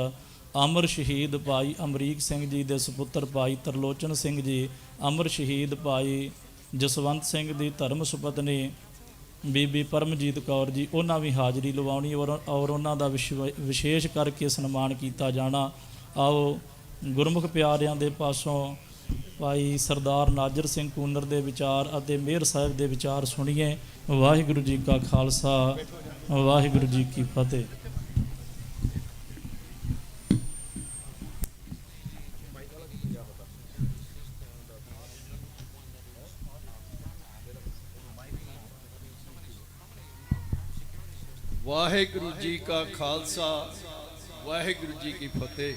ਅਮਰ ਸ਼ਹੀਦ ਭਾਈ ਅਮਰੀਕ ਸਿੰਘ ਜੀ ਦੇ ਸੁਪੁੱਤਰ ਭਾਈ ਤਰਲੋਚਨ ਸਿੰਘ ਜੀ, ਅਮਰ ਸ਼ਹੀਦ ਭਾਈ ਜਸਵੰਤ ਸਿੰਘ ਦੀ ਧਰਮ ਸੁਪਤਨੀ ਬੀਬੀ ਪਰਮਜੀਤ ਕੌਰ ਜੀ, ਉਹਨਾਂ ਵੀ ਹਾਜ਼ਰੀ ਲਵਾਉਣੀ ਔਰ ਉਹਨਾਂ ਦਾ ਵਿਸ਼ੇਸ਼ ਕਰਕੇ ਸਨਮਾਨ ਕੀਤਾ ਜਾਣਾ। ਆਓ ਗੁਰਮੁਖ ਪਿਆਰਿਆਂ ਦੇ ਪਾਸੋਂ ਭਾਈ ਸਰਦਾਰ ਨਾਜਰ ਸਿੰਘ ਕੂਨਰ ਦੇ ਵਿਚਾਰ ਅਤੇ ਮੇਅਰ ਸਾਹਿਬ ਦੇ ਵਿਚਾਰ ਸੁਣੀਏ। ਵਾਹਿਗੁਰੂ ਜੀ ਕਾ ਖਾਲਸਾ, ਵਾਹਿਗੁਰੂ ਜੀ ਕੀ ਫਤਿਹ। ਵਾਹਿਗੁਰੂ ਜੀ ਕਾ ਖਾਲਸਾ ਵਾਹਿਗੁਰੂ ਜੀ ਕੀ ਫਤਿਹ।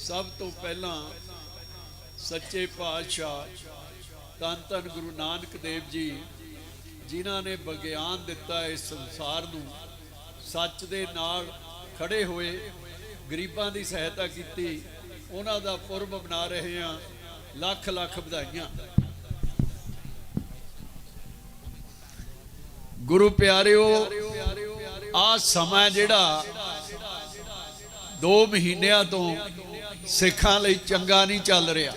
ਸਭ ਤੋਂ ਪਹਿਲਾਂ ਸੱਚੇ ਪਾਤਸ਼ਾਹ ਧੰਨ ਧੰਨ ਗੁਰੂ ਨਾਨਕ ਦੇਵ ਜੀ ਜਿਨ੍ਹਾਂ ਨੇ ਵਿਗਿਆਨ ਦਿੱਤਾ ਇਸ ਸੰਸਾਰ ਨੂੰ, ਸੱਚ ਦੇ ਨਾਲ ਖੜੇ ਹੋਏ, ਗਰੀਬਾਂ ਦੀ ਸਹਾਇਤਾ ਕੀਤੀ, ਉਹਨਾਂ ਦਾ ਪੁਰਬ ਮਨਾ ਰਹੇ ਹਾਂ। ਲੱਖ ਲੱਖ ਵਧਾਈਆਂ। ਗੁਰੂ ਪਿਆਰਿਓ, ਆ ਸਮਾਂ ਜਿਹੜਾ 2 ਮਹੀਨਿਆਂ ਤੋਂ ਸਿੱਖਾਂ ਲਈ ਚੰਗਾ ਨਹੀਂ ਚੱਲ ਰਿਹਾ।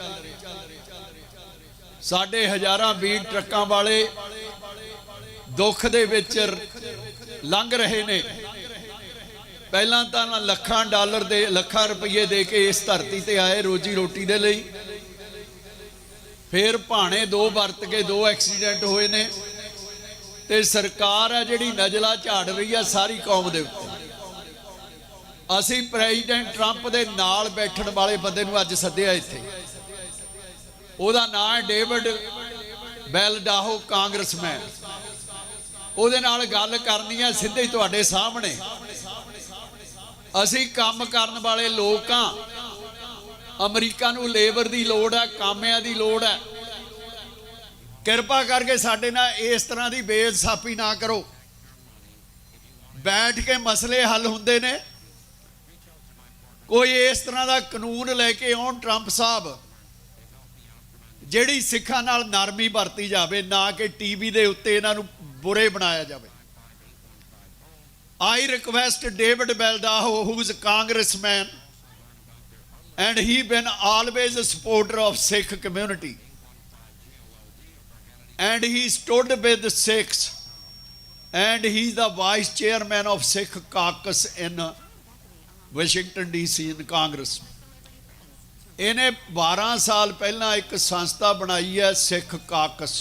ਸਾਡੇ ਹਜ਼ਾਰਾਂ ਵੀਰ ਟਰੱਕਾਂ ਵਾਲੇ ਦੁੱਖ ਦੇ ਵਿੱਚ ਲੰਘ ਰਹੇ ਨੇ। ਪਹਿਲਾਂ ਤਾਂ ਲੱਖਾਂ ਡਾਲਰ ਦੇ, ਲੱਖਾਂ ਰੁਪਏ ਦੇ ਕੇ ਇਸ ਧਰਤੀ ਤੇ ਆਏ ਰੋਜੀ ਰੋਟੀ ਦੇ ਲਈ। ਫਿਰ ਭਾਣੇ 2 ਵਰਤ ਕੇ 2 ਐਕਸੀਡੈਂਟ ਹੋਏ ਨੇ ਤੇ ਸਰਕਾਰ ਹੈ ਜਿਹੜੀ ਨਜ਼ਲਾ ਝਾੜ ਰਹੀ ਹੈ ਸਾਰੀ ਕੌਮ ਦੇ ਉੱਤੇ। ਅਸੀਂ ਪ੍ਰੈਜ਼ੀਡੈਂਟ ਟਰੰਪ ਦੇ ਨਾਲ ਬੈਠਣ ਵਾਲੇ ਬੰਦੇ ਨੂੰ ਅੱਜ ਸੱਦਿਆ ਇੱਥੇ। ਉਹਦਾ ਨਾਮ ਹੈ ਡੇਵਿਡ ਬੈਲਡਾਹੋ, ਕਾਂਗਰਸਮੈਨ। ਉਹਦੇ ਨਾਲ ਗੱਲ ਕਰਨੀ ਹੈ ਸਿੱਧੇ ਤੁਹਾਡੇ ਸਾਹਮਣੇ। ਅਸੀਂ ਕੰਮ ਕਰਨ ਵਾਲੇ ਲੋਕ ਹਾਂ। ਅਮਰੀਕਾ ਨੂੰ ਲੇਬਰ ਦੀ ਲੋੜ ਹੈ, ਕਾਮਿਆਂ ਦੀ ਲੋੜ ਹੈ। ਕਿਰਪਾ ਕਰਕੇ ਸਾਡੇ ਨਾਲ ਇਸ ਤਰ੍ਹਾਂ ਦੀ ਬੇਇਨਸਾਫੀ ਨਾ ਕਰੋ। ਬੈਠ ਕੇ ਮਸਲੇ ਹੱਲ ਹੁੰਦੇ ਨੇ। ਕੋਈ ਇਸ ਤਰ੍ਹਾਂ ਦਾ ਕਾਨੂੰਨ ਲੈ ਕੇ ਆਉਣ ਟਰੰਪ ਸਾਹਿਬ, ਜਿਹੜੀ ਸਿੱਖਾਂ ਨਾਲ ਨਰਮੀ ਵਰਤੀ ਜਾਵੇ, ਨਾ ਕਿ ਟੀਵੀ ਦੇ ਉੱਤੇ ਇਹਨਾਂ ਨੂੰ ਬੁਰੇ ਬਣਾਇਆ ਜਾਵੇ। I request David Baldaho, who is a congressman, and he been always a supporter of Sikh community, and he stood with the Sikhs, and he's the vice chairman of Sikh caucus in Washington DC in Congress. ਇਹਨੇ 12 ਸਾਲ ਪਹਿਲਾਂ ਇੱਕ ਸੰਸਥਾ ਬਣਾਈ ਹੈ ਸਿੱਖ caucus.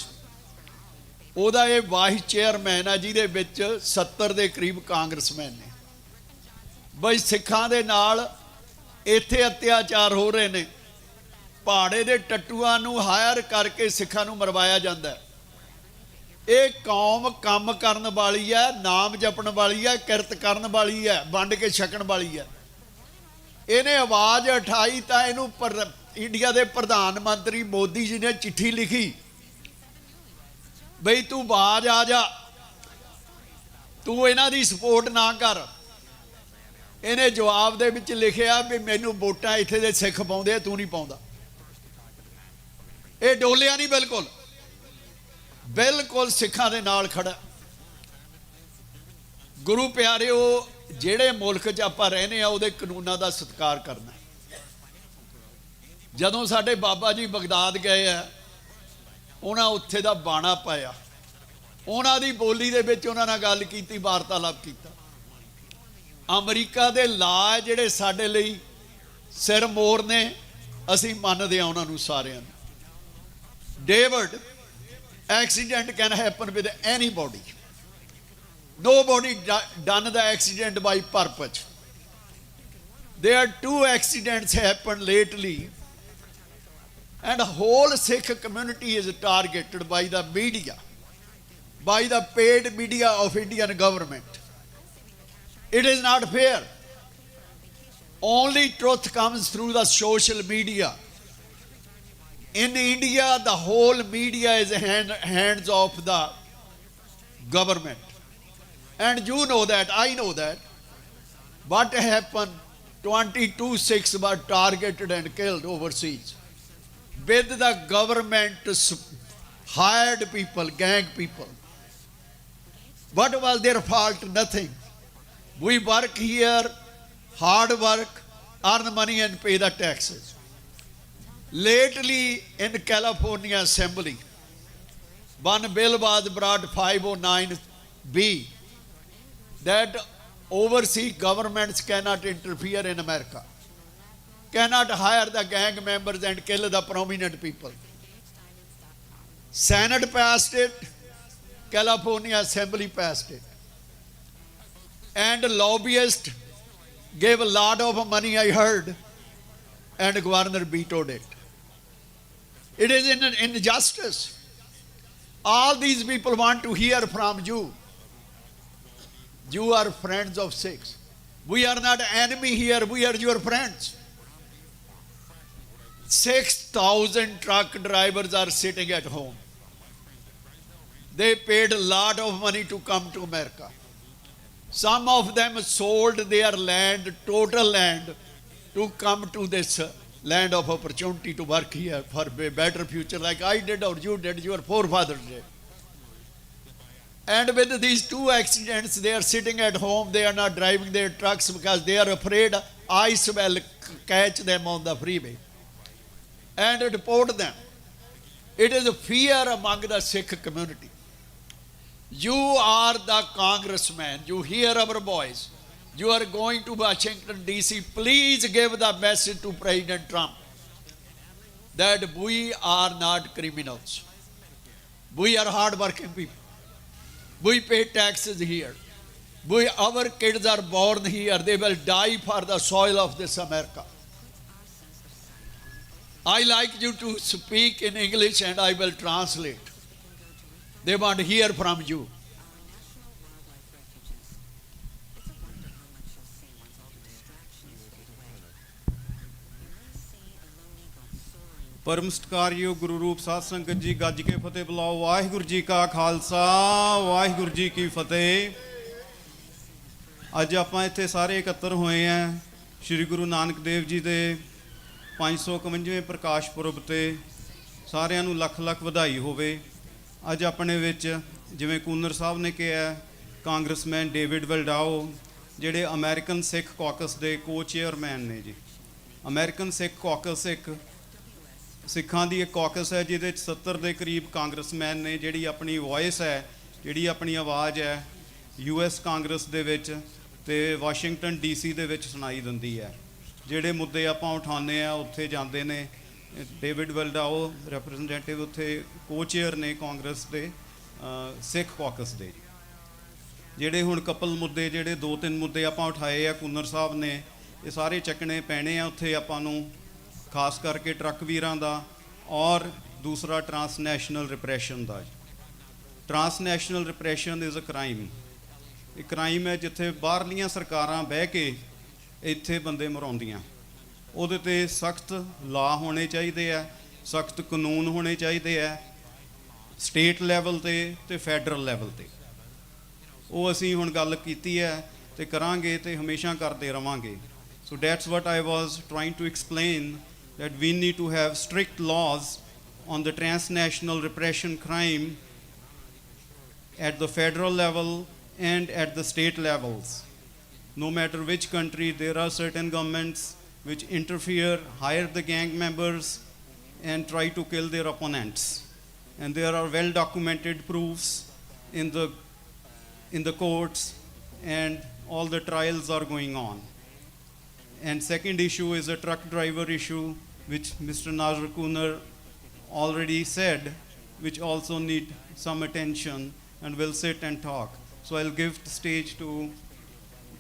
ਉਹਦਾ ਇਹ vice chairman ਹੈ, ਜਿਹਦੇ ਵਿੱਚ 70 ਦੇ ਕਰੀਬ ਕਾਂਗਰਸਮੈਨ ਨੇ। ਬਈ ਸਿੱਖਾਂ ਦੇ ਨਾਲ ਇੱਥੇ ਅਤਿਆਚਾਰ ਹੋ ਰਹੇ ਨੇ। ਪਹਾੜੇ ਦੇ ਟੱਟੂਆਂ ਨੂੰ ਹਾਇਰ ਕਰਕੇ ਸਿੱਖਾਂ ਨੂੰ ਮਰਵਾਇਆ ਜਾਂਦਾ। ਇਹ ਕੌਮ ਕੰਮ ਕਰਨ ਵਾਲੀ ਹੈ, ਨਾਮ ਜਪਣ ਵਾਲੀ ਹੈ, ਕਿਰਤ ਕਰਨ ਵਾਲੀ ਹੈ, ਵੰਡ ਕੇ ਛਕਣ ਵਾਲੀ ਹੈ। ਇਹਨੇ ਆਵਾਜ਼ ਉਠਾਈ ਤਾਂ ਇਹਨੂੰ ਇੰਡੀਆ ਦੇ ਪ੍ਰਧਾਨ ਮੰਤਰੀ ਮੋਦੀ ਜੀ ਨੇ ਚਿੱਠੀ ਲਿਖੀ, ਬਈ ਤੂੰ ਆਵਾਜ਼ ਆ ਜਾ, ਤੂੰ ਇਹਨਾਂ ਦੀ ਸਪੋਰਟ ਨਾ ਕਰ। ਇਹਨੇ ਜਵਾਬ ਦੇ ਵਿੱਚ ਲਿਖਿਆ ਵੀ ਮੈਨੂੰ ਵੋਟਾਂ ਇੱਥੇ ਦੇ ਸਿੱਖ ਪਾਉਂਦੇ ਆ, ਤੂੰ ਨਹੀਂ ਪਾਉਂਦਾ। ਇਹ ਡੋਲਿਆ ਨਹੀਂ, ਬਿਲਕੁਲ ਬਿਲਕੁਲ ਸਿੱਖਾਂ ਦੇ ਨਾਲ ਖੜਾ। ਗੁਰੂ ਪਿਆਰਿਓ, ਜਿਹੜੇ ਮੁਲਕ 'ਚ ਆਪਾਂ ਰਹਿੰਦੇ ਆ ਉਹਦੇ ਕਾਨੂੰਨਾਂ ਦਾ ਸਤਿਕਾਰ ਕਰਨਾ। ਜਦੋਂ ਸਾਡੇ ਬਾਬਾ ਜੀ ਬਗਦਾਦ ਗਏ ਆ, ਉਹਨਾਂ ਉੱਥੇ ਦਾ ਬਾਣਾ ਪਾਇਆ, ਉਹਨਾਂ ਦੀ ਬੋਲੀ ਦੇ ਵਿੱਚ ਉਹਨਾਂ ਨਾਲ ਗੱਲ ਕੀਤੀ, ਵਾਰਤਾਲਾਪ ਕੀਤਾ। ਅਮਰੀਕਾ ਦੇ ਲਾ ਜਿਹੜੇ ਸਾਡੇ ਲਈ ਸਿਰ ਮੋਰ ਨੇ, ਅਸੀਂ ਮੰਨਦੇ ਆ ਉਹਨਾਂ ਨੂੰ ਸਾਰਿਆਂ ਨੂੰ। David, accident can happen with anybody. Nobody done the accident by purpose. There are 2 accidents happened lately, and whole Sikh community is targeted by the media, by the paid media of Indian government. It is not fair. Only truth comes through the social media. In India, the whole media is hands of the government. And you know that, I know that. What happened? 22 Sikhs were targeted and killed overseas. With the government hired people, gang people. What was their fault? Nothing. We work here, hard work, earn money and pay the taxes. Lately in California Assembly, one bill was brought, 509B, that overseas governments cannot interfere in America, cannot hire the gang members and kill the prominent people. Senate passed it, California Assembly passed it. And lobbyists gave a lot of money, I heard, and governor vetoed it. It is an injustice. All these people want to hear from you. You are friends of Sikhs. We are not enemy here, we are your friends. 6,000 truck drivers are sitting at home. They paid a lot of money to come to America. Some of them sold their land, total land, to come to this land of opportunity to work here for a better future, like I did or you did, your forefathers did. And with these two accidents, they are sitting at home, they are not driving their trucks because they are afraid ICE will catch them on the freeway and deport them. It is a fear among the Sikh community. You are the congressman, you hear our voice. You are going to Washington, D.C. Please give the message to President Trump that we are not criminals. We are hard-working people. We pay taxes here. Our kids are born here. They will die for the soil of this America. I like you to speak in English and I will translate. They want to hear from you. ਪਰਮ ਸਤਿਕਾਰਯੋਗ ਗੁਰੂ ਰੂਪ ਸਾਧ ਸੰਗਤ ਜੀ, ਗੱਜ ਕੇ ਫਤਿਹ ਬੁਲਾਓ। ਵਾਹਿਗੁਰੂ ਜੀ ਕਾ ਖਾਲਸਾ, ਵਾਹਿਗੁਰੂ ਜੀ ਕੀ ਫਤਿਹ। ਅੱਜ ਆਪਾਂ ਇੱਥੇ ਸਾਰੇ ਇਕੱਤਰ ਹੋਏ ਹਾਂ ਸ਼੍ਰੀ ਗੁਰੂ ਨਾਨਕ ਦੇਵ ਜੀ ਦੇ 551ਵੇਂ ਪ੍ਰਕਾਸ਼ ਪੁਰਬ ਤੇ। ਸਾਰਿਆਂ ਨੂੰ ਲੱਖ ਲੱਖ ਵਧਾਈ ਹੋਵੇ। ਅੱਜ ਆਪਣੇ ਵਿੱਚ ਜਿਵੇਂ ਕੂਨਰ ਸਾਹਿਬ ਨੇ ਕਿਹਾ, ਕਾਂਗਰਸਮੈਨ ਡੇਵਿਡ ਵਲਡਾਓ ਜਿਹੜੇ ਅਮਰੀਕਨ ਸਿੱਖ ਕਾਕਸ ਦੇ ਕੋ ਚੇਅਰਮੈਨ ਨੇ ਜੀ। ਅਮਰੀਕਨ ਸਿੱਖ ਕਾਕਸ ਇੱਕ ਸਿੱਖਾਂ ਦੀ ਇੱਕ ਕਾਕਸ ਹੈ ਜਿਹਦੇ 'ਚ 70 ਦੇ ਕਰੀਬ ਕਾਂਗਰਸਮੈਨ ਨੇ, ਜਿਹੜੀ ਆਪਣੀ ਵੌਇਸ ਹੈ, ਜਿਹੜੀ ਆਪਣੀ ਆਵਾਜ਼ ਹੈ US ਕਾਂਗਰਸ ਦੇ ਵਿੱਚ ਤੇ ਵਾਸ਼ਿੰਗਟਨ DC ਦੇ ਵਿੱਚ ਸੁਣਾਈ ਦਿੰਦੀ ਹੈ। ਜਿਹੜੇ ਮੁੱਦੇ ਆਪਾਂ ਉਠਾਉਂਦੇ ਆ ਉੱਥੇ ਜਾਂਦੇ ਨੇ। ਡੇਵਿਡ ਵਲਡਾਓ ਰਿਪਰੈਜ਼ੈਂਟੇਟਿਵ ਉੱਥੇ ਕੋ ਚੇਅਰ ਨੇ ਕਾਂਗਰਸ ਦੇ ਸਿੱਖ ਕਾਕਸ ਦੇ। ਜਿਹੜੇ ਹੁਣ ਕਪਲ ਮੁੱਦੇ, ਜਿਹੜੇ 2-3 ਮੁੱਦੇ ਆਪਾਂ ਉਠਾਏ ਆ ਕੂਨਰ ਸਾਹਿਬ ਨੇ, ਇਹ ਸਾਰੇ ਚੱਕਣੇ ਪੈਣੇ ਆ ਉੱਥੇ ਆਪਾਂ ਨੂੰ, ਖਾਸ ਕਰਕੇ ਟਰੱਕ ਵੀਰਾਂ ਦਾ। ਔਰ ਦੂਸਰਾ ਟਰਾਂਸਨੈਸ਼ਨਲ ਰਿਪਰੈਸ਼ਨ ਦਾ। Transnational repression is a crime. ਇਹ ਕ੍ਰਾਈਮ ਹੈ ਜਿੱਥੇ ਬਾਹਰਲੀਆਂ ਸਰਕਾਰਾਂ ਬਹਿ ਕੇ ਇੱਥੇ ਬੰਦੇ ਮਰਾਉਂਦੀਆਂ। ਉਹਦੇ 'ਤੇ ਸਖਤ ਲਾ ਹੋਣੇ ਚਾਹੀਦੇ ਆ, ਸਖਤ ਕਾਨੂੰਨ ਹੋਣੇ ਚਾਹੀਦੇ ਆ, ਸਟੇਟ ਲੈਵਲ 'ਤੇ ਅਤੇ ਫੈਡਰਲ ਲੈਵਲ 'ਤੇ। ਉਹ ਅਸੀਂ ਹੁਣ ਗੱਲ ਕੀਤੀ ਹੈ ਅਤੇ ਕਰਾਂਗੇ ਅਤੇ ਹਮੇਸ਼ਾ ਕਰਦੇ ਰਵਾਂਗੇ। So that's what I was trying to explain, that we need to have strict laws on the transnational repression crime at the federal level and at the state levels. No matter which country, there are certain governments which interfere, hire the gang members and try to kill their opponents. And there are well documented proofs in the courts, and all the trials are going on. And second issue is a truck driver issue, which Mr. Nazar Kunar already said, which also need some attention, and we'll sit and talk. So I'll give the stage to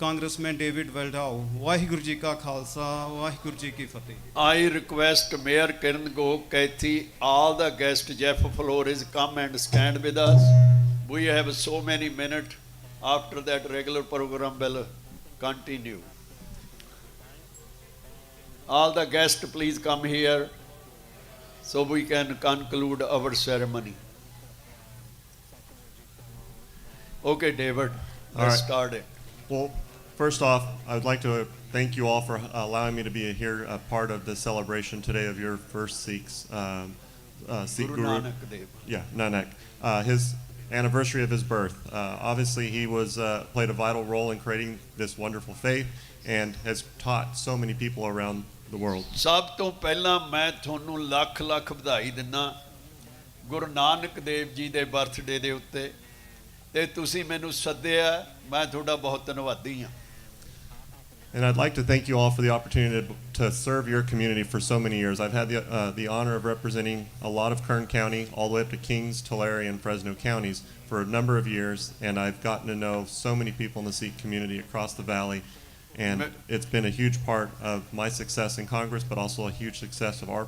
Congressman David Waldau. Vaheguru Ji Ka Khalsa, Vaheguru Ji Ki Fateh. I request Mayor Kiran Gog, Kathy, all the guests, Jeff Flores, come and stand with us. We have so many minutes. After that, regular program will continue. All the guests, please come here so we can conclude our ceremony. Okay, David, let's start it. Well, first off, I would like to thank you all for allowing me to be here, a part of the celebration today of your first Sikh Guru Nanak Dev. Yeah, Nanak. His anniversary of his birth. Obviously, he played a vital role in creating this wonderful faith and has taught so many people around the world. ਸਭ ਤੋਂ ਪਹਿਲਾਂ ਮੈਂ ਤੁਹਾਨੂੰ ਲੱਖ ਲੱਖ ਵਧਾਈ ਦਿੰਦਾ ਗੁਰੂ ਨਾਨਕ ਦੇਵ ਜੀ ਦੇ birthday ਦੇ ਉੱਤੇ, ਤੇ ਤੁਸੀਂ ਮੈਨੂੰ ਸੱਦਿਆ, ਮੈਂ ਤੁਹਾਡਾ ਬਹੁਤ ਧੰਨਵਾਦੀ ਹਾਂ। And I'd like to thank you all for the opportunity to serve your community for so many years. I've had the honor of representing a lot of Kern County, all the way up to Kings, Tulare, and Fresno counties for a number of years, and I've gotten to know so many people in the Sikh community across the valley, and it's been a huge part of my success in Congress, but also a huge success of our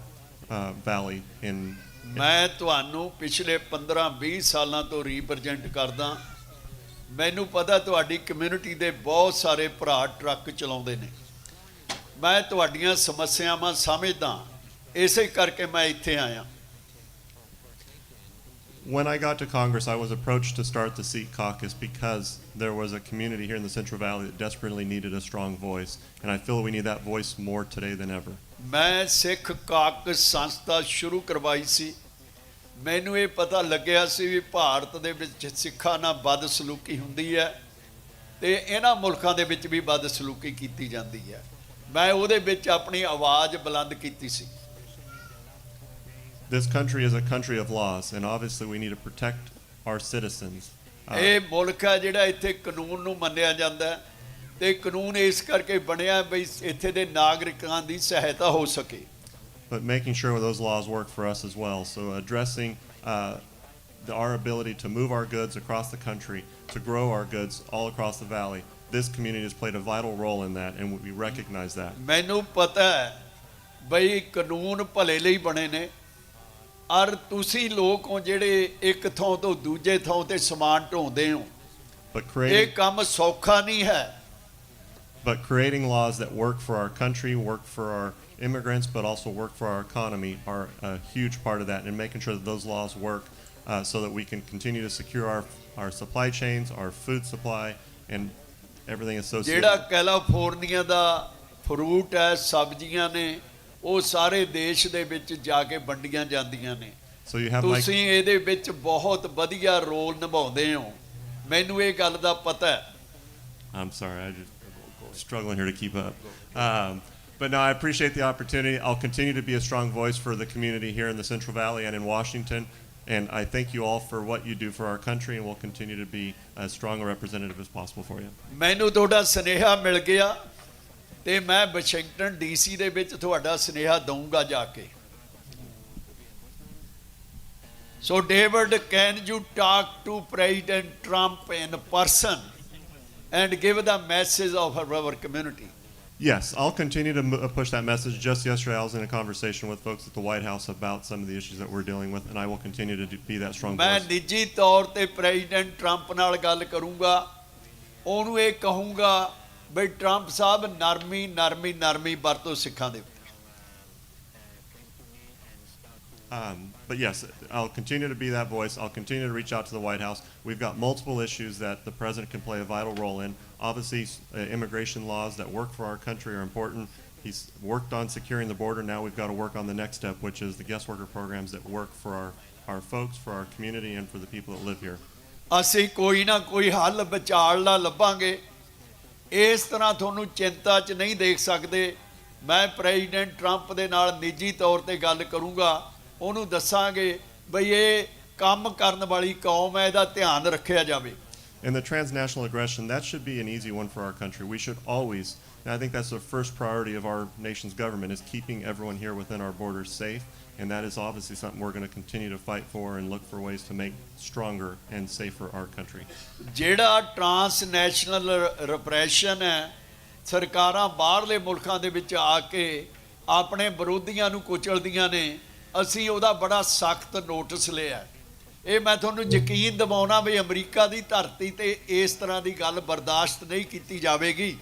valley in ਮੈਂ ਤੁਹਾਨੂੰ ਪਿਛਲੇ 15-20 ਸਾਲਾਂ ਤੋਂ represent ਕਰਦਾ। ਮੈਨੂੰ ਪਤਾ ਤੁਹਾਡੀ community ਦੇ ਬਹੁਤ ਸਾਰੇ ਭਰਾ ਟਰੱਕ ਚਲਾਉਂਦੇ ਨੇ। ਮੈਂ ਤੁਹਾਡੀਆਂ ਸਮੱਸਿਆਵਾਂ ਸਮਝਦਾ, ਇਸੇ ਕਰਕੇ ਮੈਂ ਇੱਥੇ ਆਇਆ। When I got to Congress, I was approached to start the Sikh caucus because there was a community here in the Central Valley that desperately needed a strong voice, and I feel we need that voice more today than ever. ਮੈਂ ਸਿੱਖ caucus ਸੰਸਥਾ ਸ਼ੁਰੂ ਕਰਵਾਈ ਸੀ। ਮੈਨੂੰ ਇਹ ਪਤਾ ਲੱਗਿਆ ਸੀ ਵੀ ਭਾਰਤ ਦੇ ਵਿੱਚ ਸਿੱਖਾਂ ਨਾਲ ਬਦਸਲੂਕੀ ਹੁੰਦੀ ਹੈ ਤੇ ਇਹਨਾਂ ਮੁਲਕਾਂ ਦੇ ਵਿੱਚ ਵੀ ਬਦਸਲੂਕੀ ਕੀਤੀ ਜਾਂਦੀ ਹੈ। ਮੈਂ ਉਹਦੇ ਵਿੱਚ ਆਪਣੀ ਆਵਾਜ਼ ਬੁਲੰਦ ਕੀਤੀ ਸੀ। This country is a country of laws, and obviously we need to protect our citizens. ਇਹ ਮੁਲਕ ਹੈ ਜਿਹੜਾ ਇੱਥੇ ਕਾਨੂੰਨ ਨੂੰ ਮੰਨਿਆ ਜਾਂਦਾ ਹੈ ਤੇ ਕਾਨੂੰਨ ਇਸ ਕਰਕੇ ਬਣਿਆ ਵੀ ਇੱਥੇ ਦੇ ਨਾਗਰਿਕਾਂ ਦੀ ਸਹਾਇਤਾ ਹੋ ਸਕੇ। But making sure those laws work for us as well. So addressing our ability to move our goods across the country, to grow our goods all across the valley. This community has played a vital role in that, and we recognize that. ਮੈਨੂੰ ਪਤਾ ਹੈ ਬਈ ਕਾਨੂੰਨ ਭਲੇ ਲਈ ਬਣੇ ਨੇ, ਔਰ ਤੁਸੀਂ ਲੋਕ ਹੋ ਜਿਹੜੇ ਇੱਕ ਥਾਂ ਤੋਂ ਦੂਜੇ ਥਾਂ ਤੇ ਸਮਾਨ ਢੋਂਦੇ ਹੋ। But ਇਹ ਕੰਮ ਸੌਖਾ ਨਹੀਂ ਹੈ। creating laws that work for our country, work for our immigrants, but also work for our economy are a huge part of that, and making sure that those laws work so that we can continue to secure our supply chains, our food supply, and everything associated. ਜਿਹੜਾ California ਦਾ fruit ਹੈ, ਸਬਜ਼ੀਆਂ ਨੇ, ਉਹ ਸਾਰੇ ਦੇਸ਼ ਦੇ ਵਿੱਚ ਜਾ ਕੇ ਵੰਡੀਆਂ ਜਾਂਦੀਆਂ ਨੇ। So you have ਤੁਸੀਂ ਇਹਦੇ ਵਿੱਚ ਬਹੁਤ ਵਧੀਆ ਰੋਲ ਨਿਭਾਉਂਦੇ ਹੋ, ਮੈਨੂੰ ਇਹ ਗੱਲ ਦਾ ਪਤਾ ਹੈ। I'm sorry, I just struggling here to keep up. But no, I appreciate the opportunity. I'll continue to be a strong voice for the community here in the Central Valley and in Washington. And I thank you all for what you do for our country, and we'll continue to be as strong a representative as possible for you. ਮੈਨੂੰ ਤੁਹਾਡਾ ਸੁਨੇਹਾ ਮਿਲ ਗਿਆ ਤੇ ਮੈਂ Washington DC ਦੇ ਵਿੱਚ ਤੁਹਾਡਾ ਸੁਨੇਹਾ ਦਊਂਗਾ ਜਾ ਕੇ। So David, can you talk to President Trump in person and give the message of our community? Yes, I'll continue to push that message. Just yesterday, I was in a conversation with folks at the White House about some of the issues that we're dealing with, and I will continue to be that strong ਮੈਂ voice. ਨਿੱਜੀ ਤੌਰ ਤੇ president Trump ਨਾਲ ਗੱਲ ਕਰੂੰਗਾ, ਉਹਨੂੰ ਇਹ ਕਹੂੰਗਾ ਬਈ ਟਰੰਪ ਸਾਹਿਬ ਨਰਮੀ ਵਰਤੋ ਸਿੱਖਾਂ ਦੇ। But yes, I'll continue to be that voice. I'll continue to reach out to the White House. We've got multiple issues that the president can play a vital role in. Obviously, immigration laws that work for our country are important. He's worked on securing the border. Now we've got to work on the next step, which is the guest worker programs that work for our folks, for our community, and for the people that live here. ਅਸੀਂ ਕੋਈ ਨਾ ਕੋਈ ਹੱਲ ਵਿਚਾਲ ਦਾ ਲੱਭਾਂਗੇ। ਇਸ ਤਰ੍ਹਾਂ ਤੁਹਾਨੂੰ ਚਿੰਤਾ 'ਚ ਨਹੀਂ ਦੇਖ ਸਕਦੇ। ਮੈਂ ਪ੍ਰੈਜ਼ੀਡੈਂਟ ਟਰੰਪ ਦੇ ਨਾਲ ਨਿੱਜੀ ਤੌਰ ਤੇ ਗੱਲ ਕਰੂੰਗਾ, ਉਹਨੂੰ ਦੱਸਾਂਗੇ ਬਈ ਇਹ ਕੰਮ ਕਰਨ ਵਾਲੀ ਕੌਮ ਹੈ, ਇਹਦਾ ਧਿਆਨ ਰੱਖਿਆ ਜਾਵੇ। And the transnational aggression, that should be an easy one for our country. We should always, and I think that's the first priority of our nation's government, is keeping everyone here within our borders safe. And that is obviously something we're going to continue to fight for and look for ways to make stronger and safer our country. ਜਿਹੜਾ transnational repression ਹੈ, ਸਰਕਾਰਾਂ ਬਾਹਰਲੇ ਮੁਲਕਾਂ ਦੇ ਵਿੱਚ ਆ ਕੇ ਆਪਣੇ ਵਿਰੋਧੀਆਂ ਨੂੰ ਕੁਚਲਦੀਆਂ ਨੇ, ਅਸੀਂ ਉਹਦਾ ਬੜਾ ਸਖਤ ਨੋਟਿਸ ਲਿਆ। ਇਹ ਮੈਂ ਤੁਹਾਨੂੰ ਯਕੀਨ ਦਿਵਾਉਣਾ ਵੀ ਅਮਰੀਕਾ ਦੀ ਧਰਤੀ ਤੇ ਇਸ ਤਰ੍ਹਾਂ ਦੀ ਗੱਲ ਬਰਦਾਸ਼ਤ ਨਹੀਂ ਕੀਤੀ ਜਾਵੇਗੀ।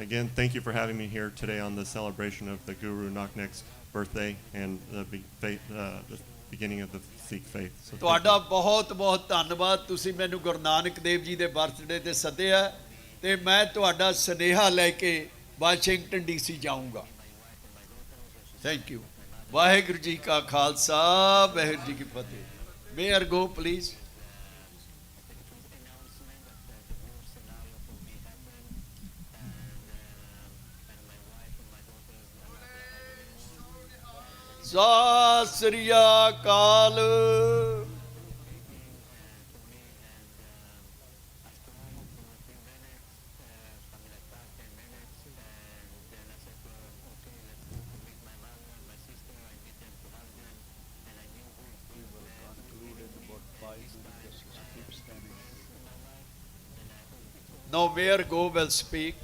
Again, thank you for having me here today on the celebration of the Guru Naknek's birthday and the beginning of the Sikh faith. So ਤੁਹਾਡਾ ਬਹੁਤ ਬਹੁਤ ਧੰਨਵਾਦ। ਤੁਸੀਂ ਮੈਨੂੰ ਗੁਰੂ ਨਾਨਕ ਦੇਵ ਜੀ ਦੇ ਬਰਥਡੇ ਤੇ ਸੱਦਿਆ ਤੇ ਮੈਂ ਤੁਹਾਡਾ ਸੁਨੇਹਾ ਲੈ ਕੇ ਵਾਸ਼ਿੰਗਟਨ ਡੀਸੀ ਜਾਊਂਗਾ। Thank you. ਵਾਹਿਗੁਰੂ ਜੀ ਕਾ ਖਾਲਸਾ, ਵਾਹਿਗੁਰੂ ਜੀ ਕੀ ਫਤਿਹ। Mayor go please. ਸਤਿ ਸ੍ਰੀ ਅਕਾਲ। Now Mayor Go will speak.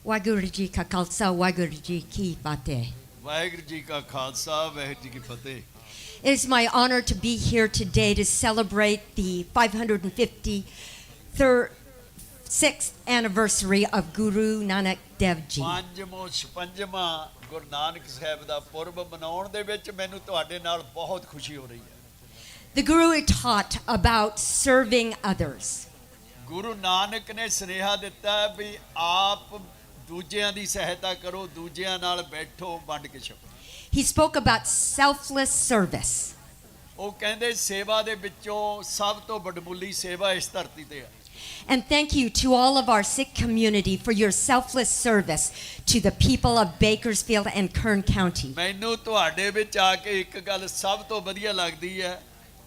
Waheguru ji ਕਾ ਖਾਲਸਾ, ਵਾਹਿਗੁਰੂ ਜੀ ਕੀ ਫਤਿਹ। ਵਾਹਿਗੁਰੂ ਜੀ ਕਾ ਖਾਲਸਾ, ਵਾਹਿਗੁਰੂ ਜੀ ਕੀ ਫਤਿਹ। It is my honor to be here today to celebrate the 556th anniversary of Guru Nanak Dev Ji. 56ਵਾਂ Guru Nanak Sahib ਦਾ ਪੁਰਬ ਮਨਾਉਣ ਦੇ ਵਿੱਚ ਮੈਨੂੰ ਤੁਹਾਡੇ ਨਾਲ ਬਹੁਤ ਖੁਸ਼ੀ ਹੋ ਰਹੀ ਹੈ। The Guru taught about serving others. Guru Nanak ਨੇ ਸੁਨੇਹਾ ਦਿੱਤਾ ਵੀ ਆਪ ਦੂਜਿਆਂ ਦੀ ਸਹਾਇਤਾ ਕਰੋ, ਦੂਜਿਆਂ ਨਾਲ ਬੈਠੋ, ਵੰਡ ਕੇ ਛਕੋ। He spoke about selfless service. ਉਹ ਕਹਿੰਦੇ ਸੇਵਾ ਦੇ ਵਿੱਚੋਂ ਸਭ ਤੋਂ ਵੱਡਮੁੱਲੀ ਸੇਵਾ ਇਸ ਧਰਤੀ ਤੇ ਹੈ। And thank you to all of our Sikh community for your selfless service to the people of Bakersfield and Kern County. ਮੈਨੂੰ ਤੁਹਾਡੇ ਵਿੱਚ ਆ ਕੇ ਇੱਕ ਗੱਲ ਸਭ ਤੋਂ ਵਧੀਆ ਲੱਗਦੀ ਹੈ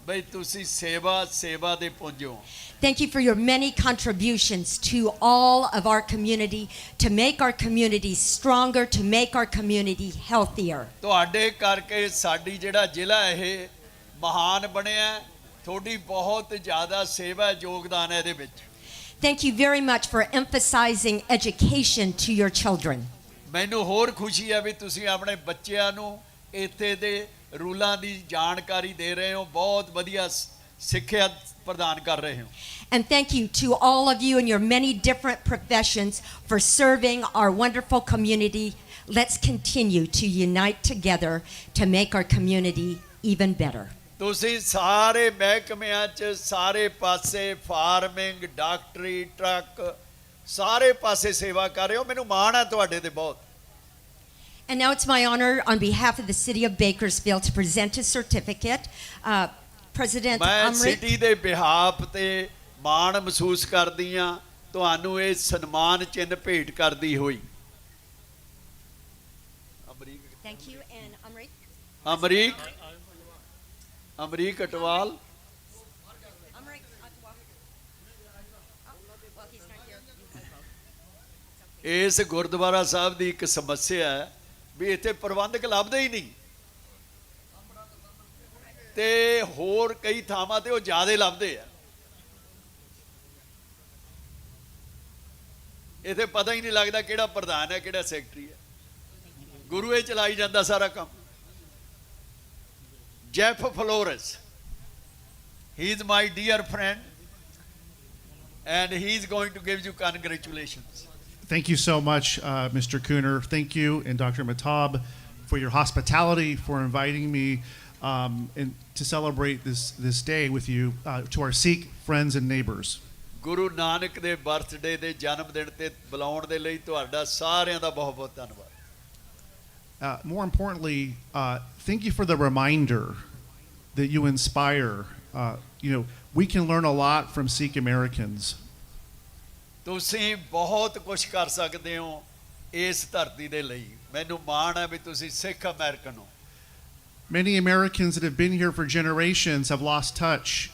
ਬਈ ਤੁਸੀਂ ਸੇਵਾ ਦੇ ਪੁੰਜ ਹੋ। Thank you for your many contributions to all of our community to make our community stronger, to make our community healthier. ਤੁਹਾਡੇ ਕਰਕੇ ਸਾਡੀ ਜਿਹੜਾ ਜ਼ਿਲ੍ਹਾ ਇਹ ਮਹਾਨ ਬਣਿਆ। ਤੁਹਾਡੀ ਬਹੁਤ ਜ਼ਿਆਦਾ ਸੇਵਾ ਯੋਗਦਾਨ ਹੈ ਇਹਦੇ ਵਿੱਚ। Thank you very much for emphasizing education to your children. ਮੈਨੂੰ ਹੋਰ ਖੁਸ਼ੀ ਹੈ ਵੀ ਤੁਸੀਂ ਆਪਣੇ ਬੱਚਿਆਂ ਨੂੰ ਇੱਥੇ ਦੇ ਰੂਲਾਂ ਦੀ ਜਾਣਕਾਰੀ ਦੇ ਰਹੇ ਹੋ, ਬਹੁਤ ਵਧੀਆ ਸਿੱਖਿਆ ਪ੍ਰਦਾਨ ਕਰ ਰਹੇ ਹੋ। And thank you to all of you in your many different professions for serving our wonderful community. Let's continue to unite together to make our community even better. ਤੁਸੀਂ ਸਾਰੇ ਮਹਿਕਮਿਆਂ 'ਚ ਸਾਰੇ ਪਾਸੇ ਫਾਰਮਿੰਗ, ਡਾਕਟਰੀ, ਟਰੱਕ ਸਾਰੇ ਪਾਸੇ ਸੇਵਾ ਕਰ ਰਹੇ ਹੋ। ਮੈਨੂੰ ਮਾਣ ਹੈ ਤੁਹਾਡੇ ਤੇ ਬਹੁਤ। And now it's my honor on behalf of the city of Bakersfield to present a certificate. President ਮੈਂ Amrit. ਸਿਟੀ ਦੇ ਬਿਹਾਫ ਤੇ ਮਾਣ ਮਹਿਸੂਸ ਕਰਦੀ ਹਾਂ ਤੁਹਾਨੂੰ ਇਹ ਸਨਮਾਨ ਚਿੰਨ੍ਹ ਭੇਟ ਕਰਦੀ ਹੋਈ। Thank you and Amrit. Amrik Atwal. Amrit Atwa. Well, he's not here. ਇਸ ਗੁਰਦੁਆਰਾ ਸਾਹਿਬ ਦੀ ਇੱਕ ਸਮੱਸਿਆ ਹੈ ਵੀ ਇੱਥੇ ਪ੍ਰਬੰਧਕ ਲੱਭਦੇ ਹੀ ਨਹੀਂ ਤੇ ਹੋਰ ਕਈ ਥਾਵਾਂ ਤੇ ਉਹ ਜ਼ਿਆਦਾ ਲੱਭਦੇ ਆ। ਇੱਥੇ ਪਤਾ ਹੀ ਨਹੀਂ ਲੱਗਦਾ ਕਿਹੜਾ ਪ੍ਰਧਾਨ ਹੈ ਕਿਹੜਾ ਸੈਕਟਰੀ ਹੈ। ਗੁਰੂ ਇਹ ਚਲਾਈ ਜਾਂਦਾ ਸਾਰਾ ਕੰਮ। Jeff floors, he is my dear friend and he is going to give you congratulations. Thank you so much, Mr. Cooner. Thank you and Dr. Matab for your hospitality, for inviting me and to celebrate this day with you, to our Sikh friends and neighbors. Guru Nanak ਦੇ birthday ਦੇ ਜਨਮ ਦਿਨ ਤੇ ਬੁਲਾਉਣ ਦੇ ਲਈ ਤੁਹਾਡਾ ਸਾਰਿਆਂ ਦਾ ਬਹੁਤ ਬਹੁਤ ਧੰਨਵਾਦ। More importantly, thank you for the reminder that you inspire. We can learn a lot from Sikh Americans. ਤੁਸੀਂ ਬਹੁਤ ਕੁਝ ਕਰ ਸਕਦੇ ਹੋ ਇਸ ਧਰਤੀ ਦੇ ਲਈ। ਮੈਨੂੰ ਮਾਣ ਹੈ ਵੀ ਤੁਸੀਂ ਸਿੱਖ ਅਮਰੀਕਨ ਹੋ। Many Americans that have been here for generations have lost touch.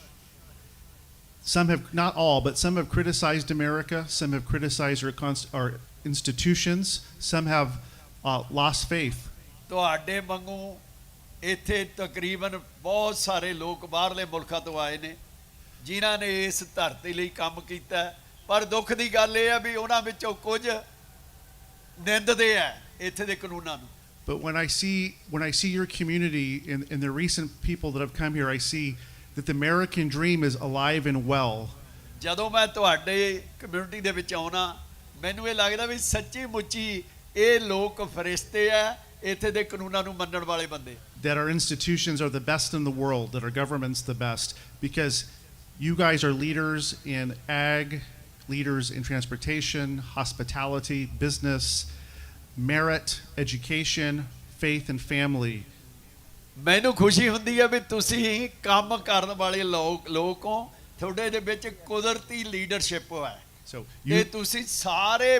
Some have, not all, but some have criticized America. Some have criticized our institutions. Some have lost faith. ਤੁਹਾਡੇ ਵਾਂਗੂ ਇੱਥੇ ਤਕਰੀਬਨ ਬਹੁਤ ਸਾਰੇ ਲੋਕ ਬਾਹਰਲੇ ਮੁਲਕਾਂ ਤੋਂ ਆਏ ਨੇ ਜਿਨ੍ਹਾਂ ਨੇ ਇਸ ਧਰਤੀ ਲਈ ਕੰਮ ਕੀਤਾ। ਪਰ ਦੁੱਖ ਦੀ ਗੱਲ ਇਹ ਹੈ ਵੀ ਉਹਨਾਂ ਵਿੱਚੋਂ ਕੁਝ ਨਿੰਦਦੇ ਆ ਇੱਥੇ ਦੇ ਕਾਨੂੰਨਾਂ ਨੂੰ। But when I see your community and the recent people that have come here, I see that the American dream is alive and well. ਜਦੋਂ ਮੈਂ ਤੁਹਾਡੇ ਕਮਿਊਨਿਟੀ ਦੇ ਵਿੱਚ ਆਉਣਾ ਮੈਨੂੰ ਇਹ ਲੱਗਦਾ ਵੀ ਸੱਚੀ ਮੁੱਚੀ ਇਹ ਲੋਕ ਫਰਿਸ਼ਤੇ ਆ, ਇੱਥੇ ਦੇ ਕਾਨੂੰਨਾਂ ਨੂੰ ਮੰਨਣ ਵਾਲੇ ਬੰਦੇ। That our institutions are the best in the world, that our government's the best, because you guys are leaders in ag, leaders in transportation, hospitality, business, merit, education, faith and family. ਮੈਨੂੰ ਖੁਸ਼ੀ ਹੁੰਦੀ ਹੈ ਵੀ ਤੁਸੀਂ ਕੰਮ ਕਰਨ ਵਾਲੇ ਲੋਕ ਹੋ, ਤੁਹਾਡੇ ਦੇ ਵਿੱਚ ਕੁਦਰਤੀ ਲੀਡਰਸ਼ਿਪ ਹੈ ਤੇ ਤੁਸੀਂ ਸਾਰੇ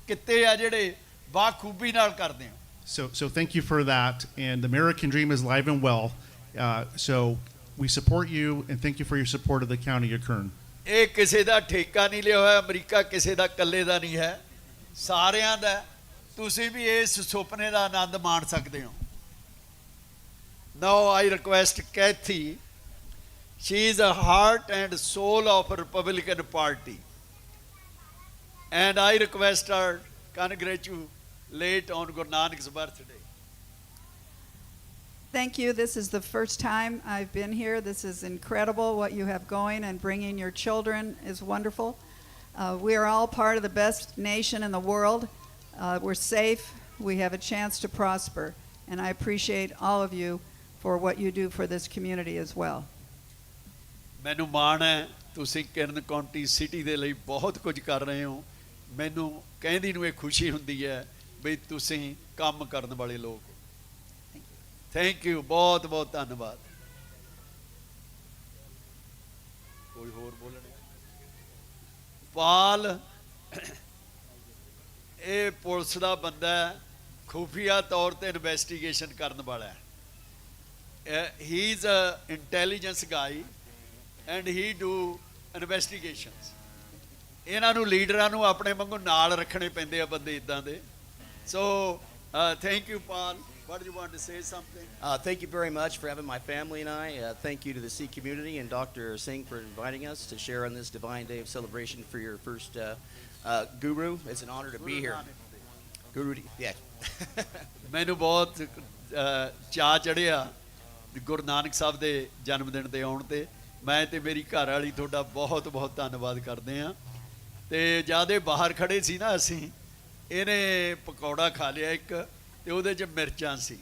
ਕਿੱਤੇ ਆ ਜਿਹੜੇ ਬਾਖੂਬੀ ਨਾਲ ਕਰਦੇ ਹੋ। So thank you for that, and the American dream is alive and well. So we support you and thank you for your support of the county of Kern. ਇਹ ਕਿਸੇ ਦਾ ਠੇਕਾ ਨਹੀਂ ਲਿਆ ਹੋਇਆ, ਅਮਰੀਕਾ ਕਿਸੇ ਦਾ ਇਕੱਲੇ ਦਾ ਨਹੀਂ ਹੈ, ਸਾਰਿਆਂ ਦਾ। ਤੁਸੀਂ ਵੀ ਇਸ ਸੁਪਨੇ ਦਾ ਆਨੰਦ ਮਾਣ ਸਕਦੇ ਹੋ। Now I request Kathy. She is the heart and soul of Republican Party. And I request her congratulate on Guru Nanak's birthday. Thank you. This is the first time I've been here. This is incredible what you have going, and bringing your children is wonderful. We are all part of the best nation in the world. We're safe. We have a chance to prosper. And I appreciate all of you for what you do for this community as well. ਮੈਨੂੰ ਮਾਣ ਹੈ ਤੁਸੀਂ ਕਿਰਨ County city ਦੇ ਲਈ ਬਹੁਤ ਕੁਝ ਕਰ ਰਹੇ ਹੋ। ਮੈਨੂੰ ਕਹਿੰਦੀ ਨੂੰ ਇਹ ਖੁਸ਼ੀ ਹੁੰਦੀ ਹੈ ਵੀ ਤੁਸੀਂ ਕੰਮ ਕਰਨ ਵਾਲੇ ਲੋਕ ਹੋ। ਥੈਂਕ ਯੂ, ਬਹੁਤ ਬਹੁਤ ਧੰਨਵਾਦ। ਕੋਈ ਹੋਰ ਬੋਲਣਾ? ਪਾਲ ਇਹ ਪੁਲਿਸ ਦਾ ਬੰਦਾ ਹੈ, ਖੁਫੀਆ ਤੌਰ ਤੇ ਇਨਵੈਸਟੀਗੇਸ਼ਨ ਕਰਨ ਵਾਲਾ ਹੈ। ਹੀ ਇਜ਼ ਅ ਇੰਟੈਲੀਜੈਂਸ ਗਾਈ ਐਂਡ ਹੀ ਡੂ ਇਨਵੈਸਟੀਗੇਸ਼ਨਸ। ਇਹਨਾਂ ਨੂੰ ਲੀਡਰਾਂ ਨੂੰ ਆਪਣੇ ਵਾਂਗੂ ਨਾਲ ਰੱਖਣੇ ਪੈਂਦੇ ਆ ਬੰਦੇ ਇਦਾਂ ਦੇ। So thank you Pal. What do you want to say something? Thank you very much for having my family and I. Thank you to the Sikh community and Dr. Singh for inviting us to share on this divine day of celebration for your first Guru. It's an honor to be here. Guru, yeah. ਮੈਨੂੰ ਬਹੁਤ ਚਾਅ ਚੜਿਆ ਗੁਰੂ ਨਾਨਕ ਸਾਹਿਬ ਦੇ ਜਨਮ ਦਿਨ ਤੇ ਆਉਣ ਤੇ। ਮੈਂ ਤੇ ਮੇਰੀ ਘਰ ਵਾਲੀ ਤੁਹਾਡਾ ਬਹੁਤ ਬਹੁਤ ਧੰਨਵਾਦ ਕਰਦੇ ਹਾਂ। ਤੇ ਜਿਆਦੇ ਬਾਹਰ ਖੜੇ ਸੀ ਨਾ ਅਸੀਂ, ਇਹਨੇ ਪਕੌੜਾ ਖਾ ਲਿਆ ਇੱਕ, ਤੇ ਉਹਦੇ 'ਚ ਮਿਰਚਾਂ ਸੀ,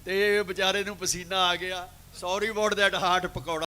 ਤੇ ਵਿਚਾਰੇ ਨੂੰ ਪਸੀਨਾ ਆ ਗਿਆ। Sorry about that heart pakora.